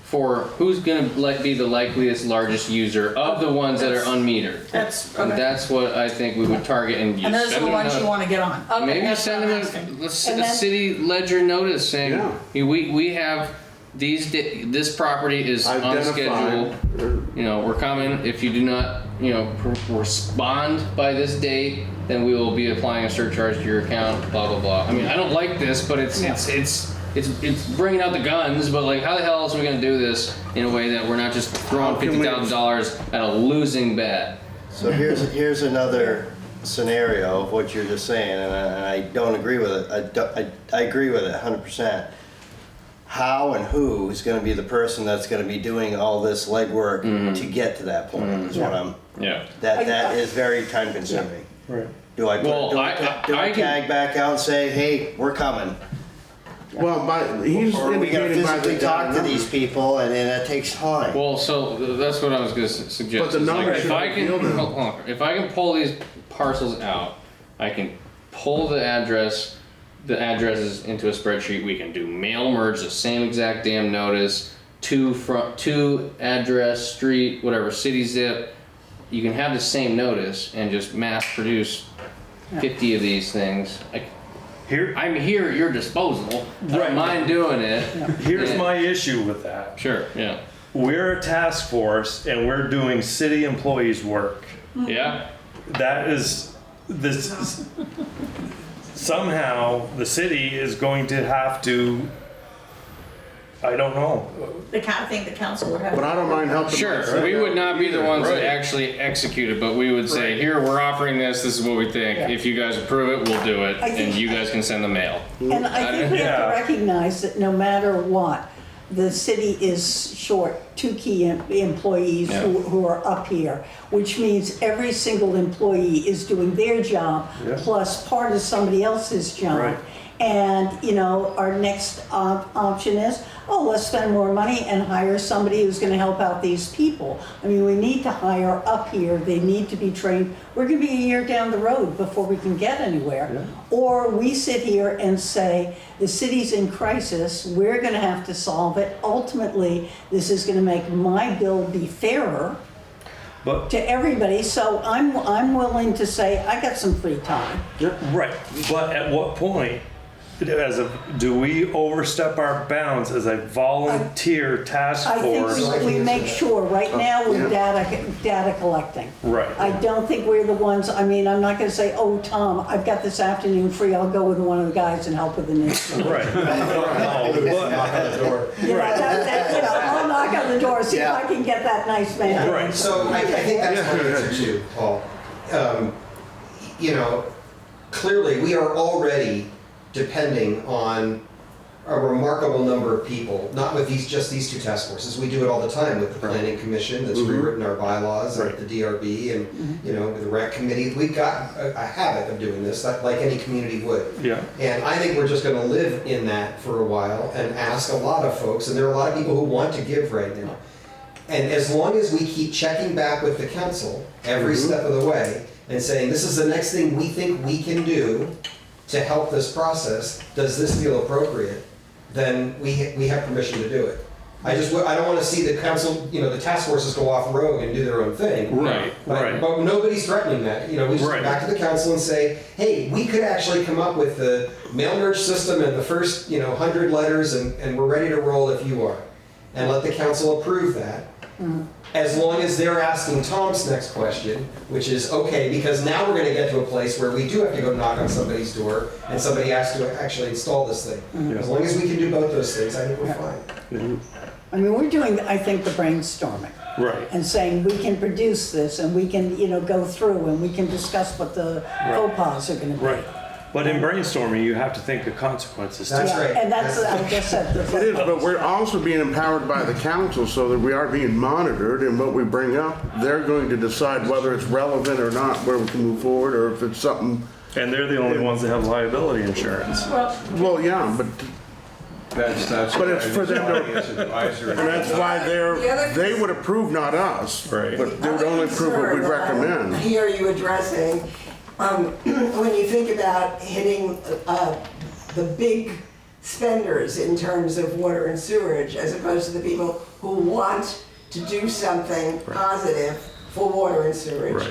for who's going to be the likeliest largest user of the ones that are unmetered. That's And okay. that's what I think we would target, and you And those are send the them ones a- you want to get on. Okay, maybe that's send what I'm them asking. a And then- city ledger notice saying Yeah. we have this property is on Identified. schedule. You know, we're coming. If you do not, respond by this date, then we will be applying a surcharge to your account. Blah blah blah. I mean, I don't like this, but it's bringing out the guns. But like, how the hell else are we gonna do this in a way that we're not just throwing How can we- $50,000 at a losing bet? So here's another scenario of what you're just saying, and I don't agree with it. I agree with it 100%. How and who is going to be the person that's going to be doing all this legwork to get to that point? Is what I'm. Yeah. That is very time consuming. Right. Do I Well, do I I can- tag back out and say, hey, we're coming? Well, he's Or are we going to indicated by physically the talk to numbers. these people, and then that takes time. Well, so that's what I was going to suggest. But the is, numbers if should I can, reveal them. hold on. If I can pull these parcels out, I can pull the addresses into a spreadsheet. We can do mail merge, the same exact damn notice, to address, street, whatever, city zip. You can have the same notice and just mass produce 50 of these things. I'm here at your disposal. I Right. don't mind doing it. Here's Yeah. my issue with that. Sure, yeah. We're a task force and we're doing city employees' work. Yeah? That is, somehow the city is going to have to, I don't know. The kind of thing the council would have. But I don't mind helping. Sure, myself we would out not be the either. ones Right. that actually execute it, but we would say, here, we're offering this is what we think. Yeah. If you guys approve it, we'll do it, I think- and you guys can send the mail. And I think we have Yeah. to recognize that no matter what, the city is short 2 key employees Yeah. who are up here, which means every single employee is doing their job Yeah. plus part of somebody else's job. Right. And, our next option is, let's spend more money and hire somebody who's gonna help out these people. I mean, we need to hire up here, they need to be trained. We're gonna be a year down the road before we can get anywhere. Yeah. Or we sit here and say, the city's in crisis, we're gonna have to solve it. Ultimately, this is gonna make my bill be fairer But, to everybody, so I'm willing to say, I got some free time. right, but at what point, do we overstep our bounds as a volunteer task I think force? we make sure, right now, we're data collecting. Right. I don't think we're the ones, I'm not gonna say, Tom, I've got this afternoon free, I'll go with one of the guys and help with the news. Right. I'll knock on the door, see if I can get that nice man. Right. So I think that's my answer too, Paul. Clearly, we are already depending on a remarkable number of people, not with just these 2 task forces. We do it all the time with the Planning Commission that's rewritten our bylaws, and the DRB, and with the Rec Committee. We've got a habit of doing this, like any community would. Yeah. And I think we're just going to live in that for a while and ask a lot of folks, and there are a lot of people who want to give right now. And as long as we keep checking back with the council every step of the way and saying, this is the next thing we think we can do to help this process, does this feel appropriate? Then we have permission to do it. I don't want to see the council, the task forces go off rogue and do their own thing. Right. Right. But nobody's threatening that. We just Right. go back to the council and say, hey, we could actually come up with the mail merge system and the first, 100 letters, and we're ready to roll if you are. And let the council approve that. As long as they're asking Tom's next question, which is, okay, because now we're going to get to a place where we do have to go knock on somebody's door and somebody has to actually install this thing. As long as we can do both those things, I think we're fine. We're doing, I think, the brainstorming. Right. And saying, we can produce this, and we can, go through, and we can discuss what the faux pas are gonna be. Right. But in brainstorming, you have to think of consequences too. That's Yeah, right. and that's, I just said the. It is, but we're also being empowered by the council so that we are being monitored, and what we bring up, they're going to decide whether it's relevant or not, where we can move forward, or if it's something And they're the only ones that have liability insurance. Well, yeah, but That's. But it's for them to- As advisory. and that's why they would approve, not us. Right. But they would only approve what we recommend. I hear you addressing, when you think about hitting the big spenders in terms of water and sewerage, as opposed to the people who want to do something positive for water and sewerage,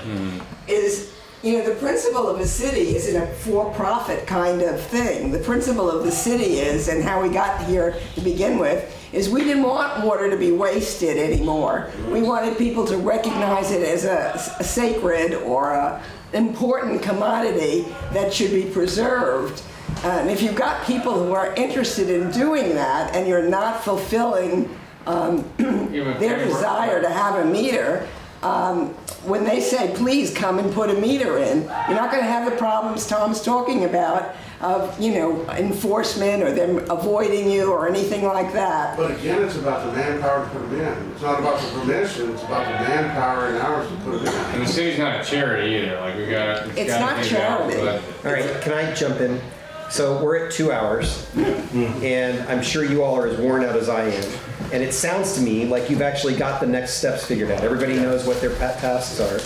is, the principle of a city isn't a for-profit kind of thing. The principle of the city is, and how we got here to begin with, is we didn't want water to be wasted anymore. We wanted people to recognize it as a sacred or a important commodity that should be preserved. And if you've got people who are interested in doing that and you're not fulfilling their desire to have a meter, when they say, please come and put a meter in, you're not going to have the problems Tom's talking about of, enforcement or them avoiding you or anything like that. But again, it's about the manpower to put them in. It's not about the permission, it's about the manpower and hours to put them in. And the city's not a charity either, like we got. It's not charity. All right, can I jump in? So we're at 2 hours, and I'm sure you all are as worn out as I am. And it sounds to me like you've actually got the next steps figured out. Everybody knows what their tasks are.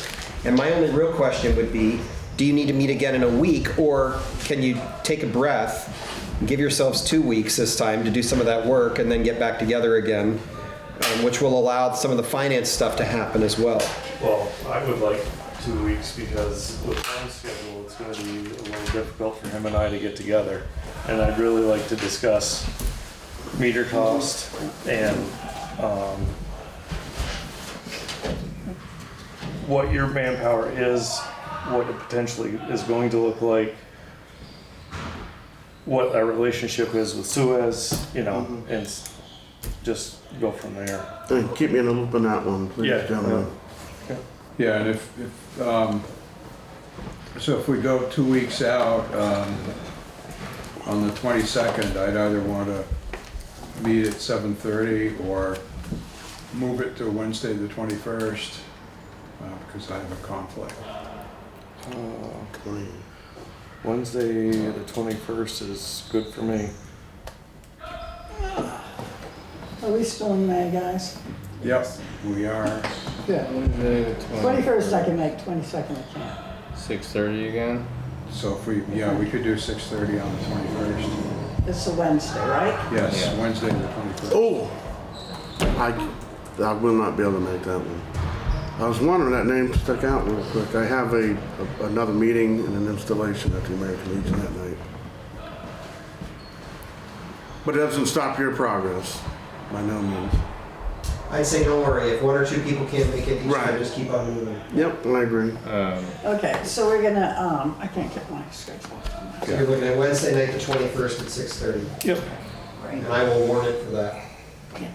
And my only real question would be, do you need to meet again in a week, or can you take a breath and give yourselves 2 weeks this time to do some of that work and then get back together again, which will allow some of the finance stuff to happen as well? Well, I would like 2 weeks because with Tom's schedule, it's going to be a little difficult for him and I to get together. And I'd really like to discuss meter cost and what your manpower is, what it potentially is going to look like, what our relationship is with Suez, and just go from there. Hey, keep me in the loop on that one, please, Yeah. gentlemen. Yeah, and so if we go 2 weeks out, on the 22nd, I'd either want to meet at 7:30 or move it to Wednesday the 21st, because I have a conflict. Wednesday, the 21st is good for me. Are we still in May, guys? Yep, we are. Good. 21st I can make, 22nd I can't. 6:30 again? So if we could do 6:30 on the 21st. It's a Wednesday, right? Yes, Yeah. Wednesday the 21st. Oh, I will not be able to make that one. I was wondering, that name stuck out real quick. I have another meeting and an installation at the American Legion that night. But it doesn't stop your progress, by no means. I'd say don't worry, if 1 or 2 people can't make it each Right. time, just keep on moving. Yep, I agree. Okay, so we're gonna, I can't get my schedule. So you're looking at Wednesday night, the 21st at 6:30, Yep. Right. and I will warn it for that. Yeah.